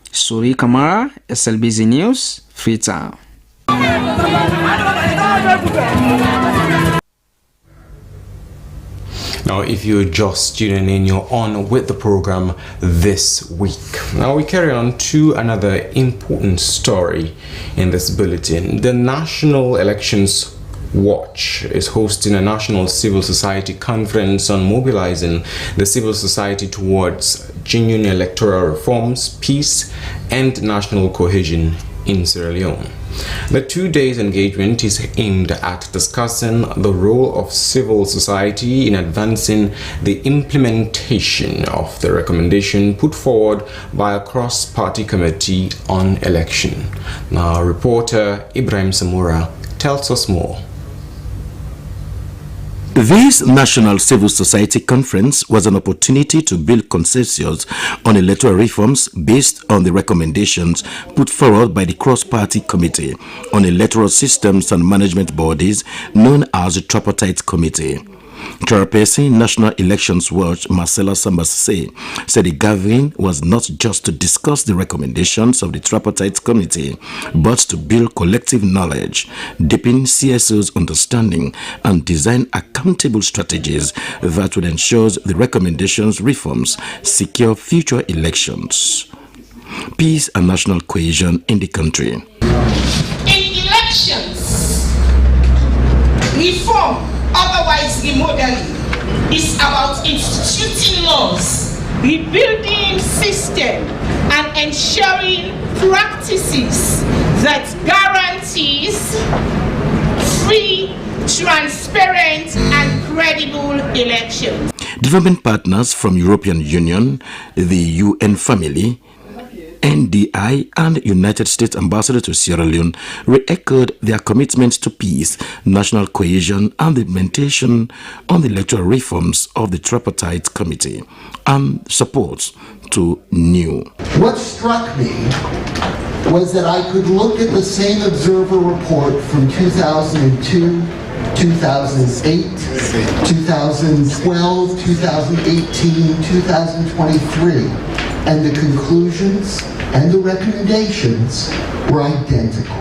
Suri Kamara, SLBC News, Freetown. Now, if you're just tuning in, you're on with the program this week. Now, we carry on to another important story in this bulletin. The National Elections Watch is hosting a national civil society conference on mobilizing the civil society towards genuine electoral reforms, peace, and national cohesion in Sierra Leone. The 2 days engagement is aimed at discussing the role of civil society in advancing the implementation of the recommendation put forward by a cross-party committee on election. Now, reporter Ibrahim Samura tells us more. This National Civil Society Conference was an opportunity to build consensus on electoral reforms based on the recommendations put forward by the Cross-Party Committee on Electoral Systems and Management Bodies, known as the Tripartite Committee. Chairperson National Elections Watch Marcella Sambase said the gathering was not just to discuss the recommendations of the Tripartite Committee, but to build collective knowledge, deepen CSO's understanding, and design accountable strategies that would ensure the recommendations reforms secure future elections, peace, and national cohesion in the country. In elections, reform, otherwise remodeling, is about instituting laws, rebuilding system, and ensuring practices that guarantees free, transparent, and credible elections. Development partners from European Union, the UN family, NDI, and United States Ambassador to Sierra Leone re-echoed their commitment to peace, national cohesion, and the implementation on the electoral reforms of the Tripartite Committee and support to new. What struck me was that I could look at the same Observer report from 2002, 2008, 2012, 2018, 2023, and the conclusions and the recommendations were identical.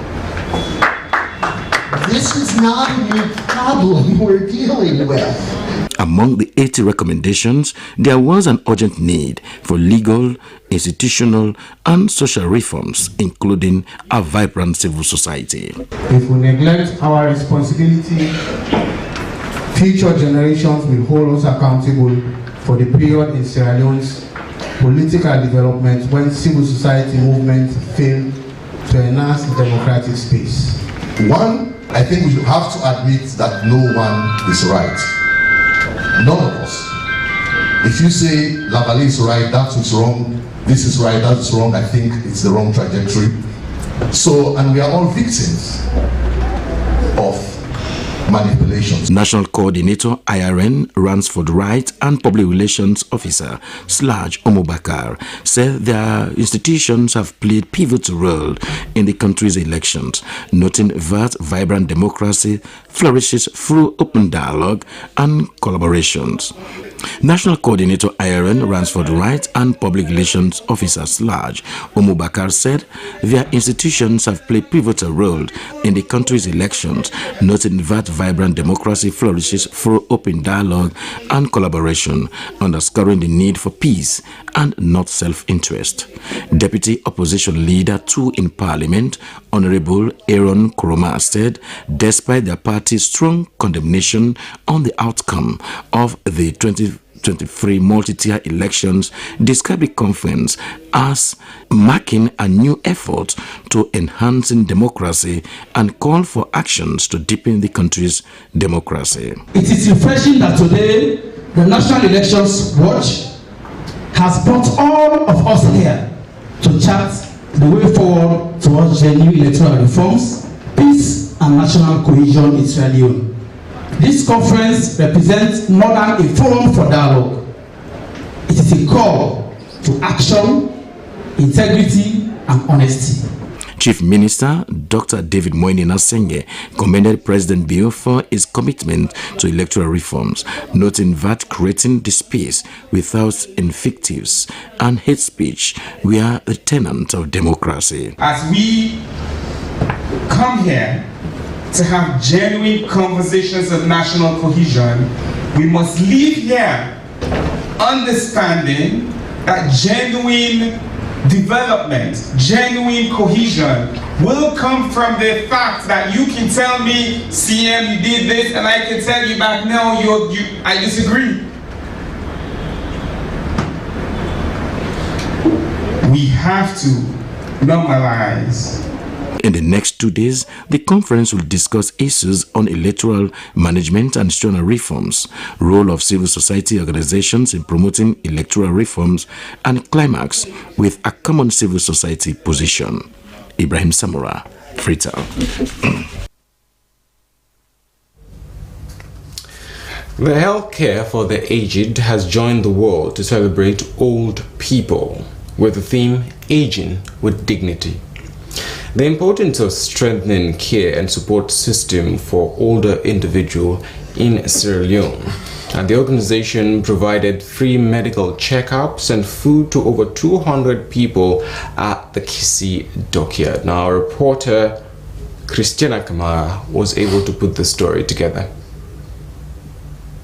This is not a new problem we're dealing with. Among the 80 recommendations, there was an urgent need for legal, institutional, and social reforms, including a vibrant civil society. If we neglect our responsibility, future generations will hold us accountable for the period in Sierra Leone's political development when civil society movements failed to enhance the democratic space. One, I think we have to admit that no one is right. None of us. If you say Lavalley is right, that is wrong, this is right, that is wrong, I think it's the wrong trajectory. So, and we are all victims of manipulations. National Coordinator IRN Ransford Wright and Public Relations Officer Slaj Omobakar said their institutions have played pivotal role in the country's elections, noting that vibrant democracy flourishes through open dialogue and collaborations. National Coordinator IRN Ransford Wright and Public Relations Officer Slaj Omobakar said their institutions have played pivotal role in the country's elections, noting that vibrant democracy flourishes through open dialogue and collaboration, underscoring the need for peace and not self-interest. Deputy Opposition Leader 2 in Parliament, Honorable Aaron Kuroma, said despite their party's strong condemnation on the outcome of the 2023 multi-tier elections, described the conference as marking a new effort to enhancing democracy and call for actions to deepen the country's democracy. It is refreshing that today the National Elections Watch has brought all of us here to chart the way forward towards genuine electoral reforms, peace and national cohesion in Sierra Leone. This conference represents more than a forum for dialogue. It is a call to action, integrity and honesty. Chief Minister Dr. David Moini Nasenge commended President Bill for his commitment to electoral reforms, noting that creating the space without invectives and hate speech were the tenets of democracy. As we come here to have genuine conversations of national cohesion, we must leave here understanding that genuine development, genuine cohesion will come from the fact that you can tell me, CM, you did this, and I can tell you back, no, I disagree. We have to normalize. In the next 2 days, the conference will discuss issues on electoral management and institutional reforms, role of civil society organizations in promoting electoral reforms, and climax with a common civil society position. Ibrahim Samura, Freetown. The healthcare for the aged has joined the world to celebrate old people with the theme Aging with Dignity. The importance of strengthening care and support system for older individuals in Sierra Leone, and the organization provided free medical checkups and food to over 200 people at the Kisi dockyard. Now, our reporter Christiana Kamara was able to put the story together.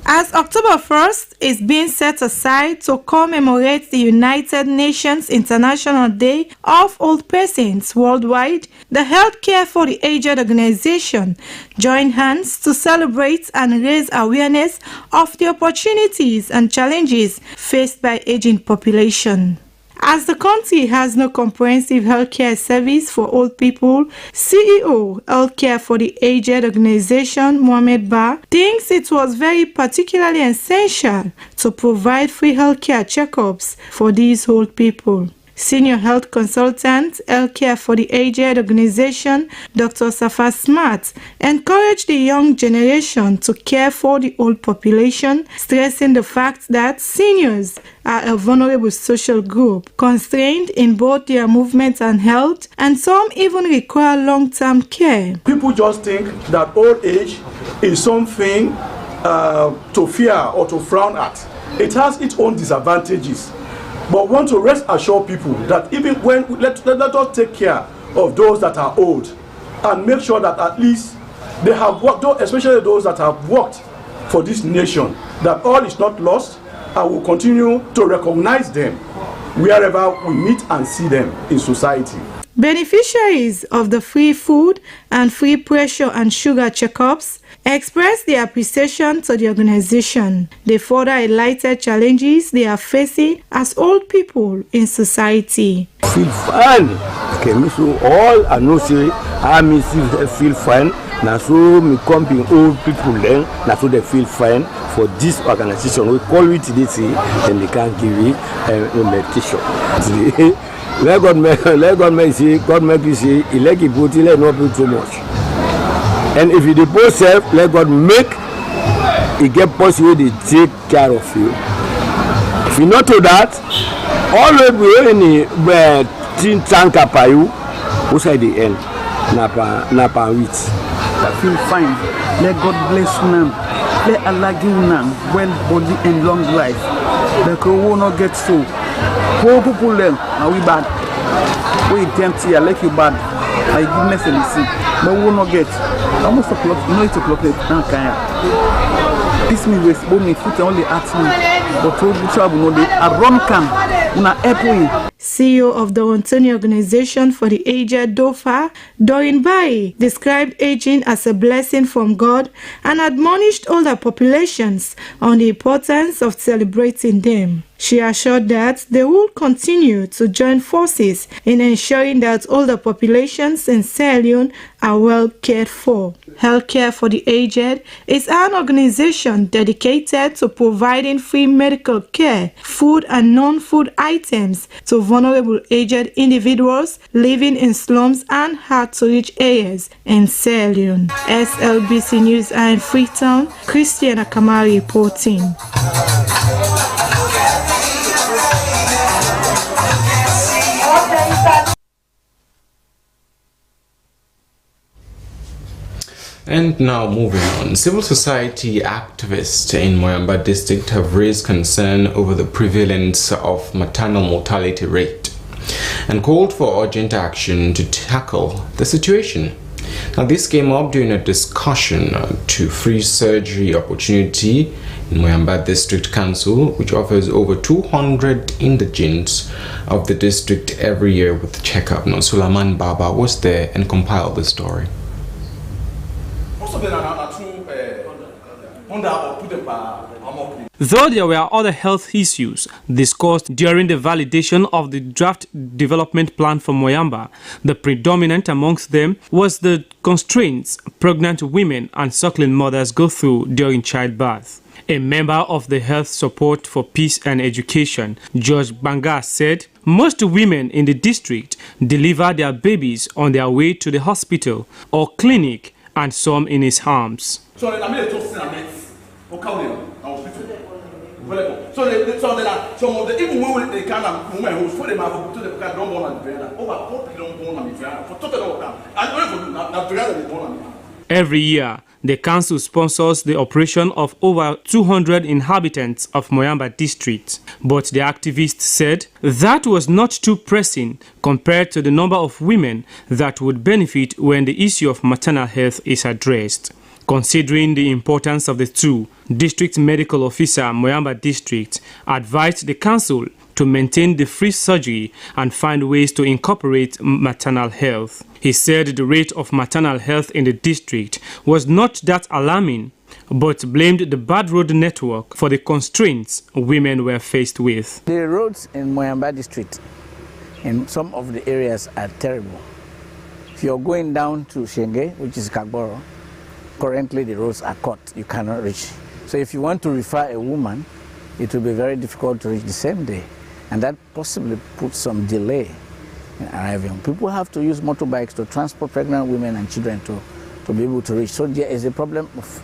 As October 1st is being set aside to commemorate the United Nations International Day of Old Persons worldwide, the Healthcare for the Aged organization joined hands to celebrate and raise awareness of the opportunities and challenges faced by aging population. As the country has no comprehensive healthcare service for old people, CEO Healthcare for the Aged organization Mohamed Ba thinks it was very particularly essential to provide free healthcare checkups for these old people. Senior Health Consultant, Healthcare for the Aged organization, Dr. Safa Smart, encouraged the young generation to care for the old population, stressing the fact that seniors are a vulnerable social group, constrained in both their movement and health, and some even require long-term care. People just think that old age is something to fear or to frown at. It has its own disadvantages. But want to rest assure people that even when let us take care of those that are old and make sure that at least they have worked, especially those that have worked for this nation, that all is not lost, and will continue to recognize them wherever we meet and see them in society. Beneficiaries of the free food and free pressure and sugar checkups expressed their appreciation to the organization. They further highlighted challenges they are facing as old people in society. Feel fine. Okay, so all I know say I feel fine. Now so me come being old people then, now so they feel fine for this organization. We call it today, and they can't give you a medication. Let God make you see, he let you put, he let not put too much. And if you depose self, let God make it get possible to take care of you. If you not do that, always we in tin tank apayu, who say the end, napa wheat. I feel fine. Let God bless you now. Let Allah give you now well body and long life. The will not get so. Poor people then, are we bad? We empty, I like you bad. I goodness and see. But we will not get. Almost a clock, no 8 o'clock now. This me waste, but me foot only at me. But told you trouble no day. A run can, una help. CEO of the Ontoni Organization for the Aged DOFA, Doreen Bai, described aging as a blessing from God and admonished older populations on the importance of celebrating them. She assured that they will continue to join forces in ensuring that older populations in Sierra Leone are well cared for. Healthcare for the Aged is an organization dedicated to providing free medical care, food and non-food items to vulnerable aged individuals living in slums and hard-to-reach areas in Sierra Leone. SLBC News and Freetown, Christiana Kamari reporting. And now moving on, civil society activists in Moyamba district have raised concern over the prevalence of maternal mortality rate and called for urgent action to tackle the situation. Now this came up during a discussion to free surgery opportunity in Moyamba District Council, which offers over 200 indigents of the district every year with checkup. Now Sulaman Baba was there and compiled the story. Though there were other health issues discussed during the validation of the draft development plan for Moyamba, the predominant amongst them was the constraints pregnant women and suckling mothers go through during childbirth. A member of the Health Support for Peace and Education, George Banga, said most women in the district deliver their babies on their way to the hospital or clinic and some in his arms. So some of the even when they can women who for them have to the don't want to over 4 don't born for total and every year, the council sponsors the operation of over 200 inhabitants of Moyamba district. But the activists said that was not too pressing compared to the number of women that would benefit when the issue of maternal health is addressed. Considering the importance of the two, District Medical Officer Moyamba District advised the council to maintain the free surgery and find ways to incorporate maternal health. He said the rate of maternal health in the district was not that alarming, but blamed the bad road network for the constraints women were faced with. The roads in Moyamba District in some of the areas are terrible. If you're going down to Shenge, which is Kagboro, currently the roads are cut, you cannot reach. So if you want to refer a woman, it will be very difficult to reach the same day. And that possibly puts some delay in arriving. People have to use motorbikes to transport pregnant women and children to be able to reach. So there is a problem of...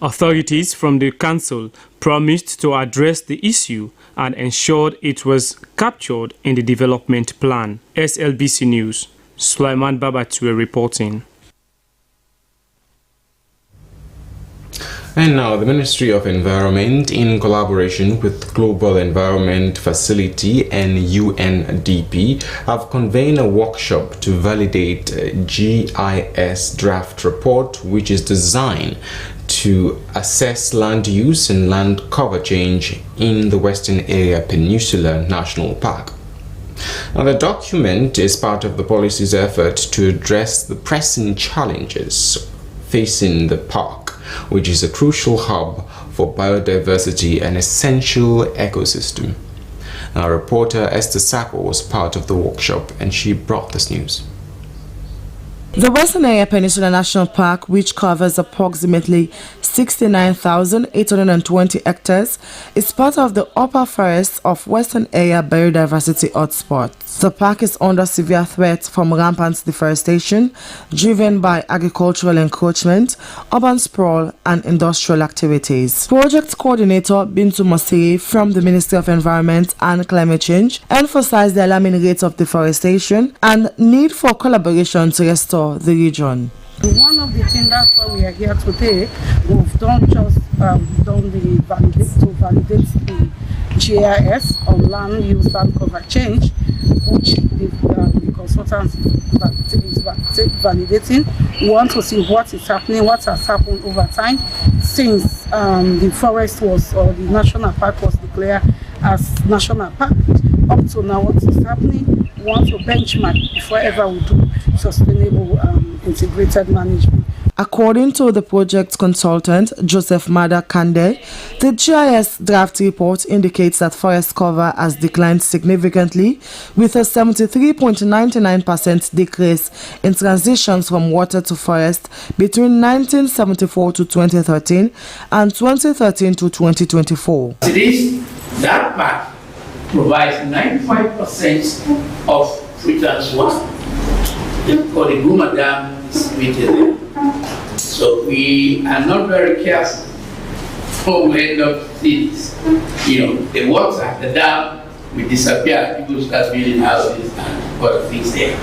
Authorities from the council promised to address the issue and ensured it was captured in the development plan. SLBC News, Sulaiman Babatue reporting. And now the Ministry of Environment, in collaboration with Global Environment Facility and UNDP, have convened a workshop to validate GIS draft report, which is designed to assess land use and land cover change in the Western Area Peninsula National Park. Now, the document is part of the policy's effort to address the pressing challenges facing the park, which is a crucial hub for biodiversity and essential ecosystem. Our reporter Esther Sacco was part of the workshop and she brought this news. The Western Area Peninsula National Park, which covers approximately 69,820 hectares, is part of the upper forests of Western Area biodiversity hotspots. The park is under severe threat from rampant deforestation, driven by agricultural encroachment, urban sprawl, and industrial activities. Project Coordinator Bintu Mosiri from the Ministry of Environment and Climate Change emphasized the alarming rate of deforestation and need for collaboration to restore the region. One of the things that's why we are here today, we've done the validate the GIS on land use land cover change, which the consultant is validating. We want to see what is happening, what has happened over time since the forest was, or the national park was declared as national park. Up to now, what is happening? We want to benchmark before ever we do sustainable integrated management. According to the project consultant, Joseph Mada Kande, the GIS draft report indicates that forest cover has declined significantly, with a 73.99% decrease in transitions from water to forest between 1974 to 2013 and 2013 to 2024. That park provides 95% of Freetown's water. For the Guma Dam is situated there. So we are not very careful before we end up cities. The water, the dam will disappear, people start building houses and other things there.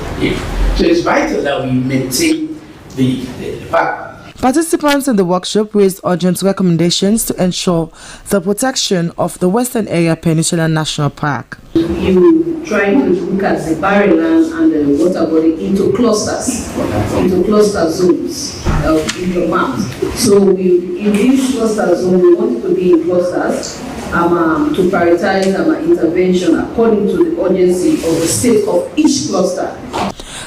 So it's vital that we maintain the park. Participants in the workshop raised urgent recommendations to ensure the protection of the Western Area Peninsula National Park. You try to look at the barren land and the water body into clusters, into cluster zones in your map. So in these cluster zones, we want it to be in clusters to prioritize intervention according to the urgency of the state of each cluster.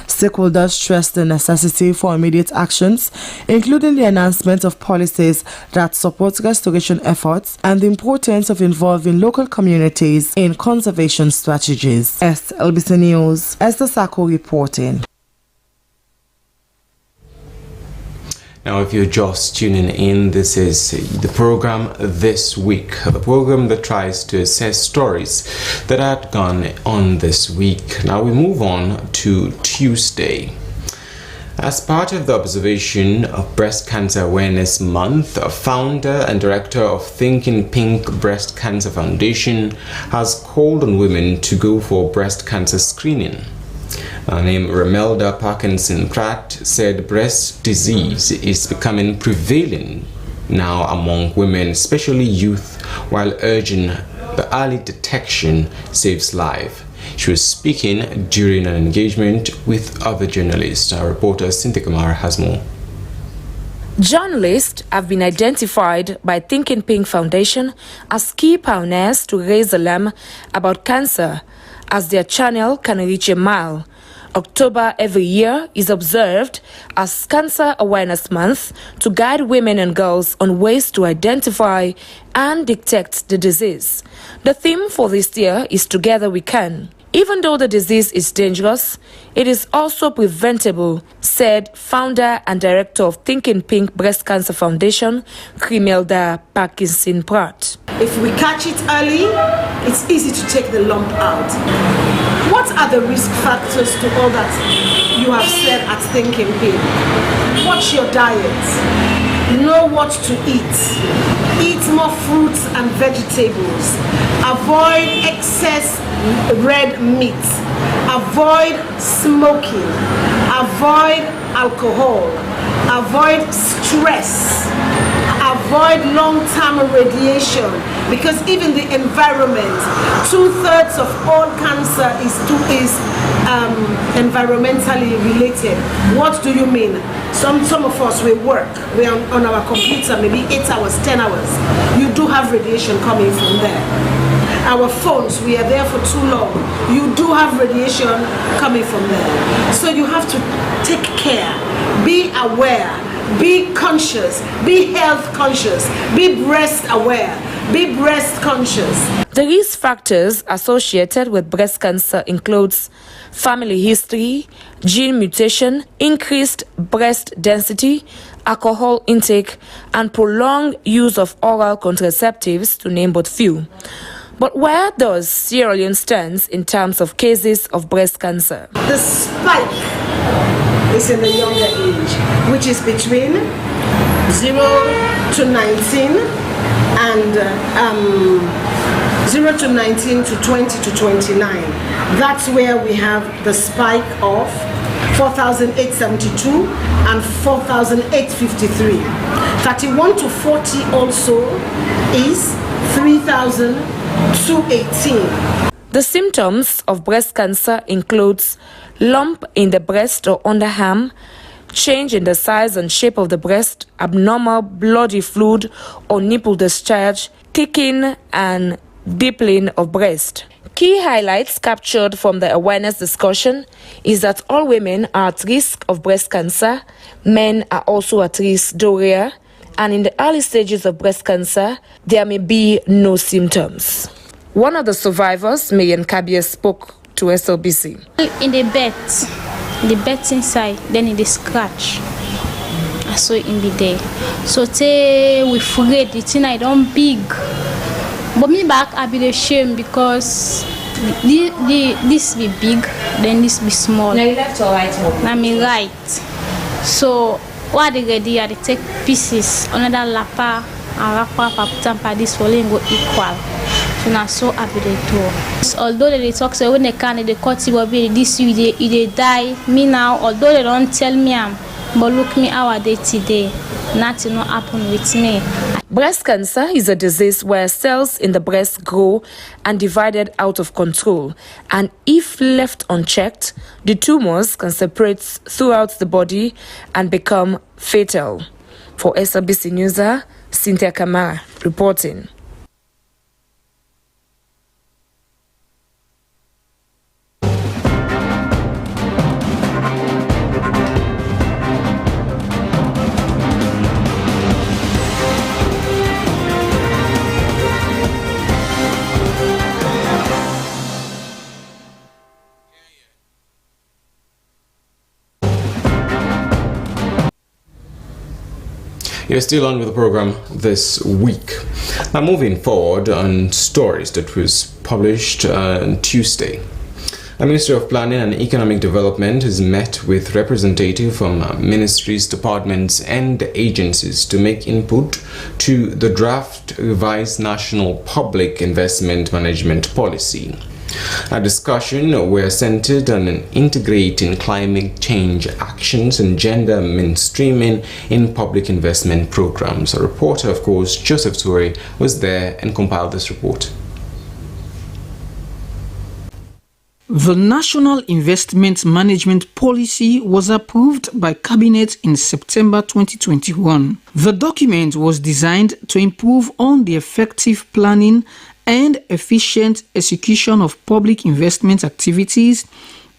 Stakeholders stressed the necessity for immediate actions, including the enhancement of policies that support restoration efforts and the importance of involving local communities in conservation strategies. Slbc News, Esther Sako reporting. Now, if you're just tuning in, this is the program This Week, the program that tries to assess stories that had gone on this week. Now we move on to Tuesday. As part of the observation of Breast Cancer Awareness Month, a founder and director of Thinking Pink Breast Cancer Foundation has called on women to go for breast cancer screening. Named Ramelda Parkinson Pratt said breast disease is becoming prevalent now among women, especially youth, while urging the early detection saves life. She was speaking during an engagement with other journalists. Our reporter Cynthia Kamara has more. Journalists have been identified by Thinking Pink Foundation as key pioneers to raise alarm about cancer, as their channel can reach a mile. October every year is observed as Cancer Awareness Month to guide women and girls on ways to identify and detect the disease. The theme for this year is Together We Can. Even though the disease is dangerous, it is also preventable, said founder and director of Thinking Pink Breast Cancer Foundation, Ramelda Parkinson Pratt. If we catch it early, it's easy to take the lump out. What are the risk factors to all that you have said at Thinking Pink? Watch your diet. Know what to eat. Eat more fruits and vegetables. Avoid excess red meat. Avoid smoking. Avoid alcohol. Avoid stress. Avoid long-term radiation, because even the environment, 2/3 of all cancer is environmentally related. What do you mean? Some of us, we work, we are on our computer maybe 8 hours, 10 hours. You do have radiation coming from there. Our phones, we are there for too long. You do have radiation coming from there. So you have to take care, be aware, be conscious, be health conscious, be breast aware, Be breast conscious. The risk factors associated with breast cancer includes family history, gene mutation, increased breast density, alcohol intake, and prolonged use of oral contraceptives, to name but few. But where does Sierra Leone stand in terms of cases of breast cancer? The spike is in the younger age, which is between 0 to 19 and 0 to 19 to 20 to 29. That's where we have the spike of 4,872 and 4,853. 31 to 40 also is 3,218. The symptoms of breast cancer includes lump in the breast or underarm, change in the size and shape of the breast, abnormal bloody fluid or nipple discharge, thickening and dimpling of breast. Key highlights captured from the awareness discussion is that all women are at risk of breast cancer, men are also at risk, though rare, and in the early stages of breast cancer, there may be no symptoms. One of the survivors, Marian Kabir, spoke to SLBC. In the bed inside, then in the scratch. I saw it in the day. So we forget the thing I don't big. But me back I be ashamed because this be big, then this be small. Now you left or right? Now me right. So what they get there, they take pieces, another lapa and wrap up tamper this will go equal. So now so happy they do. Although they talk so when they can they cut it be this you they die. Me now, although they don't tell me but look me our day today. Nothing not happen with me. Breast cancer is a disease where cells in the breast grow and divided out of control, and if left unchecked, the tumors can separate throughout the body and become fatal. For SLBC News, Cynthia Kamara reporting. You're still on with the program this week. Now, moving forward on stories that was published on Tuesday. The Ministry of Planning and Economic Development has met with representatives from ministries, departments and agencies to make input to the draft revised National Public Investment Management Policy. A discussion were centered on integrating climate change actions and gender mainstreaming in public investment programs. A reporter, of course, Joseph Toure, was there and compiled this report. The National Investment Management Policy was approved by Cabinet in September 2021. The document was designed to improve on the effective planning and efficient execution of public investment activities,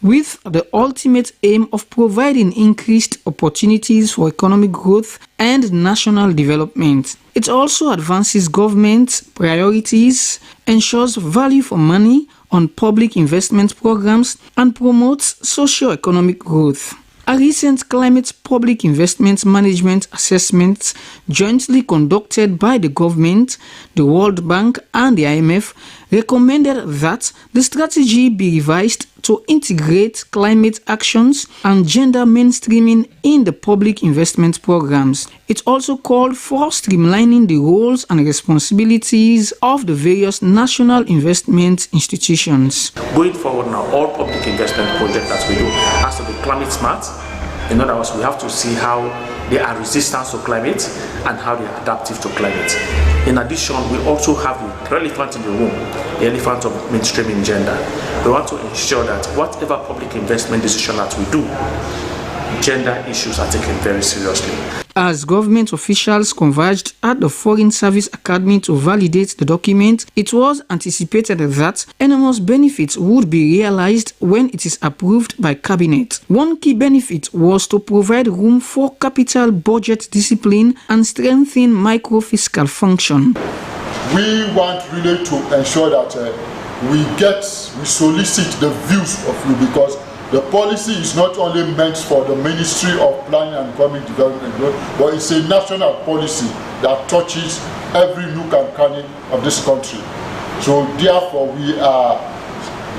with the ultimate aim of providing increased opportunities for economic growth and national development. It also advances government priorities, ensures value for money on public investment programs, and promotes socio-economic growth. A recent climate public investment management assessment jointly conducted by the government, the World Bank and the IMF recommended that the strategy be revised to integrate climate actions and gender mainstreaming in the public investment programs. It also called for streamlining the roles and responsibilities of the various national investment institutions. Going forward now, all public investment projects that we do has to be climate smart. In other words, we have to see how they are resistant to climate and how they are adaptive to climate. In addition, we also have the elephant in the room, the elephant of mainstreaming gender. We want to ensure that whatever public investment decision that we do, gender issues are taken very seriously. As government officials converged at the Foreign Service Academy to validate the document, it was anticipated that enormous benefits would be realized when it is approved by Cabinet. One key benefit was to provide room for capital budget discipline and strengthen micro-fiscal function. we want really to ensure that we solicit the views of you, because the policy is not only meant for the Ministry of Planning and Economic Development, but it's a national policy that touches every nook and cranny of this country. So therefore, we are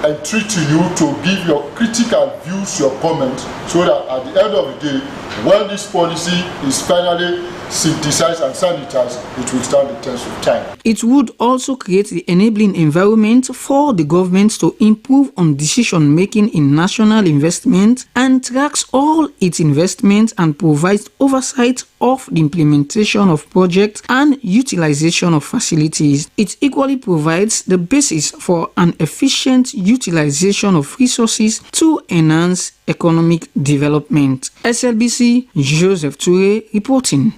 entreating you to give your critical views, your comments, so that at the end of the day, when this policy is finally synthesized and sanitized, it will stand the test of time. It would also create the enabling environment for the government to improve on decision-making in national investment and tracks all its investments and provides oversight of the implementation of projects and utilization of facilities. It equally provides the basis for an efficient utilization of resources to enhance economic development. SLBC, Joseph Toure reporting.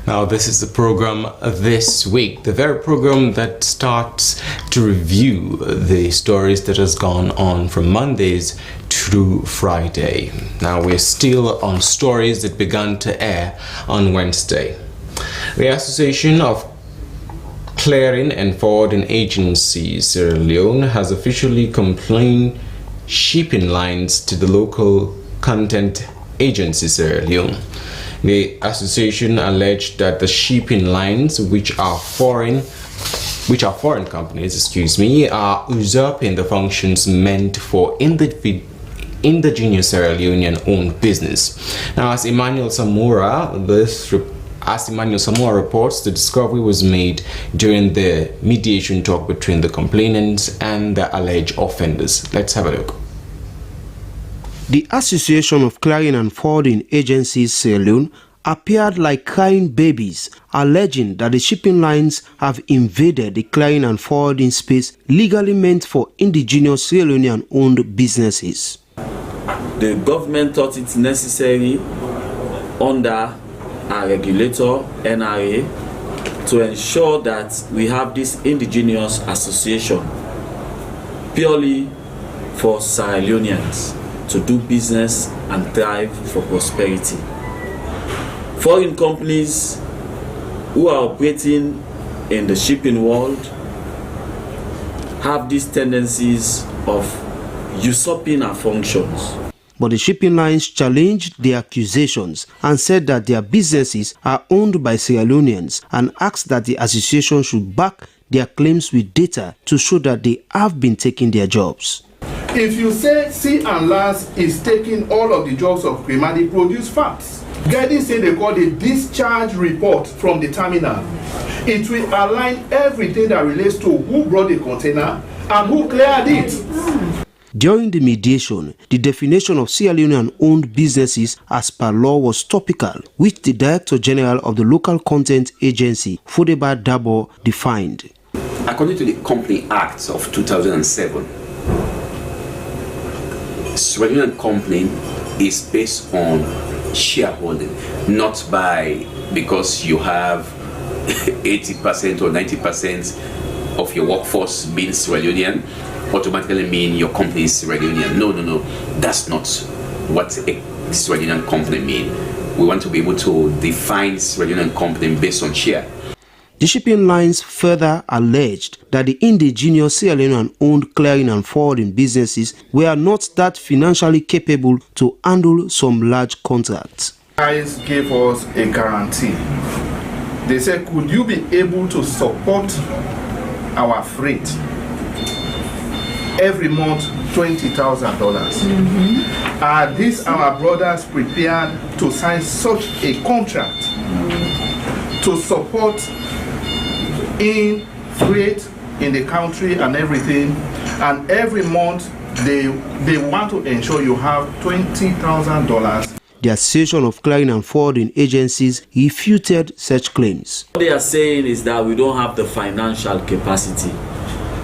Now, this is the program this week, the very program that starts to review the stories that has gone on from Mondays through Friday. Now, we're still on stories that began to air on Wednesday. The Association of Clearing and Forwarding Agencies Sierra Leone has officially complained shipping lines to the local content agency Sierra Leone. The association alleged that the shipping lines, which are foreign companies, are usurping the functions meant for indigenous Sierra Leonean owned business. Now, as Emmanuel Samora reports, the discovery was made during the mediation talk between the complainants and the alleged offenders. Let's have a look. The Association of Clearing and Forwarding Agencies Sierra Leone appeared like crying babies, alleging that the shipping lines have invaded the clearing and forwarding space legally meant for indigenous Sierra Leonean owned businesses. The government thought it necessary under our regulator, NRA, to ensure that we have this indigenous association purely for Sierra Leoneans to do business and thrive for prosperity. Foreign companies who are operating in the shipping world have these tendencies of usurping our functions. But the shipping lines challenged the accusations and said that their businesses are owned by Sierra Leoneans and asked that the association should back their claims with data to show that they have been taking their jobs. If you say Sea and Lands is taking all of the jobs of Cremadi, produce facts. Getting say they call the discharge report from the terminal. It will align everything that relates to who brought the container and who cleared it. During the mediation, the definition of Sierra Leonean owned businesses as per law was topical, which the Director General of the local content agency, Fodeba Dabo, defined. According to the Company Act of 2007, Sierra Leonean company is based on shareholding, not because you have 80% or 90% of your workforce being Sierra Leonean automatically mean your company is Sierra Leonean. No. That's not what a Sierra Leonean company mean. We want to be able to define Sierra Leonean company based on share. The shipping lines further alleged that the indigenous Sierra Leonean owned clearing and forwarding businesses were not that financially capable to handle some large contracts. Guys gave us a guarantee. They said, could you be able to support our freight every month, $20,000? Are these our brothers prepared to sign such a contract to support in freight in the country and everything, and every month they want to ensure you have $20,000? The Association of Clearing and Forwarding Agencies refuted such claims. What they are saying is that we don't have the financial capacity,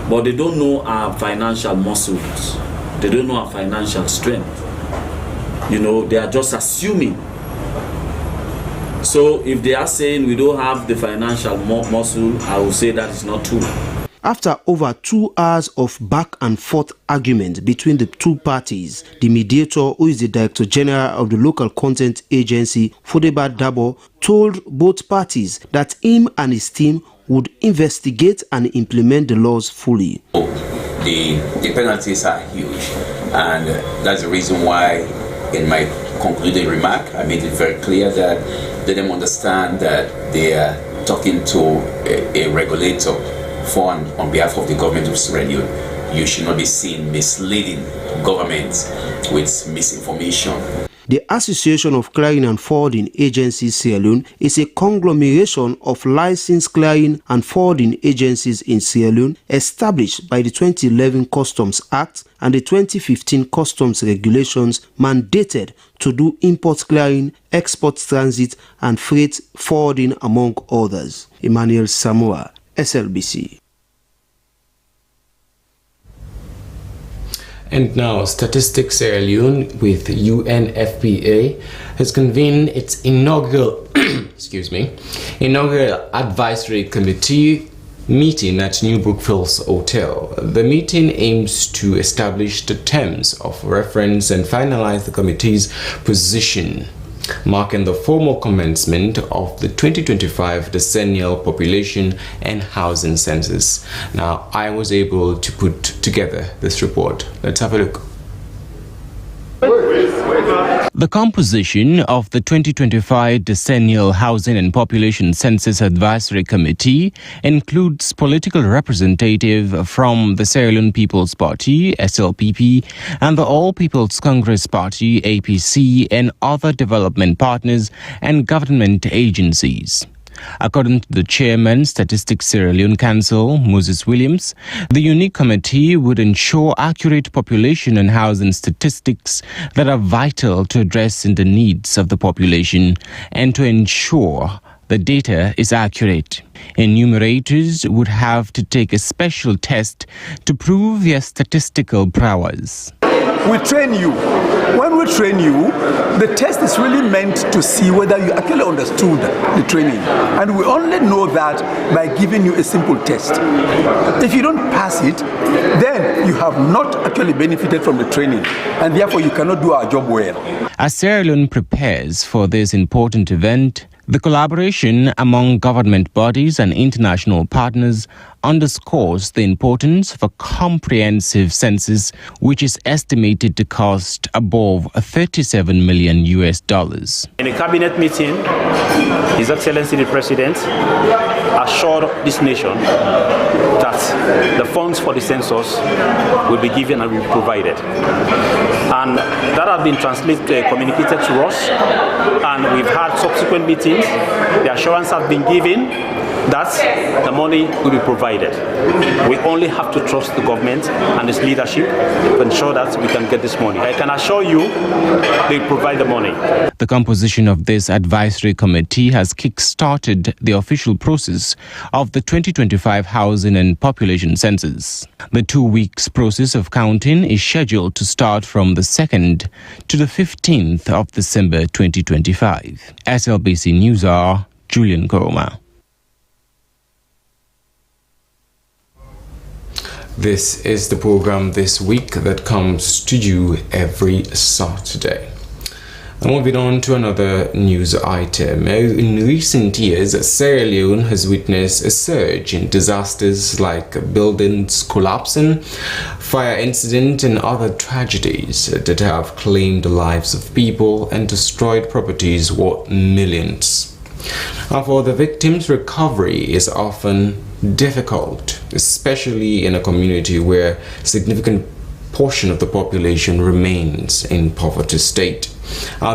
but they don't know our financial muscles. They don't know our financial strength. They are just assuming. So if they are saying we don't have the financial muscle, I will say that is not true. After over 2 hours of back and forth argument between the two parties, the mediator, who is the Director General of the local content agency, Fodeba Dabo, told both parties that him and his team would investigate and implement the laws fully. The penalties are huge, and that's the reason why in my concluding remark I made it very clear that let them understand that they are talking to a regulator on behalf of the government of Sierra Leone. You should not be seen misleading governments with misinformation. The Association of Clearing and Forwarding Agencies Sierra Leone is a conglomeration of licensed clearing and forwarding agencies in Sierra Leone established by the 2011 Customs Act and the 2015 Customs Regulations mandated to do import clearing, export transit and freight forwarding among others. Emmanuel Samoa, SLBC. And now, Statistics Sierra Leone with UNFPA has convened its inaugural inaugural advisory committee meeting at New Brookfields Hotel. The meeting aims to establish the terms of reference and finalize the committee's position, marking the formal commencement of the 2025 decennial population and housing census. Now, I was able to put together this report. Let's have a look. The composition of the 2025 Decennial Housing and Population Census Advisory Committee includes political representatives from the Sierra Leone People's Party, SLPP, and the All People's Congress Party, APC, and other development partners and government agencies. According to the chairman, Statistics Sierra Leone Council, Moses Williams, the unique committee would ensure accurate population and housing statistics that are vital to addressing the needs of the population and to ensure the data is accurate. Enumerators would have to take a special test to prove their statistical prowess. We train you. When we train you, the test is really meant to see whether you actually understood the training. And we only know that by giving you a simple test. If you don't pass it, then you have not actually benefited from the training, and therefore you cannot do our job well. As Sierra Leone prepares for this important event, the collaboration among government bodies and international partners underscores the importance of a comprehensive census, which is estimated to cost above $37 million. In a cabinet meeting, His Excellency the President assured this nation that the funds for the census will be given and will be provided. And that has been communicated to us, and we've had subsequent meetings. The assurance has been given that the money will be provided. We only have to trust the government and its leadership to ensure that we can get this money. I can assure you they provide the money. The composition of this advisory committee has kick-started the official process of the 2025 Housing and Population Census. The 2 weeks process of counting is scheduled to start from the 2nd to the 15th of December 2025. SLBC News Hour, Julian Koroma. This is the program this week that comes to you every Saturday. And moving on to another news item. In recent years, Sierra Leone has witnessed a surge in disasters like buildings collapsing, fire incidents, and other tragedies that have claimed the lives of people and destroyed properties worth millions. For the victims, recovery is often difficult, especially in a community where a significant portion of the population remains in poverty state.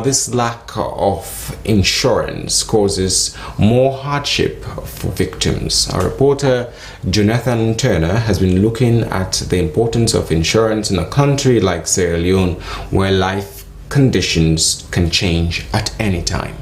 This lack of insurance causes more hardship for victims. Our reporter Jonathan Turner has been looking at the importance of insurance in a country like Sierra Leone, where life conditions can change at any time.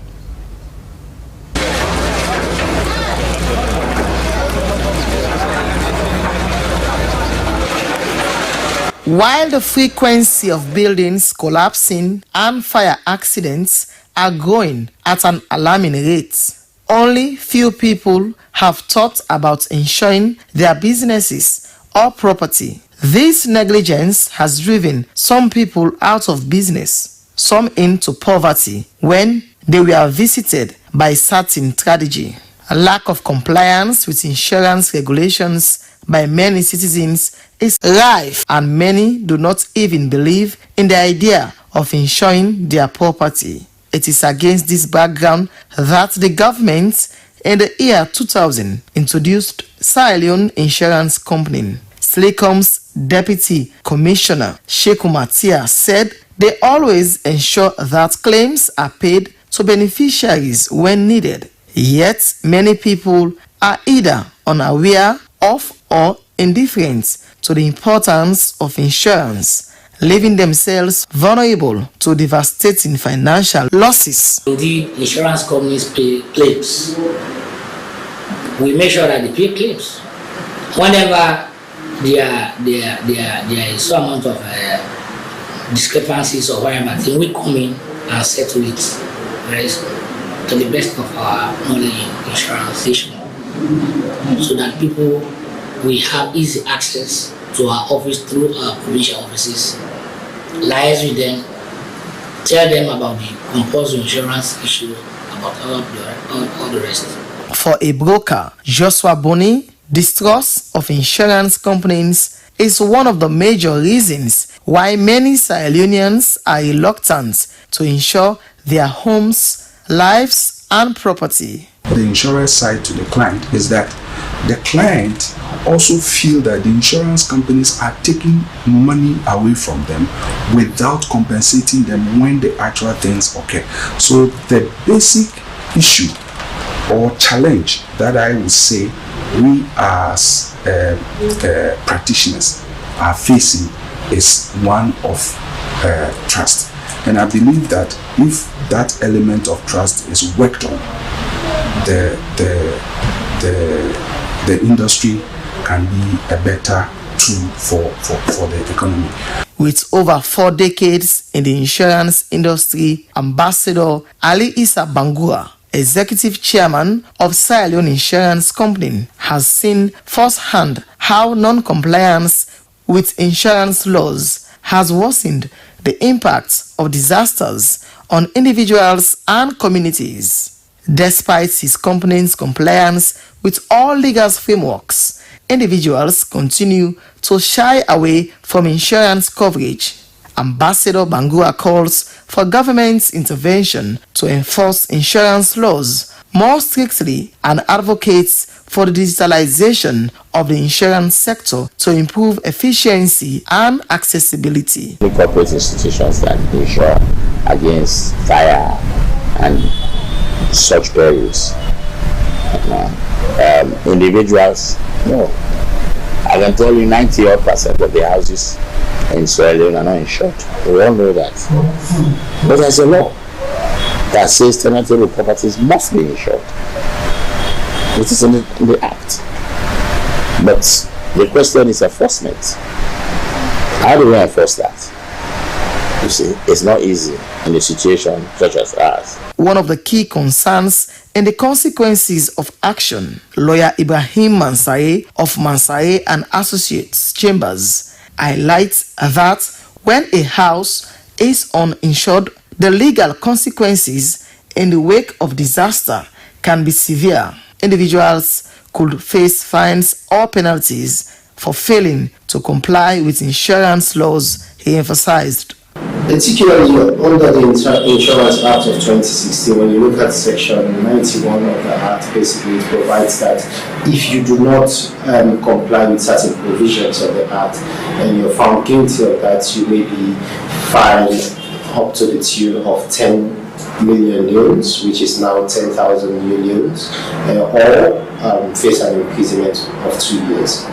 While the frequency of buildings collapsing and fire accidents are growing at an alarming rate, only few people have thought about insuring their businesses or property. This negligence has driven some people out of business, some into poverty when they were visited by certain tragedy. A lack of compliance with insurance regulations by many citizens is rife, and many do not even believe in the idea of insuring their property. It is against this background that the government in the year 2000 introduced Sierra Leone Insurance Company. SLECOM's Deputy Commissioner Sheikh Matia said they always ensure that claims are paid to beneficiaries when needed. Yet, many people are either unaware of or indifferent to the importance of insurance, leaving themselves vulnerable to devastating financial losses. Indeed, insurance companies pay claims. We make sure that they pay claims. Whenever there is some amount of discrepancies or whatever, then we come in and settle it, right, to the best of our knowledge in insurance station, so that people will have easy access to our office through our provincial offices, liaise with them, tell them about the compulsory insurance issue, about all the rest. For a broker, Joshua Boni, distrust of insurance companies is one of the major reasons why many Sierra Leoneans are reluctant to insure their homes, lives, and property. The insurance side to the client is that the client also feel that the insurance companies are taking money away from them without compensating them when the actual things occur. So the basic issue or challenge that I would say we as practitioners are facing is one of trust. And I believe that if that element of trust is worked on, the industry can be a better tool for the economy. With over 4 decades in the insurance industry, Ambassador Ali Issa Bangura, Executive Chairman of Sierra Leone Insurance Company, has seen firsthand how non-compliance with insurance laws has worsened the impact of disasters on individuals and communities. Despite his company's compliance with all legal frameworks, individuals continue to shy away from insurance coverage. Ambassador Bangura calls for government's intervention to enforce insurance laws more strictly and advocates for the digitalization of the insurance sector to improve efficiency and accessibility. The corporate institutions that insure against fire and such perils. Individuals, no. I can tell you 90% of the houses in Sierra Leone are not insured. We all know that. But there's a law that says tenantable properties must be insured. It is in the act. But the question is enforcement. How do we enforce that? You see, it's not easy in a situation such as ours. One of the key concerns in the consequences of action, lawyer Ibrahim Mansaye of Mansaye and Associates Chambers highlights that when a house is uninsured, the legal consequences in the wake of disaster can be severe. Individuals could face fines or penalties for failing to comply with insurance laws, he emphasized. Particularly under the Insurance Act of 2016, when you look at Section 91 of the Act, basically it provides that if you do not comply with certain provisions of the Act and you're found guilty of that, you may be fined up to the tune of 10 million loans, which is now 10,000 millions, or face an imprisonment of 2 years.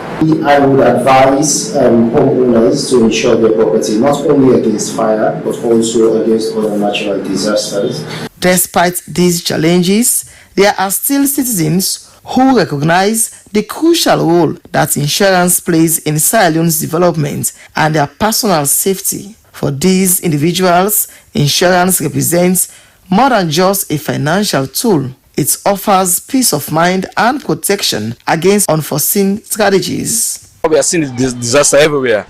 I would advise homeowners to insure their property not only against fire but also against other natural disasters. Despite these challenges, there are still citizens who recognize the crucial role that insurance plays in Sierra Leone's development and their personal safety. For these individuals, insurance represents more than just a financial tool. It offers peace of mind and protection against unforeseen tragedies. We are seeing this disaster everywhere.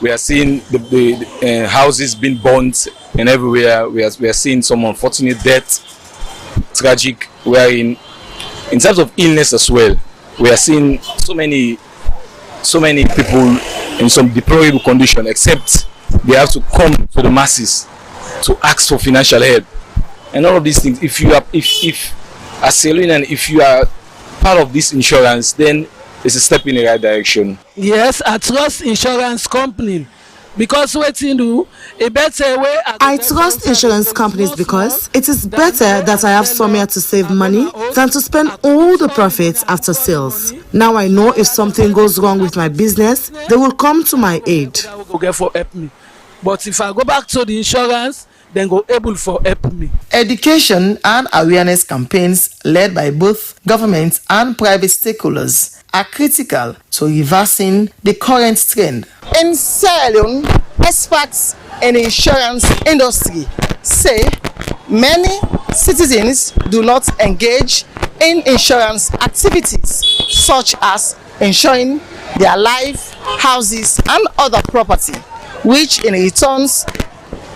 We are seeing the houses being burnt and everywhere. We are seeing some unfortunate death, tragic. We are in terms of illness as well. We are seeing so many people in some deplorable condition, except they have to come to the masses to ask for financial help and all of these things. If as Sierra Leonean, if you are part of this insurance, then it's a step in the right direction. Yes, I trust insurance company because waiting do a better way. I trust insurance companies because it is better that I have somewhere to save money than to spend all the profits after sales. Now I know if something goes wrong with my business, they will come to my aid. But if I go back to the insurance, then go able for help me. Education and awareness campaigns led by both government and private stakeholders are critical to reversing the current trend. In Sierra Leone, experts in the insurance industry say many citizens do not engage in insurance activities such as insuring their life, houses and other property, which in returns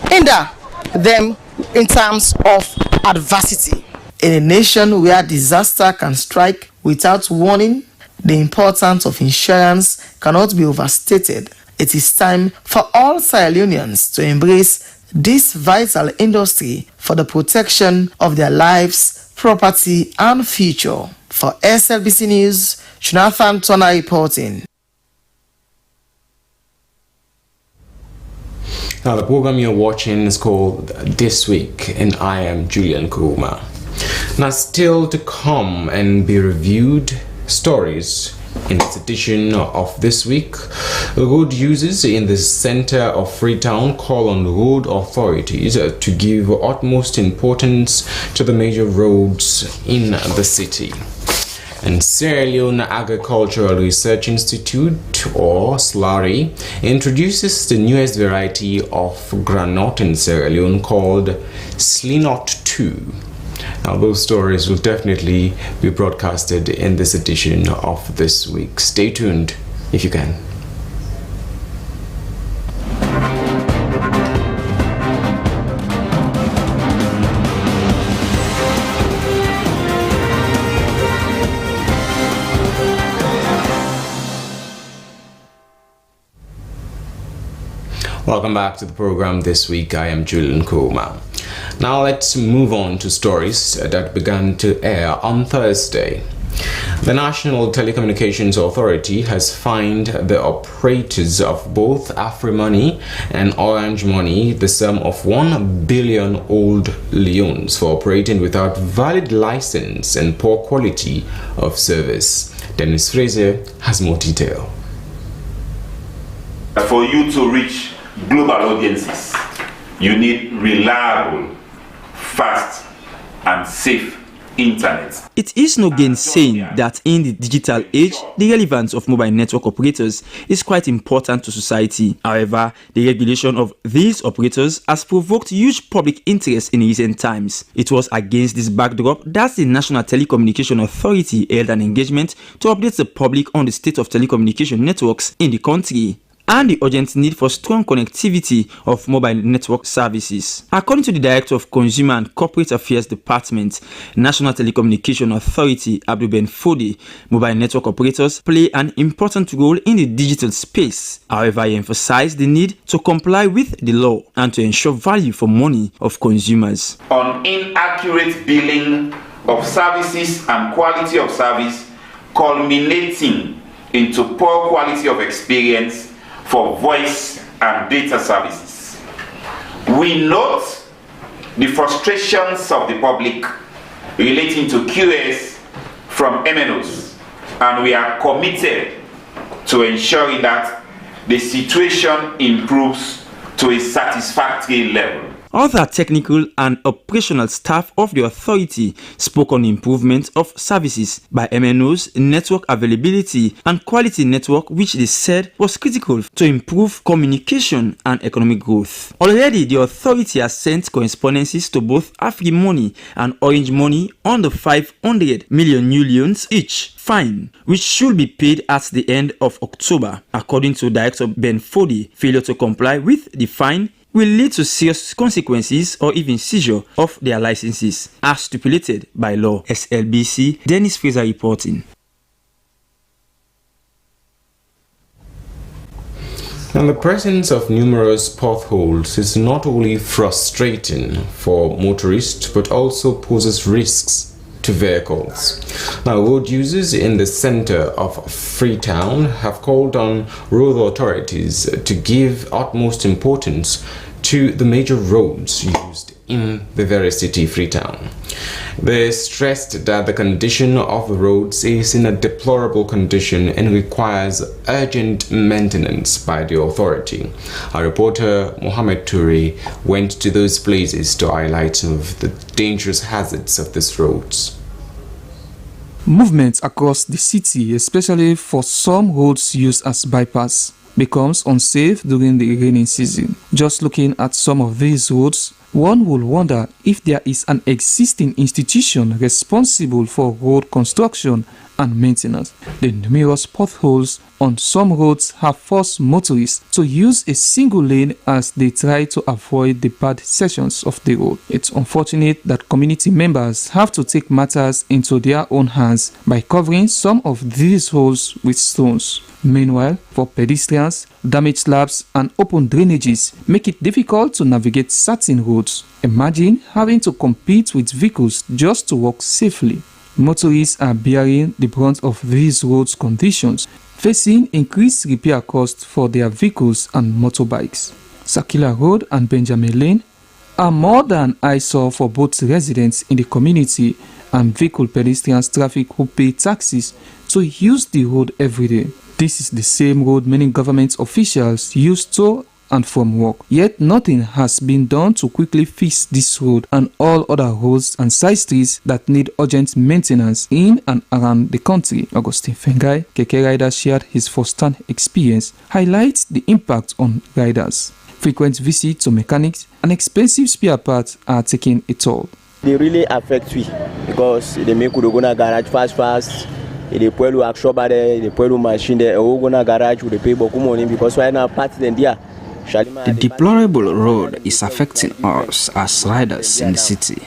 hinder them in terms of adversity. In a nation where disaster can strike without warning, the importance of insurance cannot be overstated. It is time for all Sierra Leoneans to embrace this vital industry for the protection of their lives, property and future. For SLBC News, Jonathan Turner reporting. Now, the program you're watching is called This Week, and I am Julian Kuruma. Now, still to come and be reviewed stories in this edition of This Week. Road users in the center of Freetown call on road authorities to give utmost importance to the major roads in the city. And Sierra Leone Agricultural Research Institute, or SLARI, introduces the newest variety of granite in Sierra Leone called Slnot 2. Now, those stories will definitely be broadcasted in this edition of This Week. Stay tuned if you can. Welcome back to the program This Week. I am Julian Kuruma. Now let's move on to stories that began to air on Thursday. The National Telecommunications Authority has fined the operators of both AfriMoney and Orange Money the sum of 1 billion old leones for operating without valid license and poor quality of service. Dennis Fraser has more detail. For you to reach global audiences, you need reliable, fast and safe internet. It is no gainsaying that in the digital age, the relevance of mobile network operators is quite important to society. However, the regulation of these operators has provoked huge public interest in recent times. It was against this backdrop that the National Telecommunication Authority held an engagement to update the public on the state of telecommunication networks in the country and the urgent need for strong connectivity of mobile network services. According to the Director of Consumer and Corporate Affairs Department, National Telecommunication Authority, Abdul Ben Fodi, mobile network operators play an important role in the digital space. However, he emphasized the need to comply with the law and to ensure value for money of consumers. On inaccurate billing of services and quality of service culminating into poor quality of experience for voice and data services. We note the frustrations of the public relating to QoS from MNOs, and we are committed to ensuring that the situation improves to a satisfactory level. Other technical and operational staff of the authority spoke on improvement of services by MNOs, network availability and quality network, which they said was critical to improve communication and economic growth. Already, the authority has sent correspondences to both AfriMoney and Orange Money on the 500 million new loans each fine, which should be paid at the end of October. According to Director Ben Fodi, failure to comply with the fine will lead to serious consequences or even seizure of their licenses, as stipulated by law. SLBC, Dennis Fraser reporting. And the presence of numerous potholes is not only frustrating for motorists but also poses risks to vehicles. Now, road users in the center of Freetown have called on road authorities to give utmost importance to the major roads used in the very city Freetown. They stressed that the condition of the roads is in a deplorable condition and requires urgent maintenance by the authority. Our reporter Mohammed Toure went to those places to highlight some of the dangerous hazards of these roads. Movement across the city, especially for some roads used as bypass, becomes unsafe during the rainy season. Just looking at some of these roads, one will wonder if there is an existing institution responsible for road construction and maintenance. The numerous potholes on some roads have forced motorists to use a single lane as they try to avoid the bad sections of the road. It's unfortunate that community members have to take matters into their own hands by covering some of these holes with stones. Meanwhile, for pedestrians, damaged slabs and open drainages make it difficult to navigate certain roads. Imagine having to compete with vehicles just to walk safely. Motorists are bearing the brunt of these roads conditions, facing increased repair costs for their vehicles and motorbikes. Sakila Road and Benjamin Lane are more than eyesore for both residents in the community and vehicle pedestrians traffic who pay taxes to use the road every day. This is the same road many government officials use to and from work. Yet nothing has been done to quickly fix this road and all other roads and side streets that need urgent maintenance in and around the country. Augustine Fengai, Keke rider, shared his first-hand experience, highlights the impact on riders. Frequent visits to mechanics and expensive spare parts are taking a toll. They really affect me because they make you go to garage fast. They put you workshop there, they put you machine there. You go to garage, you pay beaucoup money because right now parts then there. The deplorable road is affecting us as riders in the city.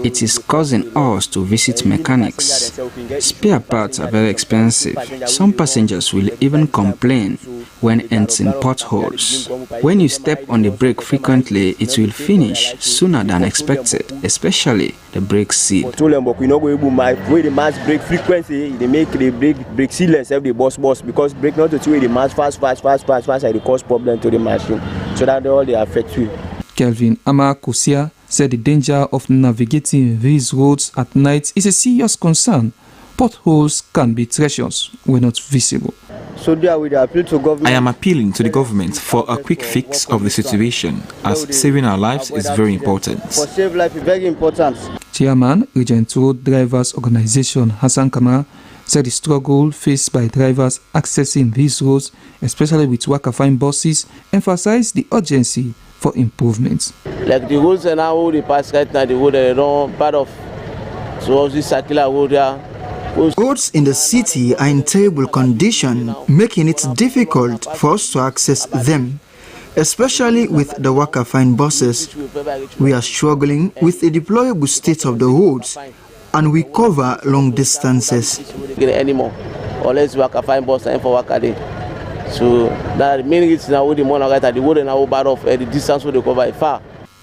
It is causing us to visit mechanics. Spare parts are very expensive. Some passengers will even complain when entering potholes. When you step on the brake frequently, it will finish sooner than expected, especially the brake seal. The mass brake frequency, they make the brake sealers have the boss because brake not to the mass fast, and it cause problem to the machine. So that all they affect you. Kelvin Amakusia said the danger of navigating these roads at night is a serious concern. Potholes can be treacherous when not visible. So there we appeal to government. I am appealing to the government for a quick fix of the situation, as saving our lives is very important. For save life is very important. Chairman, Regent Road Drivers Organization Hassan Kamara said the struggle faced by drivers accessing these roads, especially with Wakafine buses, emphasized the urgency for improvements. Like the roads and now they pass right now, the road are not part of. So this circular road there. Roads in the city are in terrible condition, making it difficult for us to access them, especially with the Wakafine buses. We are struggling with the deplorable state of the roads, and we cover long distances. Unless Wakafine bus time for Wakade. So that the main reason now the money right at the road and now part of the distance they cover far.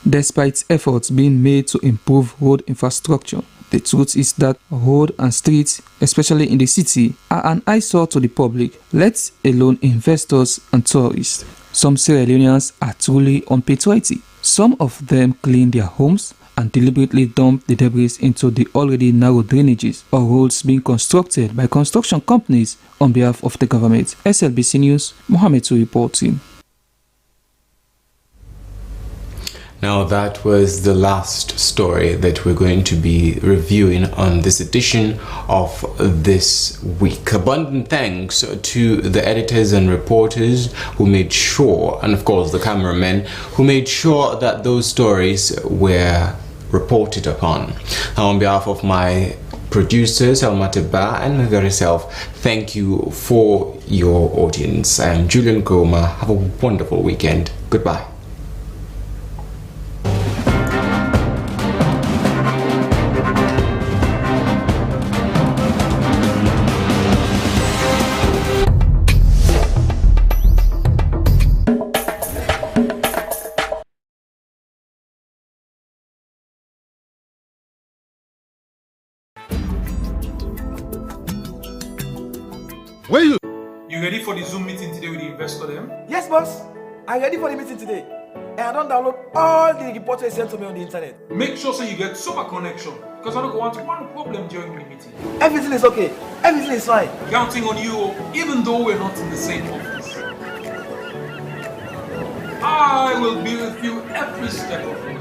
Despite efforts being made to improve road infrastructure, the truth is that road and streets, especially in the city, are an eyesore to the public, let alone investors and tourists. Some Sierra Leoneans are truly unpatriotic. Some of them clean their homes and deliberately dump the debris into the already narrow drainages or roads being constructed by construction companies on behalf of the government. SLBC News, Mohammed reporting. Now that was the last story that we're going to be reviewing on this edition of This Week. Abundant thanks to the editors and reporters who made sure, and of course the cameramen, who made sure that those stories were reported upon. Now, on behalf of my producers, Almatiba and my very self, thank you for your audience. I am Julian Goma. Have a wonderful weekend. Goodbye. Where you ready for the Zoom meeting today with the investor them? Yes, boss. I'm ready for the meeting today. And I don't download all the reports they sent to me on the internet. Make sure so you get super connection, because I don't want one problem during the meeting. Everything is okay. Everything is fine. Counting on you, even though we're not in the same office. I will be with you every step of the way.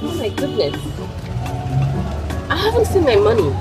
Oh my goodness. I haven't seen my money.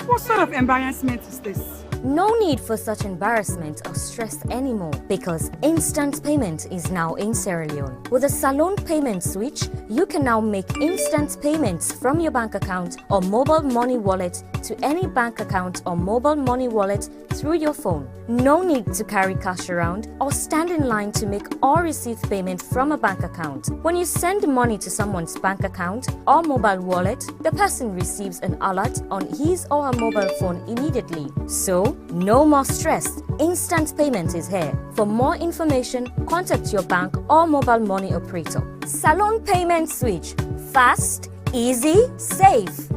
What sort of embarrassment is this? No need for such embarrassment or stress anymore, because instant payment is now in Sierra Leone. With a Salone payment switch, you can now make instant payments from your bank account or mobile money wallet to any bank account or mobile money wallet through your phone. No need to carry cash around or stand in line to make or receive payment from a bank account. When you send money to someone's bank account or mobile wallet, the person receives an alert on his or her mobile phone immediately. So, no more stress. Instant payment is here. For more information, contact your bank or mobile money operator. Salone Payment Switch. Fast, easy, safe.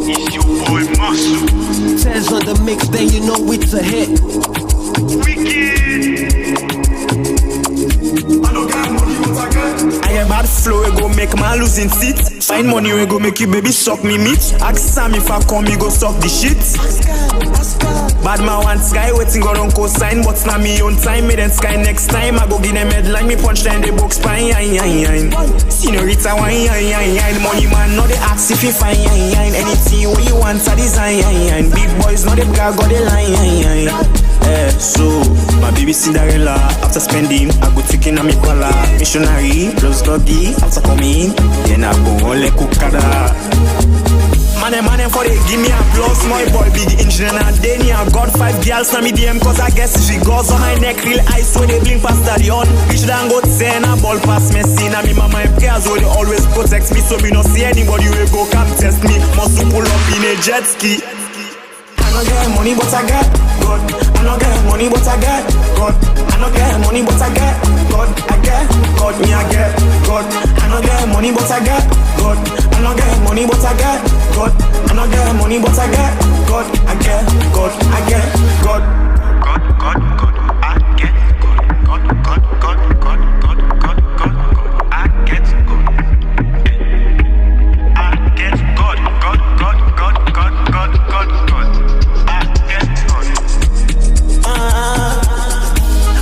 It's your boy Muscle. Tens on the mix, then you know it's a hit. I am bad flow, we go make my losing seat. Find money, we go make you baby suck me meat. Ask Sam if I come, you go suck the shit. Bad man want sky, waiting go on co-sign. But now me on time, me then sky next time. I go give them headline, me punchline the box spine. Senorita wine, money man, not the axe if you find. Anything what you want to design. Big boys, not the guy got the line. So, my baby Cinderella, after spending, I go taking a me koala. Missionary, plus doggy, after coming, then I go on le kukada. Man, for they give me applause. My boy, big engine and then I got 5 girls on me DM, cause I guess she goes on my neck, real eyes when they blink past stadion. Rich down go 10, a ball pass Messi. Now me mama and prayers where they always protect me, so me not see anybody will go come test me. Must pull up in a jet ski. I don't get money, but I got God. I don't get money, but I got God. I don't get money, but I got God. I get God, me I get God. I don't get money, but I got God. I don't get money, but I got God. I don't get money, but I got God. I get God. I get God. God. I get God. God. I get God. I get God.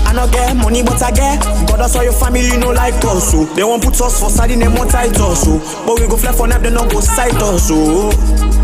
I don't get money, but I get God. That's why your family no like us, so they won't put us for side in them one tight us, so but we go fly for them, they don't go sight us, so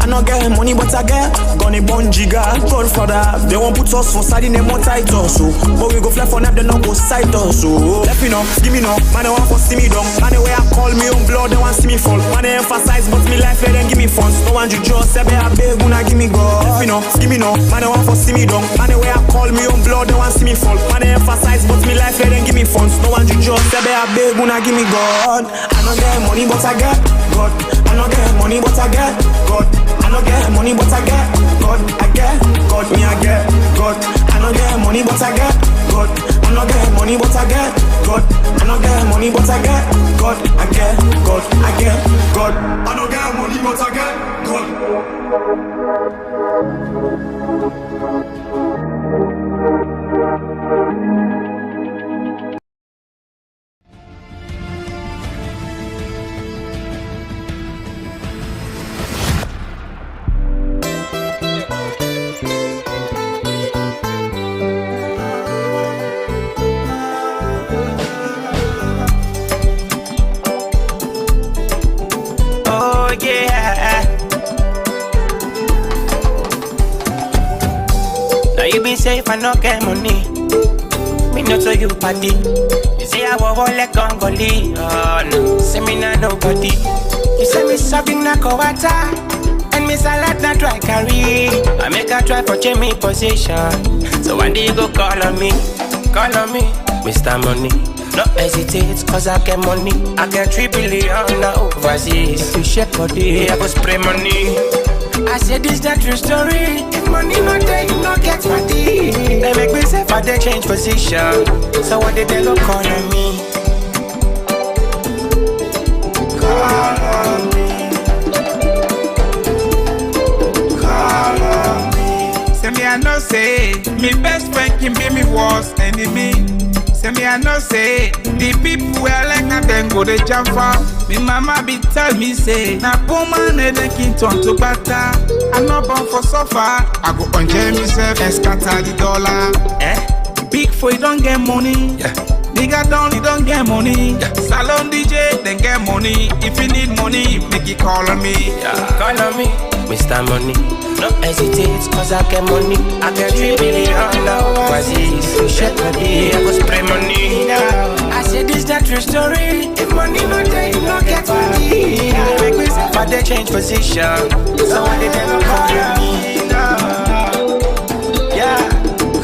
I no get money, but I get gonna bun jigger. Godfather, they won't put us for side in them more tight so. But we go fly for them, they no go sight us so. Let me know, give me no. Man, they want for see me down. Man, they way I call me on blood, they want see me fall. Man, they emphasize, but me life, let them give me funds. No one you just say, I beg, una give me God. Let me know, give me no. Man, they want for see me down. Man, they way I call me on blood, they want see me fall. Man, they emphasize, but me life, let them give me funds. No one you just say, I beg, una give me God. I no get money, but I get God. I no get money, but I get God. I no get money, but I get God. I get God, me I get God. I no get money, but I get God. I no get money, but I get God. I no get money, but I get God. I get God. I get God. I no get money, but I get God. Say if I no get money, me not so you party. You say I will let Congolese, oh no, say me not nobody. You say me serving na kowata, and me salad na try carry. I make a try for change me position, so one day you go call on me, Mr. Money. No hesitate, cause I get money. I get 3 billion now overseas. If you shake body, I go spray money. I said this the true story. If money not there, you not get money. They make me say but they change position. So what did they go call on me? Call on me. Call on me. Say me I know say me best friend can be me worst enemy. Say me I know say the people where I like na them go they jump for. Me mama be tell me say na poor man they can turn to butter. I'm not born for suffer. I go enjoy myself and scatter the dollar. Big for you don't get money. Nigga don't get money. Salon DJ then get money. If you need money, make it call on me. Call on me, Mr. Money. No hesitate, cause I get money. I get 3 billion now overseas. You shake body, I go spray money. I say this the true story. If money not there, you don't get money. They make me say but they change position. So when they don't call on me, yeah,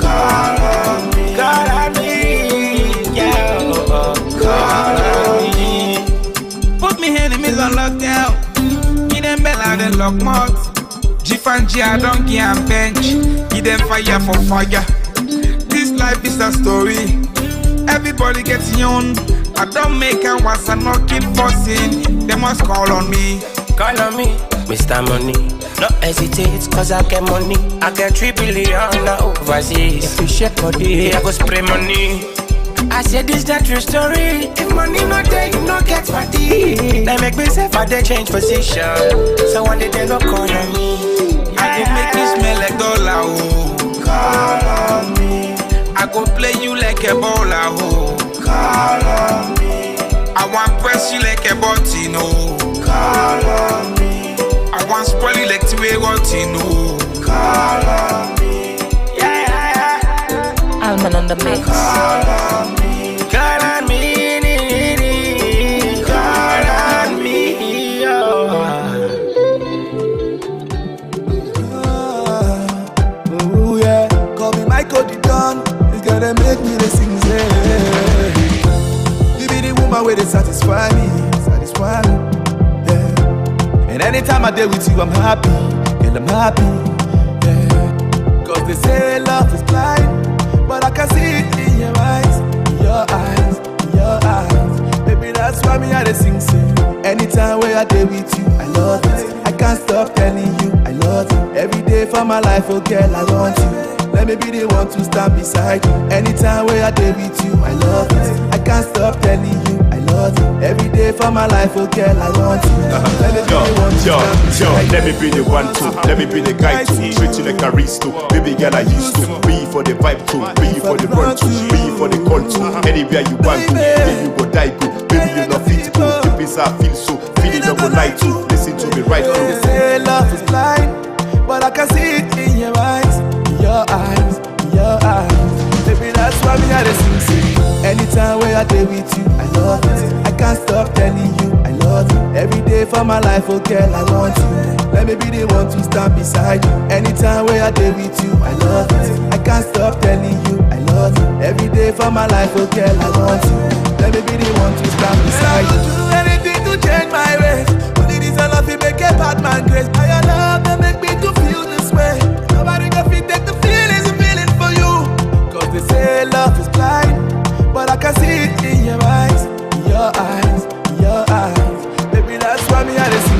call on me, call on me, yeah, call on me. Put me enemies on lockdown. Give them bell out and lock mouth. G and G, I don't care and bench. Give them fire for fire. This life is a story. Everybody gets young. I don't make a once and not keep forcing. They must call on me. Call on me, Mr. Money. No hesitate, cause I get money. I get 3 billion now overseas. If you shake body, I go spray money. I said this the true story. If money not there, you not get party. They make me say but they change position. So one day they go call on me. I go make you smell like dollar, oh. Call on me. I go play you like a baller, oh. Call on me. I want press you like a button, oh. Call on me. I want spoil you like two-way routine, oh. Call on me. Yeah. Alman on the mix. Call on me. Call on me. Call on me. Oh yeah, call me Michael the Don. It's gonna make me the sing say. You be the woman where they satisfy me, yeah. And anytime I deal with you, I'm happy, girl, I'm happy, yeah. Cause they say love is blind, but I can see it in your eyes, in your eyes, in your eyes. Baby, that's why me I dey sing say. Anytime where I deal with you, I love it. I can't stop telling you, I love you. Every day for my life, oh girl, I want you. Let me be the one to stand beside you. Anytime where I deal with you, I love it. I can't stop telling you, I love you. Every day for my life, oh girl, I want you. Let me be the one to stand beside you. Let me be the one to, let me be the guy to treat you like a risto. Baby girl, I used to be for the vibe too, be for the run too, be for the call too. Anywhere you want to, baby you go die go. Baby you not fit to go. The place I feel so, feeling no go lie to. Listen to be right. They say love is blind, but I can see it in your eyes, your eyes, your eyes. Baby, that's why me I sing. Anytime where I day with you, I love it. I can't stop telling you I love you. Every day for my life, oh girl, I want you. Let me be the one to stand beside you. Anytime where I day with you, I love it. I can't stop telling you I love you. Every day for my life, oh girl, I want you. Let me be the one to stand beside you. I would do anything to change my ways. Only this I love you make a bad man grace. I love that make me to feel this way. Nobody can fit take the feelings I'm feeling for you. Cause they say love is blind, but I can see it in your eyes, your eyes, your eyes. Baby, that's why me I sing.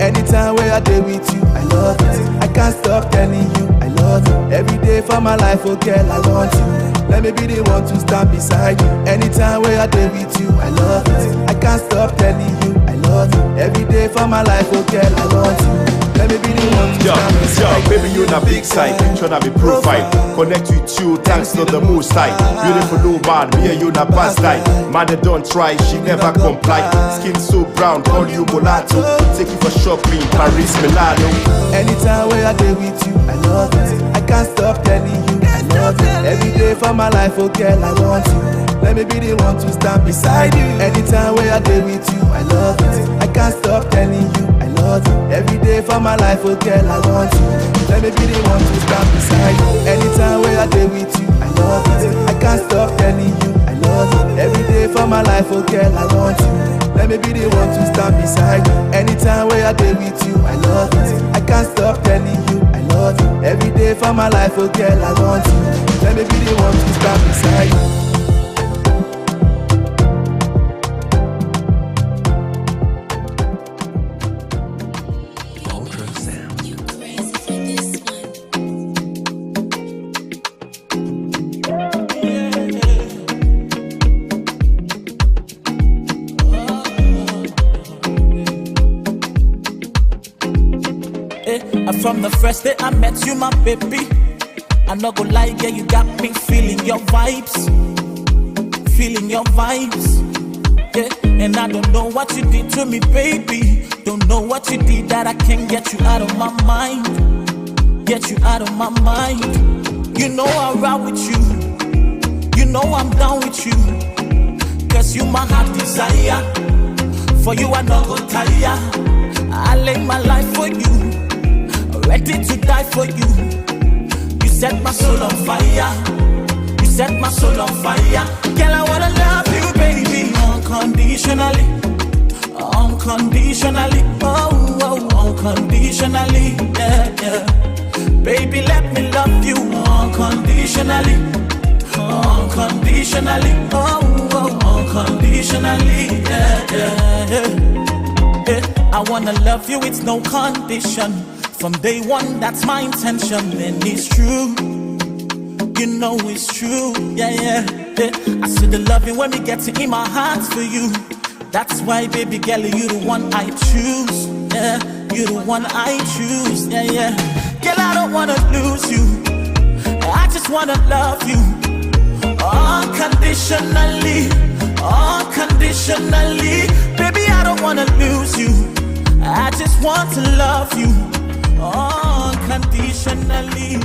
Anytime where I day with you, I love it. I can't stop telling you I love you. Every day for my life, oh girl, I want you. Let me be the one to stand beside you. Anytime where I day with you, I love it. I can't stop telling you I love you. Every day for my life, oh girl, I want you. Let me be the one to stand beside you. Baby, you in a big side, picture na me profile. Connect with you, thanks to the most high. Beautiful woman, me and you na past life. Man, they don't try, she never comply. Skin so brown, call you mulatto. Take you for shopping, Paris, Milano. Anytime where I day with you, I love it. I can't stop telling you I love you. Every day for my life, oh girl, I want you. Let me be the one to stand beside you. Anytime where I day with you, I love it. I can't stop telling you I love you. Every day for my life, oh girl, I want you. Let me be the one to stand beside you. Anytime where I day with you, I love it. I can't stop telling you I love you. Every day for my life, oh girl, I want you. Let me be the one to stand beside you. Anytime where I day with you, I love it. I can't stop telling you I love you. Every day for my life, oh girl, I want you. Let me be the one to stand beside you. From the first day I met you, my baby, I not gonna lie, yeah, you got me feeling your vibes, yeah. And I don't know what you did to me, baby. Don't know what you did that I can't get you out of my mind, get you out of my mind. You know I ride with you, you know I'm down with you, cause you my heart desire. For you I not go tire. I lay my life for you, ready to die for you. You set my soul on fire, you set my soul on fire. Girl, I wanna love you, baby, unconditionally, unconditionally, oh, oh, unconditionally, yeah, yeah. Baby, let me love you unconditionally, unconditionally, oh, oh, unconditionally, yeah, yeah, yeah, yeah. I wanna love you, it's no condition. From day one, that's my intention, and it's true. You know it's true, yeah, yeah, yeah. I see the loving when we get in my heart for you. That's why, baby girl, you the one I choose, yeah. You the one I choose, yeah, yeah. Girl, I don't wanna lose you, I just wanna love you unconditionally, unconditionally. Baby, I don't wanna lose you, I just want to love you unconditionally.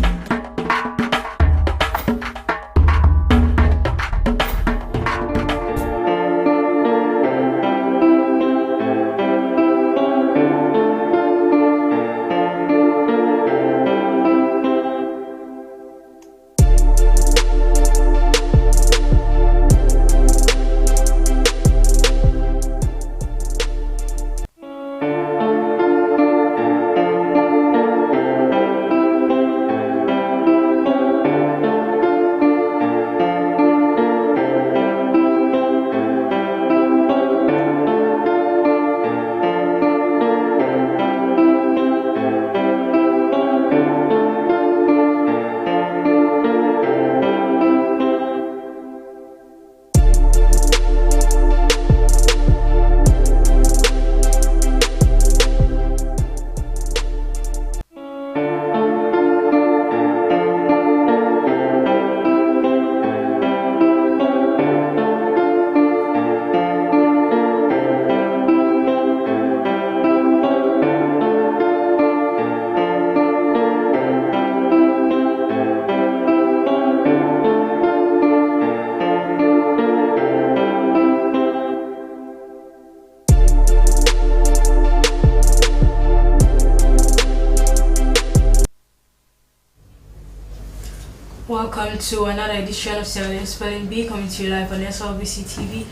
welcome to another edition of Sierra Leone Spelling Bee, coming to you live on Slbc Tv.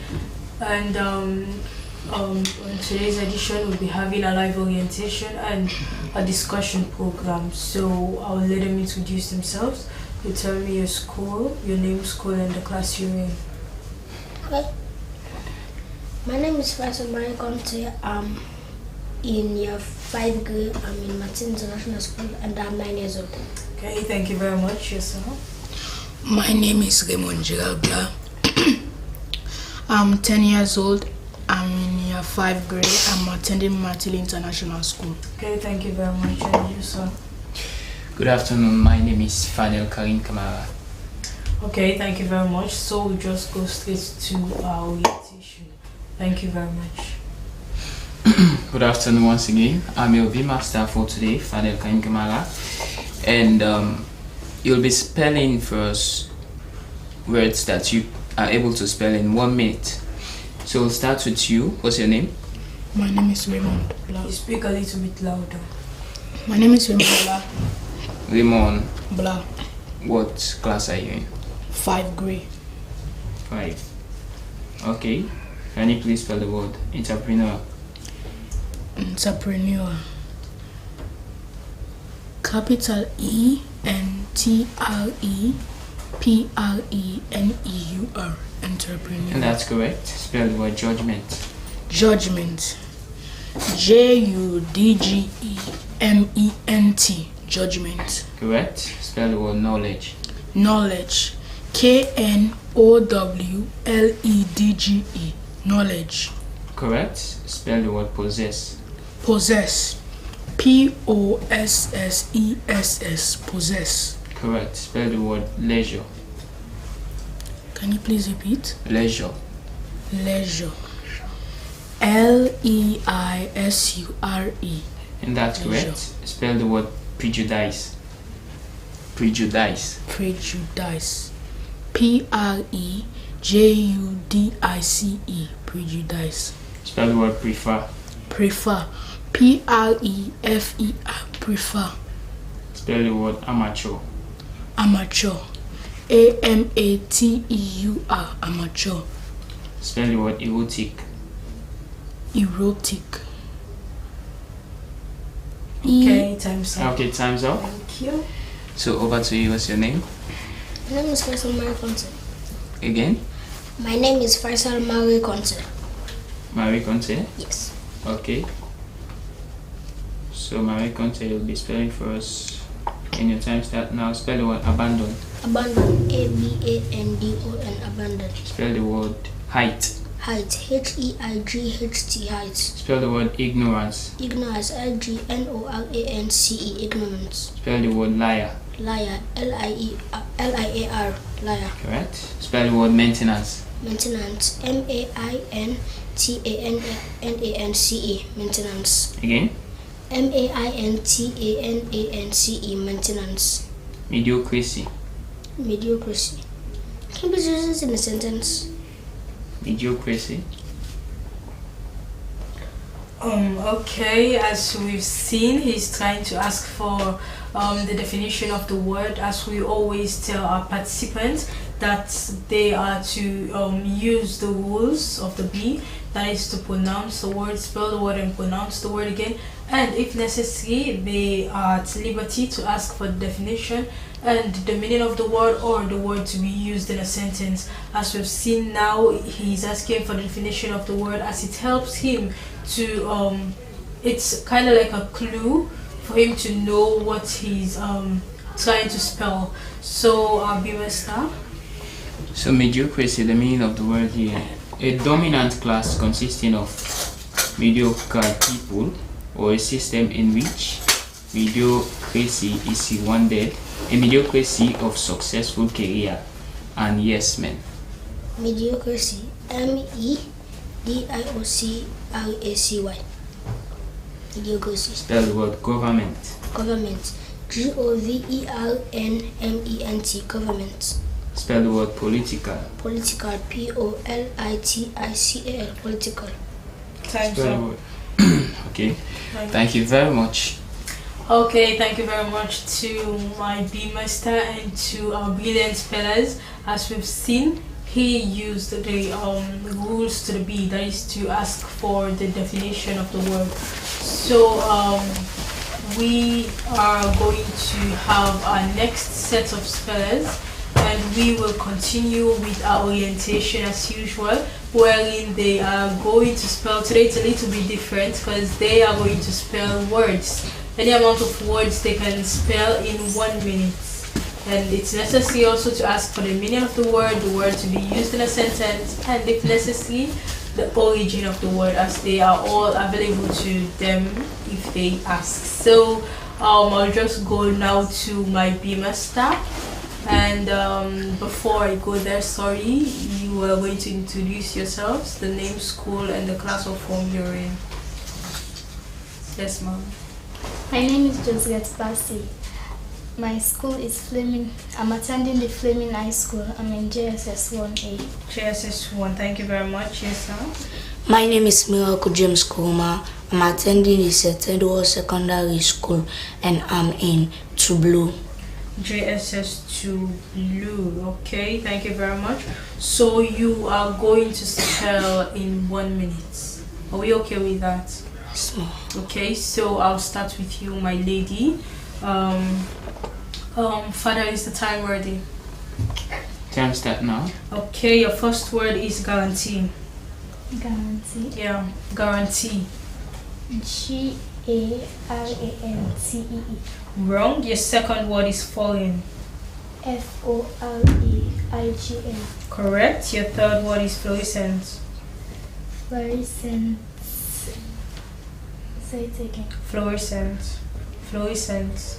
And on today's edition, we'll be having a live orientation and a discussion program. So I'll let them introduce themselves. You tell me your school, your name, school, and the class you're in. Okay. My name is Faisal Mary Conte. I'm in year 5 grade. I'm in Martin International School and I'm 9 years old. Okay, thank you very much. Yourself? My name is Raymond Gerald Blah. I'm 10 years old. I'm in year 5 grade. I'm attending Martin International School. Okay, thank you very much. And you, sir? Good afternoon. My name is Fadel Karim Kamara. Okay, thank you very much. So we'll just go straight to our orientation. Thank you very much. Good afternoon once again. I'm your V Master for today, Fadel Karim Kamara. And you'll be spelling first words that you are able to spell in 1 minute. So we'll start with you. What's your name? My name is Raymond Blah. You speak a little bit louder. My name is Raymond Blah. Raymond Blah. What class are you in? 5 grade. 5. Okay. Can you please spell the word entrepreneur? Entrepreneur. Capital ENTREPRENEUR. Entrepreneur. And that's correct. Spell the word judgment. Judgment. JUDGEMENT. Judgment. Correct. Spell the word knowledge. Knowledge. KNOWLEDGE. Knowledge. Correct. Spell the word possess. Possess. POSSESS. Possess. Correct. Spell the word leisure. Can you please repeat? Leisure. Leisure. LEISURE. And that's correct. Leisure. Spell the word prejudice. Prejudice. Prejudice. PREJUDICE. Prejudice. Spell the word prefer. Prefer. PREFER. Prefer. Spell the word amateur. Amateur. AMATEUR. Amateur. Spell the word erotic. Erotic. Okay, time's up. Okay, time's up. Thank you. So over to you. What's your name? My name is Faisal Mary Conte. Again? My name is Faisal Mary Conte. Marie Conte? Yes. Okay. So Marie Conte will be spelling for us. In your time start now. Spell the word abandon. Abandon. ABANDON. Abandon. Spell the word height. Height. HEIGHT. Height. Spell the word ignorance. Ignorance. IGNORANCE. Ignorance. Spell the word liar. Liar. LIAR. Liar. Correct. Spell the word maintenance. Maintenance. MAINTANANCE. Maintenance. Again. MAINTANANCE. Maintenance. Mediocrity. Mediocrity. Can you please use this in a sentence? Mediocrity. Okay, as we've seen, he's trying to ask for the definition of the word. As we always tell our participants that they are to use the rules of the B, that is to pronounce the word, spell the word, and pronounce the word again. And if necessary, they are at liberty to ask for the definition and the meaning of the word, or the word to be used in a sentence. As we've seen now, he's asking for the definition of the word, as it helps him to it's kind of like a clue for him to know what he's trying to spell. So I'll be Mr. So mediocrity, the meaning of the word here: a dominant class consisting of mediocre people, or a system in which mediocrity is wanted, a mediocrity of successful career and yes men. Mediocrity. MEDIOCRACY. Mediocrity. Spell the word government. Government. GOVERNMENT. Government. Spell the word political. Political. POLITICAL. Political. Time's Spell the up. word. Okay. Thank you very much. Okay, thank you very much to my B-Master and to our brilliant spellers. As we've seen, he used the rules to the B, that is to ask for the definition of the word. So we are going to have our next set of spellers, and we will continue with our orientation as usual, wherein they are going to spell. Today it's a little bit different because they are going to spell words. Any amount of words they can spell in 1 minute. And it's necessary also to ask for the meaning of the word to be used in a sentence, and if necessary, the origin of the word, as they are all available to them if they ask. So I'll just go now to my B-Master. And before I go there, sorry, you are going to introduce yourselves, the name, school, and the class or form you're in. Yes, ma'am. My name is Josette Bassi. My school is Fleming. I'm attending the Fleming High School. I'm in JSS 1A. JSS 1, thank you very much. Yes, sir. My name is Miracle James Kuma. I'm attending the St. Edward Secondary School and I'm in Blue. JSS 2 Blue. Okay, thank you very much. So you are going to spell in 1 minute. Are we okay with that? Okay, so I'll start with you, my lady. Father, is the time ready? Time start now. Okay, your first word is guarantee. Guarantee. Yeah, guarantee. G-A-R-A-N-T-E-E. Wrong. Your second word is foreign. F-O-R-E-I-G-N. Correct. Your third word is fluorescent. Fluorescent. Say it again. Fluorescent. Fluorescent.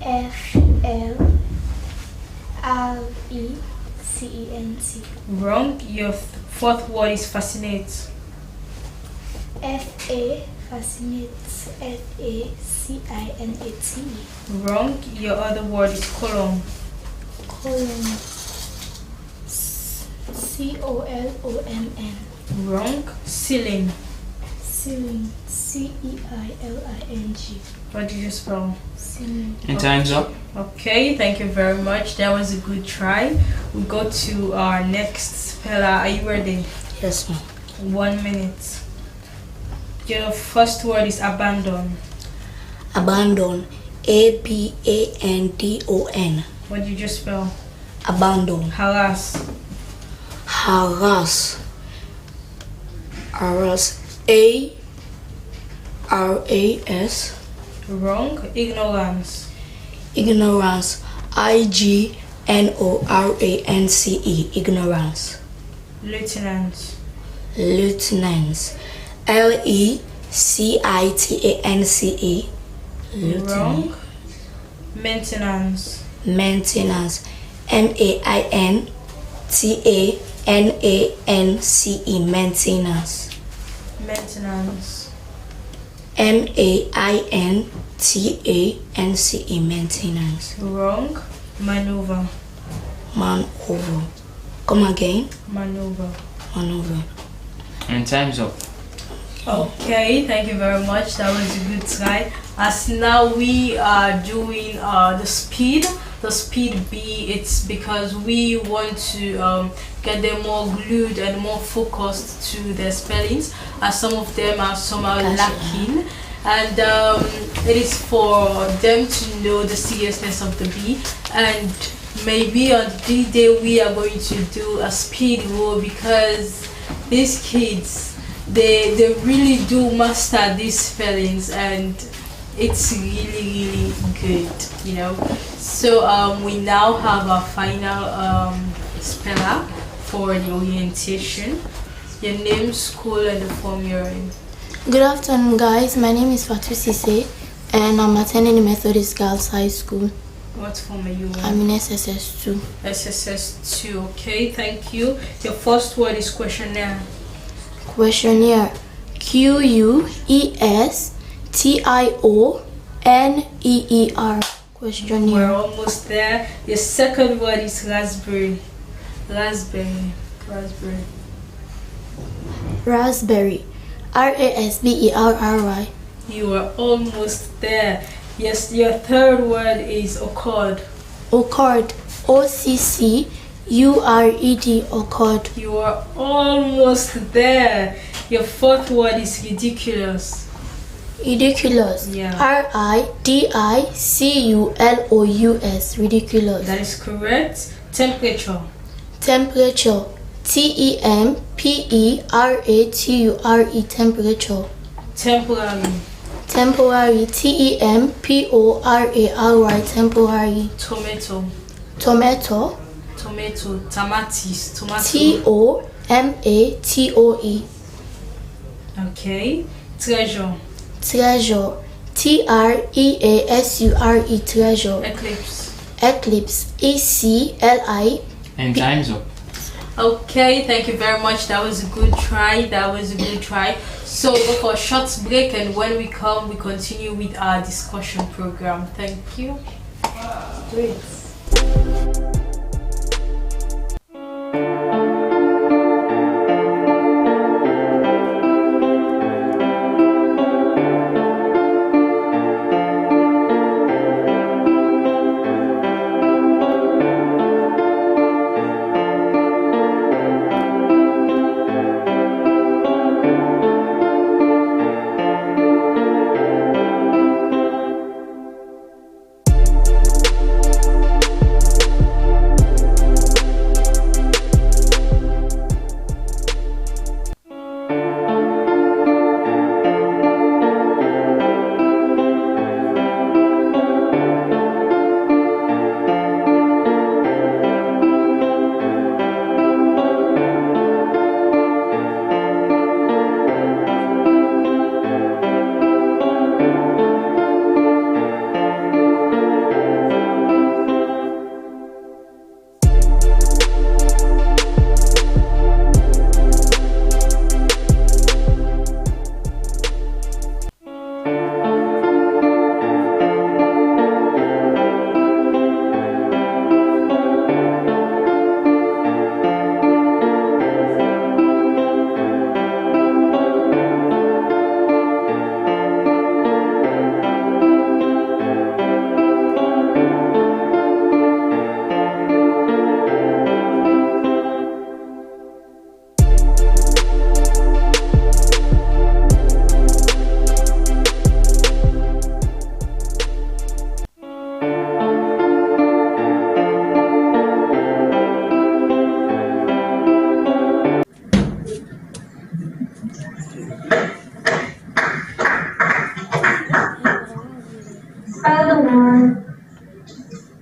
F-L-R-E-C-E-N-T. Wrong. Your fourth word is fascinate. F-A fascinate. F-A-C-I-N-A-T. Wrong. Your other word is colon. Colon. C-O-L-O-M-N. Wrong. Ceiling. Ceiling. C-E-I-L-I-N-G. What did you spell? Ceiling. And time's up. Okay, thank you very much. That was a good try. We go to our next speller. Are you ready? Yes, ma'am. 1 minute. Your first word is abandon. Abandon. A-B-A-N-D-O-N. What did you just spell? Abandon. Harass. Harass. Harass. A-R-A-S. Wrong. Ignorance. Ignorance. I-G-N-O-R-A-N-C-E. Ignorance. Lieutenant. Lieutenant. L-E-C-I-T-A-N-C-E. Wrong. Maintenance. Maintenance. M-A-I-N-T-A-N-A-N-C-E. Maintenance. Maintenance. M-A-I-N-T-A-N-C-E. Maintenance. Wrong. Maneuver. Maneuver. Come again. Maneuver. Maneuver. And time's up. Okay, thank you very much. That was a good try. As now we are doing the speed B, it's because we want to get them more glued and more focused to their spellings, as some of them are somehow lacking, and it is for them to know the seriousness of the B. And maybe on the day we are going to do a speed rule, because these kids, they really do master these spellings, and it's really good, you know. So we now have our final speller for the orientation. Your name, school, and the form you're in. Good afternoon, guys. My name is Fatu Sise, and I'm attending the Methodist Girls High School. What form are you in? I'm in SSS 2. SSS 2, okay, thank you. Your first word is questionnaire. Questionnaire. Q-U-E-S-T-I-O-N-E-E-R. Questionnaire. We're almost there. Your second word is raspberry. Raspberry. Raspberry. Raspberry. R-A-S-B-E-R-R-Y. You are almost there. Yes, your third word is occurred. Occurred. OCCURED. Occurred. You are almost there. Your fourth word is ridiculous. Ridiculous. Yeah. RIDICULOUS. Ridiculous. That is correct. Temperature. Temperature. TEMPERATURE. Temperature. Temporary. Temporary. TEMPORARY. Temporary. Tomato. Tomato. Tomato. Tomatis. TOMATOE. Okay. Treasure. Treasure. TREASURE. Treasure. Eclipse. Eclipse. ECLI. And time's up. Okay, thank you very much. That was a good try. So we'll go for a short break, and when we come, we continue with our discussion program. Thank you. Great.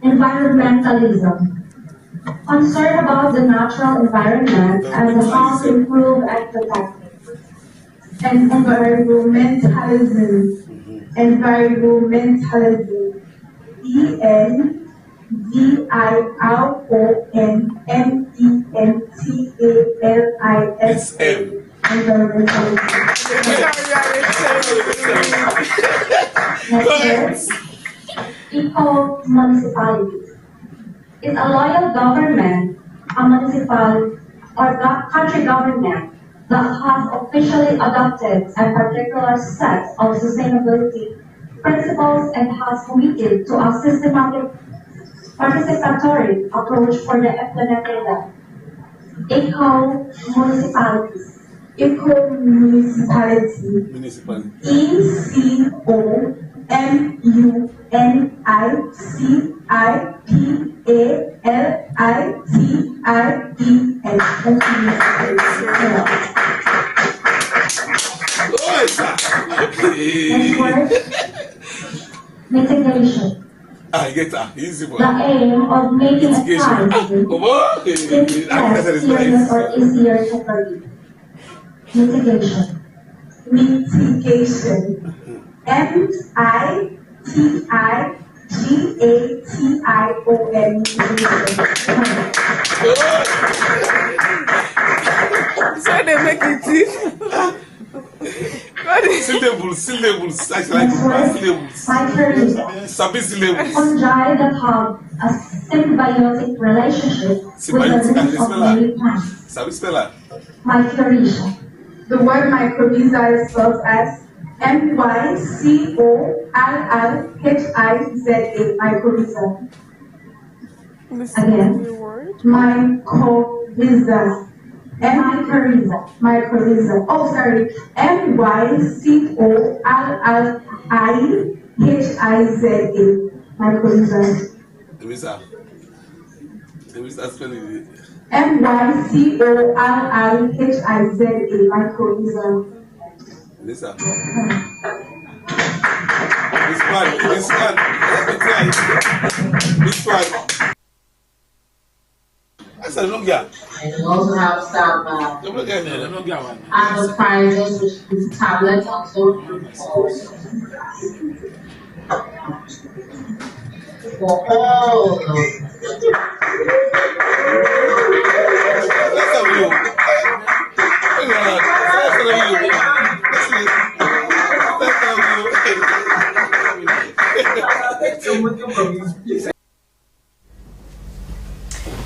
environmentalism. Concern about the natural environment and how to improve and protect it. And environmentalism. Environmentalism. ENVIRONMENTALISM. Next, eco-municipality. It's a loyal government, a municipal or country government that has officially adopted a particular set of sustainability principles and has committed to a systematic participatory approach for the implementing them. Eco-municipalities. Eco-municipality. Next word, mitigation. I get that. Easy one. The aim of making a crime less serious or easier to forgive. Mitigation. Mitigation. MITIGATION. So they make it easy. Syllables. I like syllables. Syllables. Fungi that have a symbiotic relationship with the roots of many plants. Microbial. The word microbial is spelled as MYCOLLHIZA, mycorrhiza. Again, mycorrhiza. Mycorrhiza. Oh, sorry. MYCOLLIHIZA, mycorrhiza. Teresa spelling it. MYCOLLIHIZA, mycorrhiza. Lisa. This one. Let me try it. This one. That's a long guy. And we also have some other prizes, which is tablets also for all of those.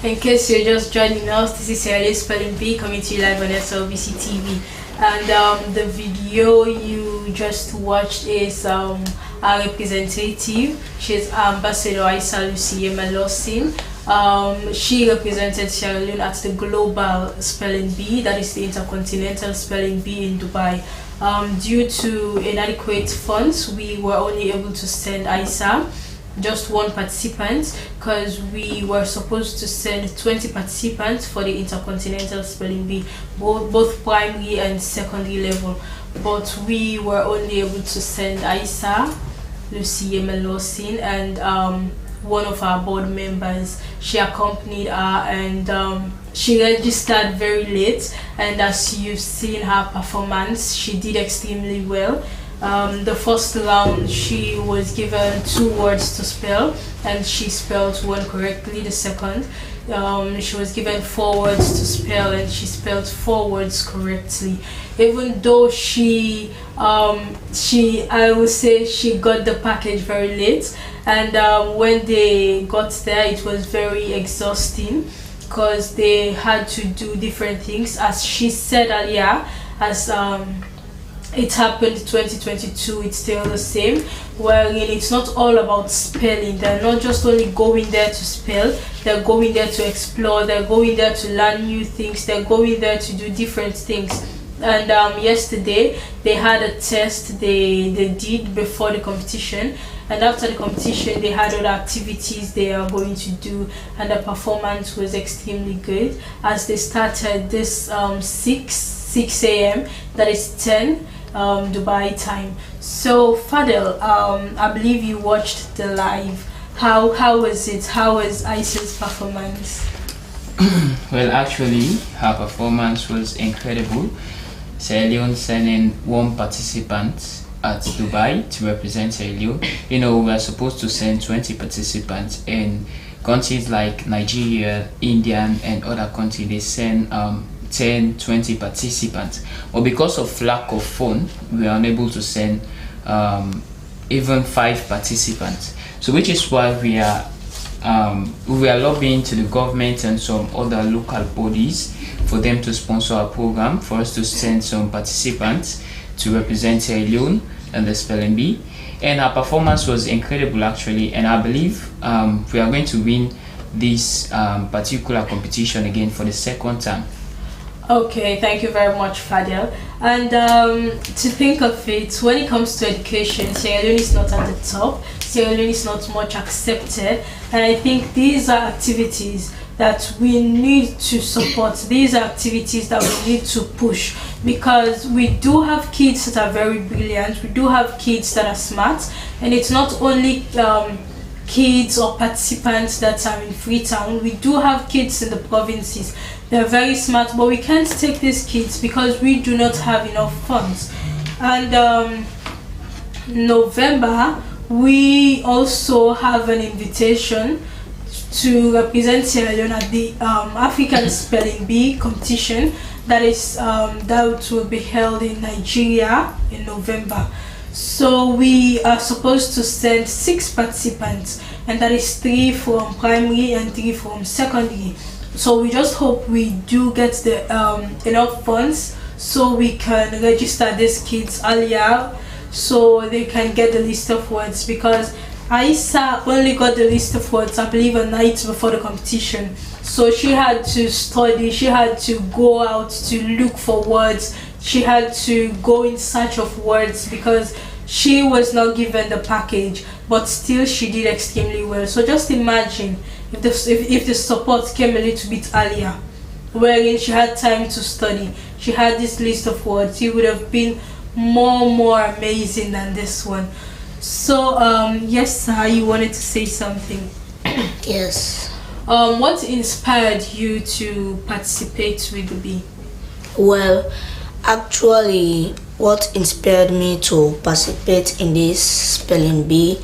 In case you're just joining us, this is Sierra Leone Spelling Bee coming to you live on Slbc TV. And the video you just watched is our representative. She's Ambassador Aisa Lucy. She represented Sierra Leone at the Global Spelling Bee, that is the Intercontinental Spelling Bee in Dubai. Due to inadequate funds, we were only able to send Aisa just one participant, because we were supposed to send 20 participants for the Intercontinental Spelling Bee, both primary and secondary level, but we were only able to send Aisa Lucy Emelosin and one of our board members. She accompanied her, and she registered very late, and as you've seen her performance, she did extremely well. The first round she was given 2 words to spell and she spelled one correctly. The second she was given 4 words to spell and she spelled 4 words correctly, even though I would say she got the package very late, and when they got there it was very exhausting because they had to do different things. As she said earlier, as it happened 2022, it's still the same. Well, it's not all about spelling. They're not just only going there to spell, they're going there to explore, they're going there to learn new things, they're going there to do different things. And yesterday they had a test they did before the competition, and after the competition they had other activities they are going to do, and the performance was extremely good as they started this 6 a.m. that is 10 Dubai time. So Fadel, I believe you watched the live. How was it? How was Aisa's performance? Well, actually her performance was incredible. Sierra Leone sending 1 participant at Dubai to represent Sierra Leone. We are supposed to send 20 participants, in countries like Nigeria, India and other countries they send 10-20 participants, but because of lack of funds we are unable to send even 5 participants. So which is why we are lobbying to the government and some other local bodies for them to sponsor our program, for us to send some participants to represent Sierra Leone and the Spelling Bee. And our performance was incredible actually, and I believe we are going to win this particular competition again for the 2nd time. Okay, thank you very much, Fadel. And to think of it, when it comes to education, Sierra Leone is not at the top. Sierra Leone is not much accepted, and I think these are activities that we need to support. These are activities that we need to push, because we do have kids that are very brilliant, we do have kids that are smart, and it's not only kids or participants that are in Freetown. We do have kids in the provinces. They're very smart, but we can't take these kids because we do not have enough funds. And November we also have an invitation to represent Sierra Leone at the African Spelling Bee competition that will be held in Nigeria in November. So we are supposed to send 6 participants, and that is 3 from primary and 3 from secondary. So we just hope we do get the enough funds so we can register these kids earlier, so they can get the list of words, because Aisa only got the list of words, I believe, a night before the competition. So she had to study, she had to go out to look for words, she had to go in search of words because she was not given the package, but still she did extremely well. So just imagine if the support came a little bit earlier, wherein she had time to study, she had this list of words, it would have been more amazing than this one. So yes, sir, you wanted to say something. Yes. What inspired you to participate with the bee? Well, actually, what inspired me to participate in this spelling bee,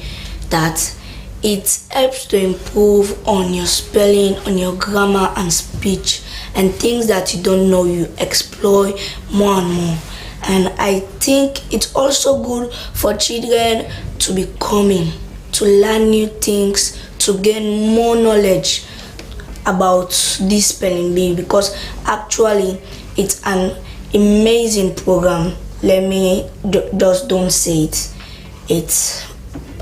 that it helps to improve on your spelling, on your grammar and speech, and things that you don't know, you explore more and more. And I think it's also good for children to be coming, to learn new things, to gain more knowledge about this spelling bee, because actually it's an amazing program. Let me just don't say it. It's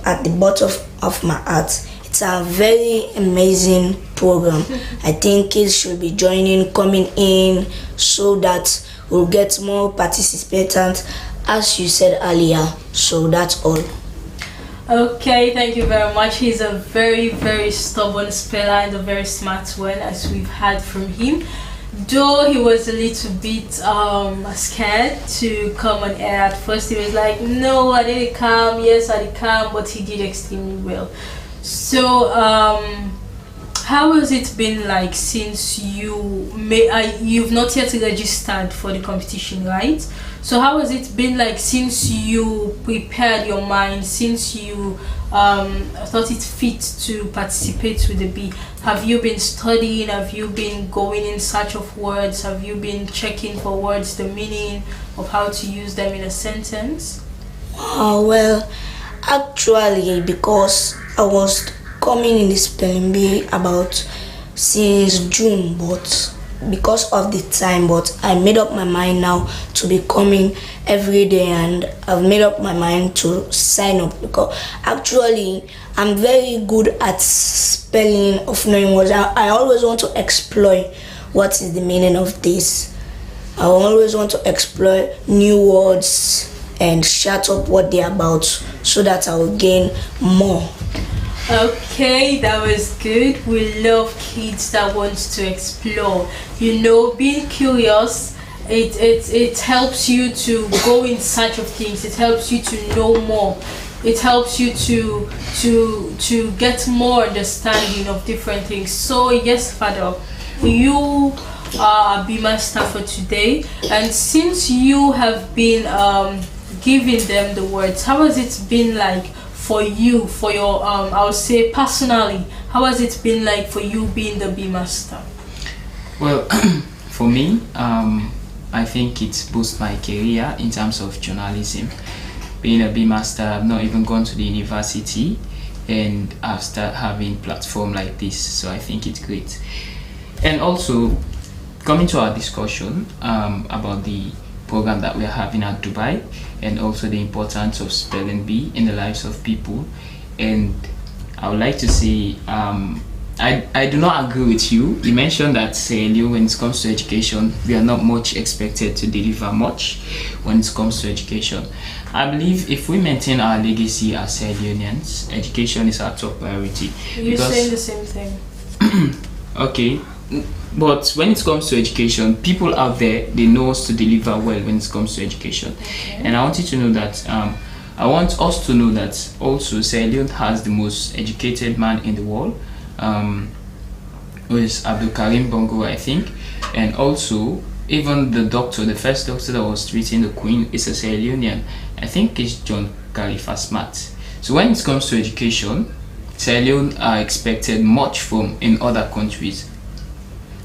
at the bottom of my heart. It's a very amazing program. I think kids should be joining, coming in, so that we'll get more participants, as you said earlier. So that's all. Okay, thank you very much. He's a very stubborn speller and a very smart one, as we've heard from him. Though he was a little bit scared to come on air at first. He was like, no, I didn't come, yes I did come, but he did extremely well. So how has it been like since you've not yet registered for the competition, right? So how has it been like since you prepared your mind, since you thought it fit to participate with the bee? Have you been studying? Have you been going in search of words? Have you been checking for words, the meaning of how to use them in a sentence? Well, actually, because I was coming in the spelling bee about since June, but because of the time, but I made up my mind now to be coming every day, and I've made up my mind to sign up, because actually I'm very good at spelling, of knowing words. I always want to explore what is the meaning of this. I always want to explore new words and shut up what they're about, so that I will gain more. Okay, that was good. We love kids that want to explore. You know, being curious, it helps you to go in search of things. It helps you to know more. It helps you to get more understanding of different things. So yes, Father, you are a bee master for today, and since you have been giving them the words, how has it been like for you, for your I would say personally, how has it been like for you being the bee master? Well, for me, I think it's boosted my career in terms of journalism. Being a bee master, I've not even gone to the university, and I've started having platform like this, so I think it's great. And also, coming to our discussion about the program that we are having at Dubai, and also the importance of spelling bee in the lives of people. And I would like to say, I do not agree with you. You mentioned that, say, when it comes to education, we are not much expected to deliver much when it comes to education. I believe if we maintain our legacy as Sierra Leoneans, education is our top priority. You're saying the same thing. Okay. But when it comes to education, people out there, they know us to deliver well when it comes to education. Okay. And I want you to know that, I want us to know that also Sierra Leone has the most educated man in the world, who is Abdul Karim Bongo, I think. And also, even the doctor, the first doctor that was treating the Queen is a Sierra Leonean. I think it's John Khalifa Smart. So when it comes to education, Sierra Leone are expected much from in other countries.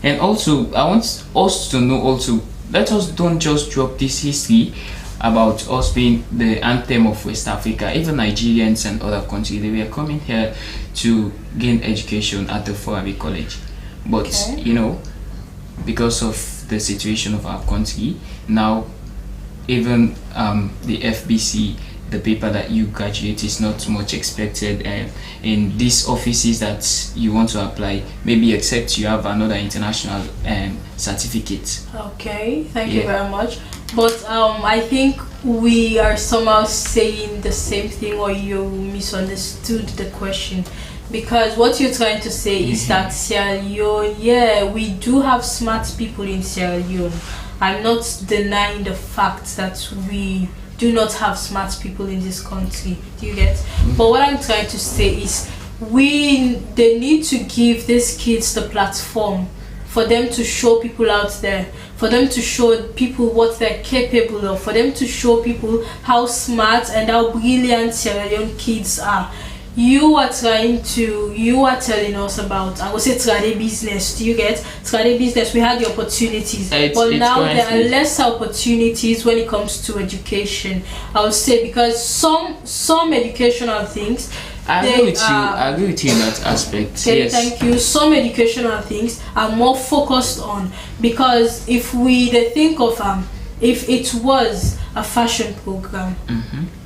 And also, I want us to know also, let us don't just drop this history about us being the anthem of West Africa. Even Nigerians and other countries, they were coming here to gain education at the Forabe College. But, okay, you know, because of the situation of our country, now even the FBC, the paper that you graduate is not much expected in these offices that you want to apply, maybe except you have another international certificate. Okay, thank you very much. But I think we are somehow saying the same thing, or you misunderstood the question. Because what you're trying to say is that Sierra Leone, yeah, we do have smart people in Sierra Leone. I'm not denying the fact that we do not have smart people in this country. Do you get? But what I'm trying to say is they need to give these kids the platform for them to show people out there, for them to show people what they're capable of, for them to show people how smart and how brilliant Sierra Leone kids are. You are telling us about, I would say, trade business. Do you get? Trade business, we had the opportunities, but now there are less opportunities when it comes to education, I would say, because some educational things, I agree with you in that aspect. Okay, yes. Thank you. Some educational things are more focused on, because if they think of if it was a fashion program,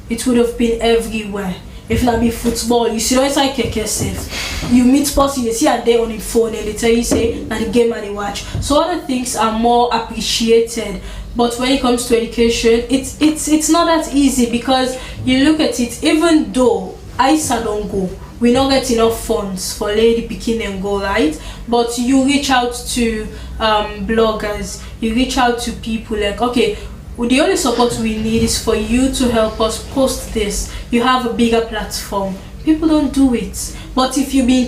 it would have been everywhere. If not be football, you see inside keke safe. You meet person, you see a day on the phone and they tell you say that the game and they watch. So other things are more appreciated. But when it comes to education, it's not that easy, because you look at it, even though ISA don't go, we don't get enough funds for lady picking and go, right? But you reach out to bloggers, you reach out to people like, okay, the only support we need is for you to help us post this. You have a bigger platform. People don't do it. But if you be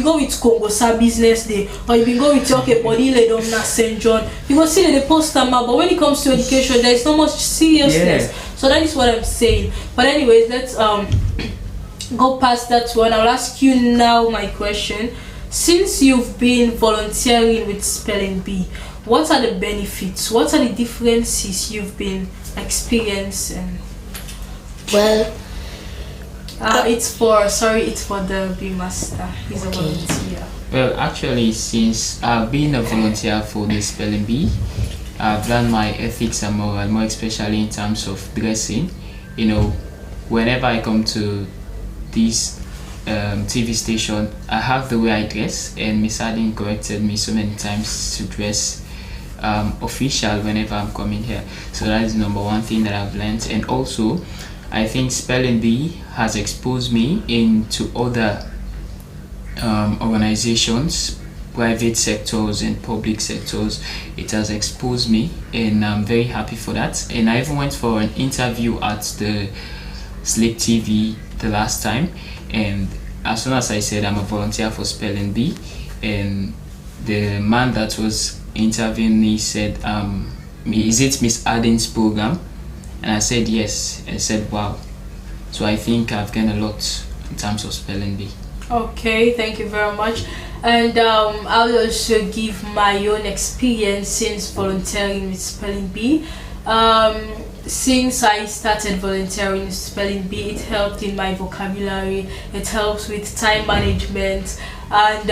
go with Congo Business Day, or if you go with body lay St. John, you will see that they post them out. But when it comes to education, there is not much seriousness. Yeah. So that is what I'm saying. But anyways, let's go past that one. I'll ask you now my question. Since you've been volunteering with Spelling Bee, what are the benefits? What are the differences you've been experiencing? Well, it's for the Bee Master. He's a volunteer. Well, actually, since I've been a volunteer for the Spelling Bee, I've learned my ethics and moral, more especially in terms of dressing. You know, whenever I come to this TV station, I have the way I dress, and Miss Adin corrected me so many times to dress official whenever I'm coming here. So that is number one thing that I've learned. And also, I think Spelling Bee has exposed me into other organizations, private sectors and public sectors. It has exposed me, and I'm very happy for that. And I even went for an interview at the Slbc TV the last time, and as soon as I said I'm a volunteer for Spelling Bee, and the man that was interviewing me said, is it Miss Adin's program? And I said yes. I said wow. So I think I've gained a lot in terms of Spelling Bee. Okay, thank you very much. And I'll also give my own experience since volunteering with Spelling Bee. Since I started volunteering with Spelling Bee, it helped in my vocabulary, it helps with time management, and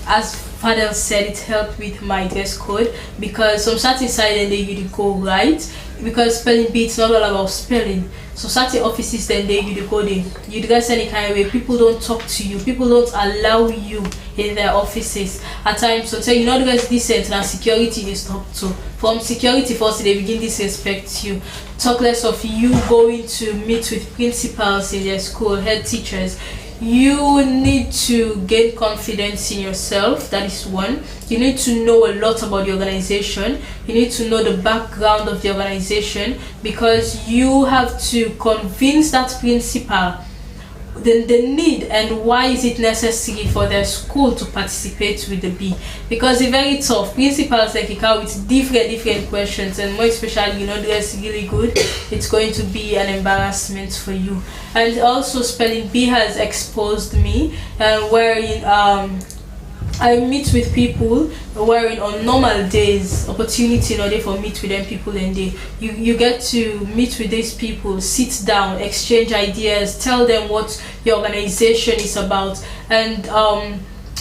as Fadel said, it helped with my dress code, because some certain side and you go right, because Spelling Bee, it's not all about spelling. So certain offices then you go there, you dress any kind of way, people don't talk to you, people don't allow you in their offices. At times, so say you not dress decent, and security is talk to. From security first, they begin disrespect you. Talk less of you going to meet with principals in their school, head teachers. You need to gain confidence in yourself. That is one. You need to know a lot about the organization. You need to know the background of the organization, because you have to convince that principal the need and why is it necessary for their school to participate with the bee, because it's very tough. Principals like you come with different questions, and more especially dress really good, it's going to be an embarrassment for you. And also Spelling Bee has exposed me, wherein I meet with people wherein on normal days, opportunity in order for meet with them people, and you get to meet with these people, sit down, exchange ideas, tell them what your organization is about, and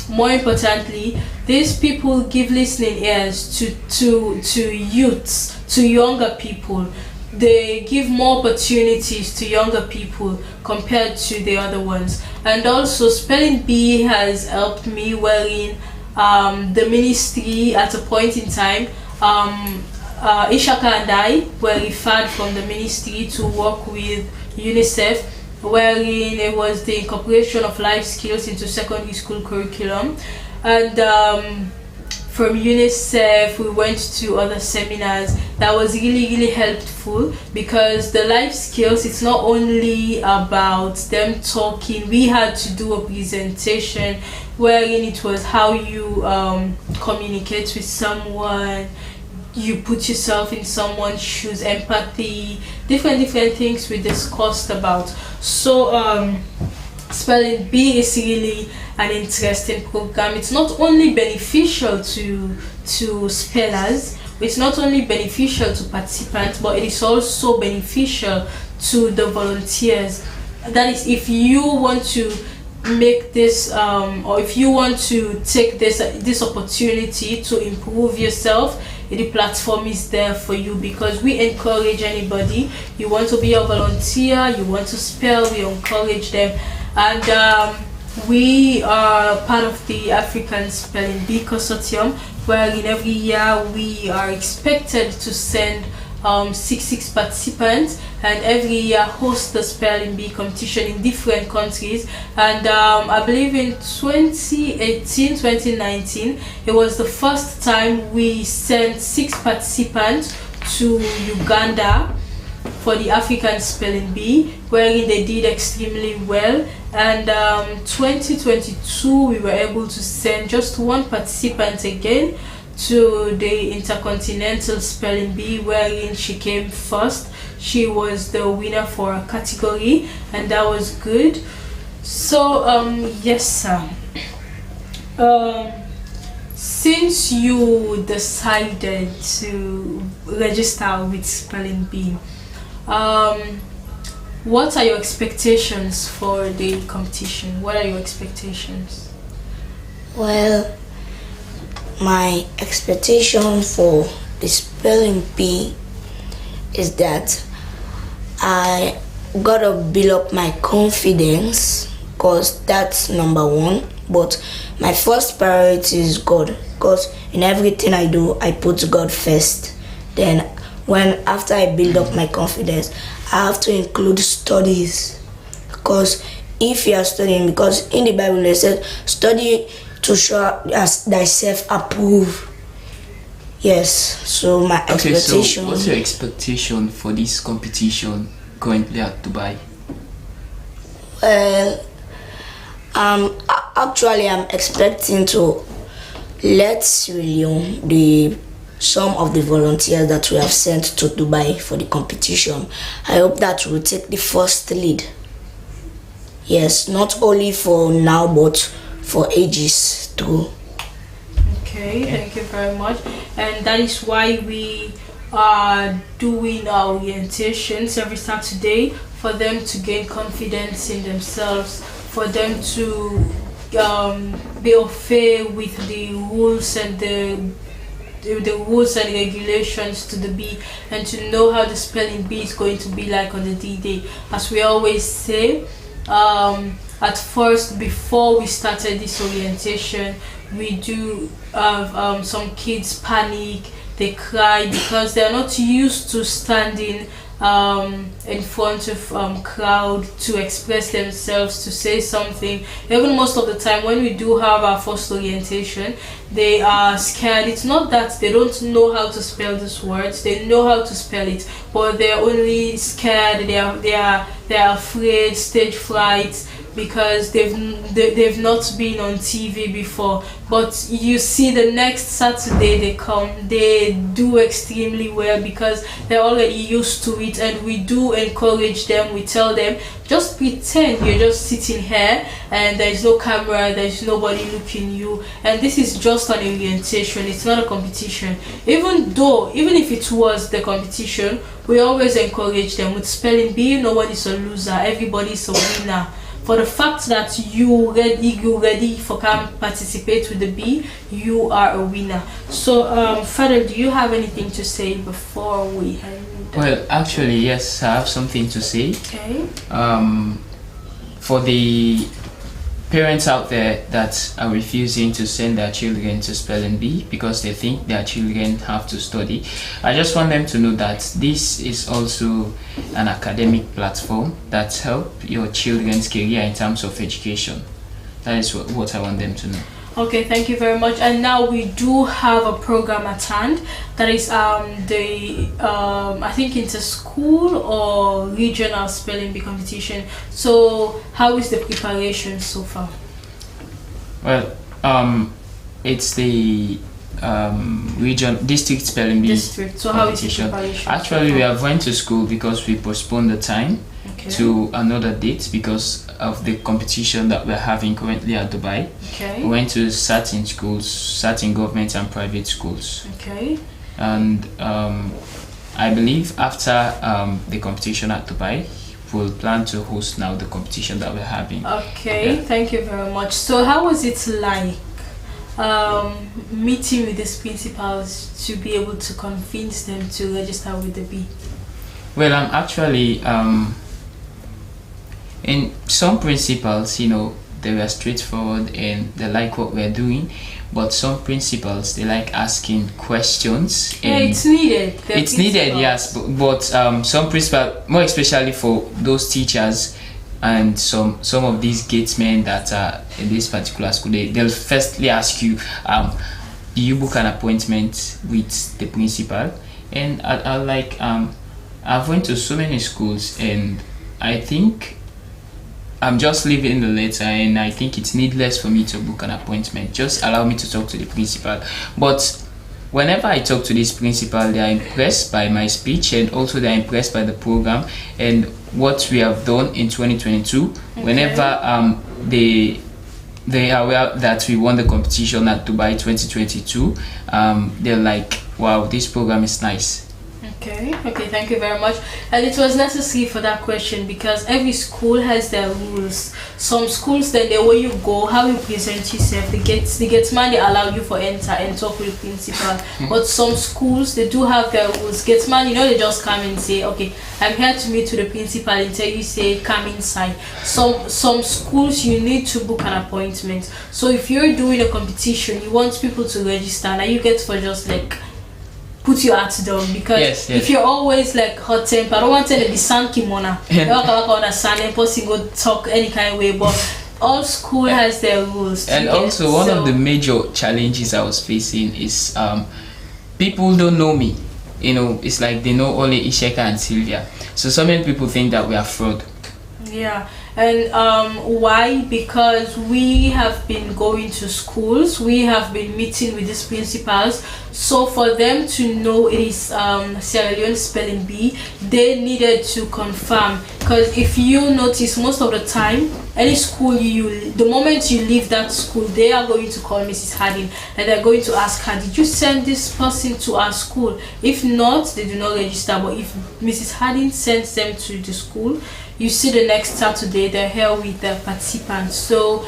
more importantly, these people give listening ears to youths, to younger people, they give more opportunities to younger people compared to the other ones. And also spelling bee has helped me wherein the ministry at a point in time, Ishaka and I were referred from the ministry to work with UNICEF, wherein it was the incorporation of life skills into secondary school curriculum. And from UNICEF we went to other seminars that was really helpful, because the life skills, it's not only about them talking. We had to do a presentation wherein it was how you communicate with someone, you put yourself in someone's shoes, empathy, different things we discussed about. So spelling bee is really an interesting program. It's not only beneficial to spellers, it's not only beneficial to participants, but it is also beneficial to the volunteers. That is, if you want to make this or if you want to take this opportunity to improve yourself, the platform is there for you, because we encourage anybody. You want to be a volunteer, you want to spell, we encourage them. And we are part of the African Spelling Bee Consortium, where in every year we are expected to send 6 participants, and every year host the spelling bee competition in different countries. And I believe in 2018-2019 it was the first time we sent 6 participants to Uganda for the African Spelling Bee, wherein they did extremely well. And 2022 we were able to send just 1 participant again to the Intercontinental Spelling Bee, wherein she came first. She was the winner for a category, and that was good. So yes sir, since you decided to register with Spelling Bee, what are your expectations for the competition? What are your expectations? Well, my expectation for the spelling bee is that I gotta build up my confidence, because that's number 1. But my first priority is God, because in everything I do I put God first. Then after I build up my confidence, I have to include studies, because if you are studying, because in the Bible they said study to show as thyself approved. Yes, so my expectation. So what's your expectation for this competition currently at Dubai? Well, actually I'm expecting to let Sierra Leone, some of the volunteers that we have sent to Dubai for the competition, I hope that we'll take the first lead. Yes, not only for now but for ages too. Okay, thank you very much. And that is why we are doing our orientations every Saturday, for them to gain confidence in themselves, for them to be au fait with the rules and the rules and regulations to the bee, and to know how the spelling bee is going to be like on the D-Day. As we always say, at first, before we started this orientation, we do have some kids panic, they cry, because they are not used to standing in front of crowd to express themselves, to say something. Even most of the time when we do have our first orientation, they are scared. It's not that they don't know how to spell these words, they know how to spell it, but they're only scared, they are afraid, stage fright, because they've not been on TV before. But you see, the next Saturday they come, they do extremely well, because they're already used to it. And we do encourage them, we tell them, just pretend you're just sitting here and there's no camera, there's nobody looking you, and this is just an orientation, it's not a competition. Even if it was the competition, we always encourage them with spelling bee. No one is a loser, everybody is a winner. for the fact that you ready for come participate with the B, you are a winner. So Father, do you have anything to say before we end? Well, actually, yes, I have something to say. Okay. For the parents out there that are refusing to send their children to spelling bee because they think their children have to study, I just want them to know that this is also an academic platform that help your children's career in terms of education. That is what I want them to know. Okay, thank you very much. And now we do have a program at hand that is I think inter-school or regional spelling bee competition. So how is the preparation so far? Well, it's the district spelling bee district. So how is the preparation? Actually, we have went to school because we postponed the time to another date because of the competition that we're having currently at Dubai. Okay. We went to certain schools, certain government and private schools. Okay. And I believe after the competition at Dubai, we'll plan to host now the competition that we're having. Okay, yeah. Thank you very much. So how was it like meeting with these principals to be able to convince them to register with the bee? Well, I'm actually in some principals, you know, they were straightforward and they like what we're doing, but some principals, they like asking questions. Yeah, it's needed. It's needed, yes, but some principals, more especially for those teachers and some of these gatesmen that are in this particular school, they'll firstly ask you, do you book an appointment with the principal? And I've went to so many schools, and I think I'm just leaving the letter, and I think it's needless for me to book an appointment. Just allow me to talk to the principal. But whenever I talk to this principal, they are impressed by my speech, and also they are impressed by the program and what we have done in 2022. Okay. Whenever they are aware that we won the competition at Dubai 2022, they're like, wow, this program is nice. Okay, thank you very much. And it was necessary for that question because every school has their rules. Some schools, then the way you go, how you present yourself, the gates man, they allow you for enter and talk with the principal. But some schools, they do have their rules. Gates man, you know, they just come and say, okay, I'm here to meet with the principal until you say come inside. Some schools, you need to book an appointment. So if you're doing a competition, you want people to register, now you get for just like put your heart down, because yes. If you're always like hot temper, I don't want to tell you the sun kimona. Go talk any kind of way, but all school has their rules. And also one of the major challenges I was facing is people don't know me. You know, it's like they know only Isheka and Sylvia. So many people think that we are fraud. Yeah. And why? Because we have been going to schools, we have been meeting with these principals, so for them to know it is Sierra Leone spelling bee, they needed to confirm. Because if you notice, most of the time, any school the moment you leave that school, they are going to call Mrs. Harding and they're going to ask her, did you send this person to our school? If not, they do not register. But if Mrs. Harding sends them to the school, you see the next Saturday they're here with the participants. So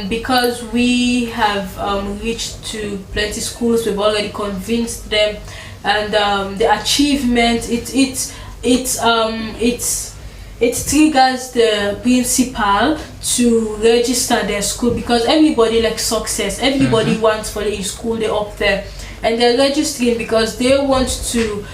because we have reached to plenty schools, we've already convinced them, and the achievement it triggers the principal to register their school, because everybody likes success. Everybody wants for the school they're up there, and they're registering because they want to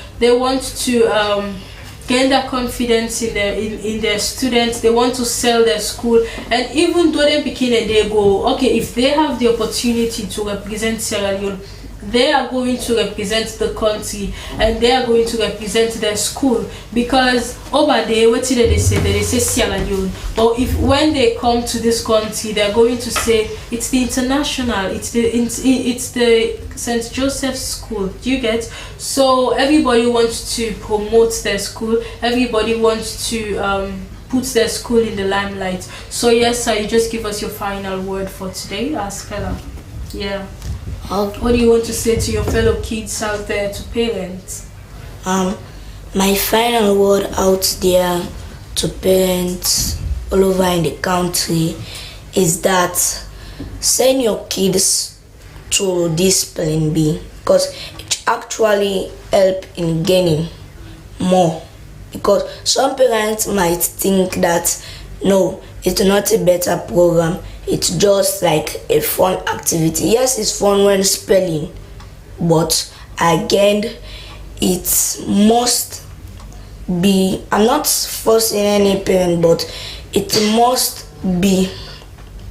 gain their confidence in their students. They want to sell their school, and even though they begin and they go, okay, if they have the opportunity to represent Sierra Leone, they are going to represent the country and they are going to represent their school, because over there, what did they say? They say Sierra Leone, but when they come to this country, they're going to say it's the international, it's the St. Joseph's School. Do you get? So everybody wants to promote their school, everybody wants to put their school in the limelight. So yes, sir, you just give us your final word for today, Askela. Yeah. What do you want to say to your fellow kids out there, to parents? My final word out there to parents all over in the country is that send your kids to this spelling bee because it actually help in gaining more. Because some parents might think that no, it's not a better program, it's just like a fun activity. Yes, it's fun when spelling, but again, it must be, I'm not forcing any parent, but it must be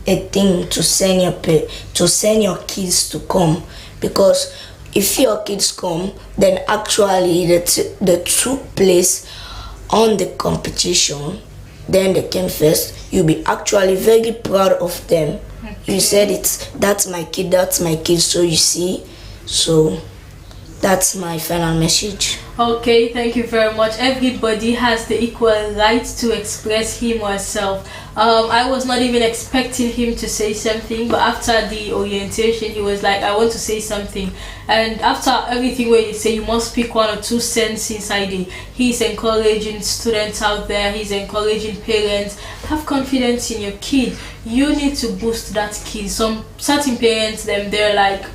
a thing to send your kids to come, because if your kids come, then actually the two place on the competition, then they came first, you'll be actually very proud of them. Okay. You said it, that's my kid, so you see, so that's my final message. Okay, thank you very much. Everybody has the equal right to express him or herself. I was not even expecting him to say something, but after the orientation, he was like, I want to say something. And after everything where you say, you must speak 1 or 2 cents inside it. He's encouraging students out there, he's encouraging parents. Have confidence in your kid. You need to boost that kid. Some certain parents, they're like,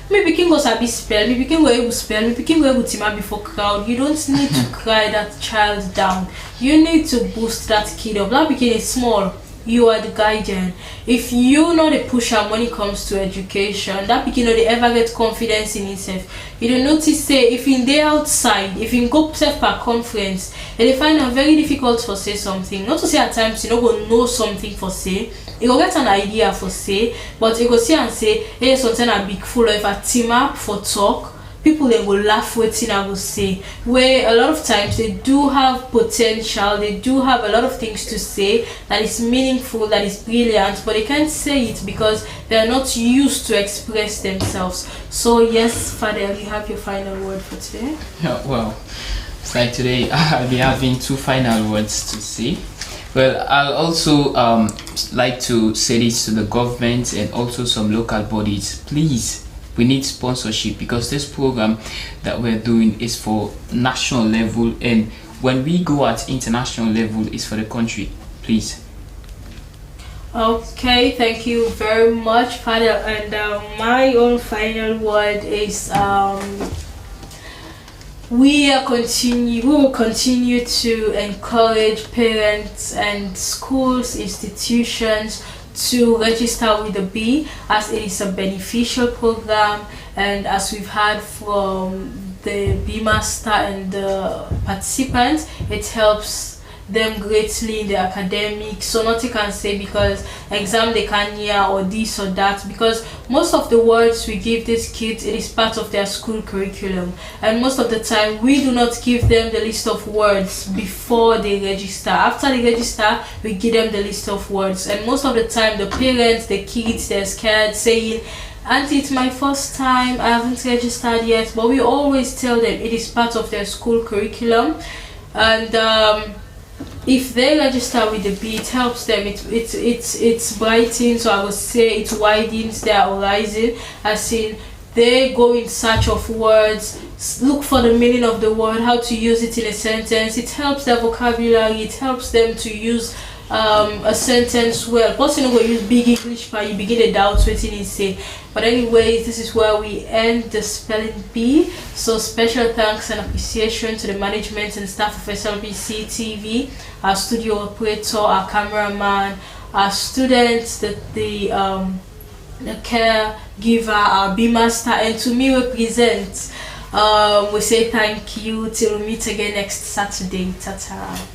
maybe can go sabi spell, maybe can go able spell, maybe can go able to before crowd. You don't need to cry that child down. You need to boost that kid up. That kid is small. You are the guardian. If you know the pusher when it comes to education, that kid know they ever get confidence in himself. You don't notice say if in day outside, if you go self per conference, and they find it very difficult for say something. Not to say at times you go know something for say. You go get an idea for say, but you go see and say, hey, something a big full of a team up for talk. People then will laugh waiting I will say. Where a lot of times they do have potential, they do have a lot of things to say that is meaningful, that is brilliant, but they can't say it because they are not used to express themselves. So yes, Father, you have your final word for today. Yeah, well, it's like today I'll be having 2 final words to say. Well, I'll also like to say this to the government and also some local bodies. Please, we need sponsorship because this program that we're doing is for national level, and when we go at international level, it's for the country. Please. Okay, thank you very much, Father. And my own final word is we will continue to encourage parents and schools, institutions to register with the bee, as it is a beneficial program, and as we've heard from the bee master and the participants, it helps them greatly in the academics. So nothing can say because exam they can hear or this or that, because most of the words we give these kids, it is part of their school curriculum, and most of the time we do not give them the list of words before they register. After they register, we give them the list of words, and most of the time the parents, the kids, they're scared saying, Auntie, it's my first time, I haven't registered yet. But we always tell them it is part of their school curriculum, and if they register with the bee, it helps them. It's brightens, so I would say it widens their horizon, as in they go in search of words, look for the meaning of the word, how to use it in a sentence. It helps their vocabulary, it helps them to use a sentence well. Person who use big English, but you begin to doubt what it say. But anyways, this is where we end the spelling bee. So special thanks and appreciation to the management and staff of Slbc TV, our studio operator, our cameraman, our students, the caregiver, our bee master, and to me represent. We say thank you till we meet again next Saturday. Ta-ta.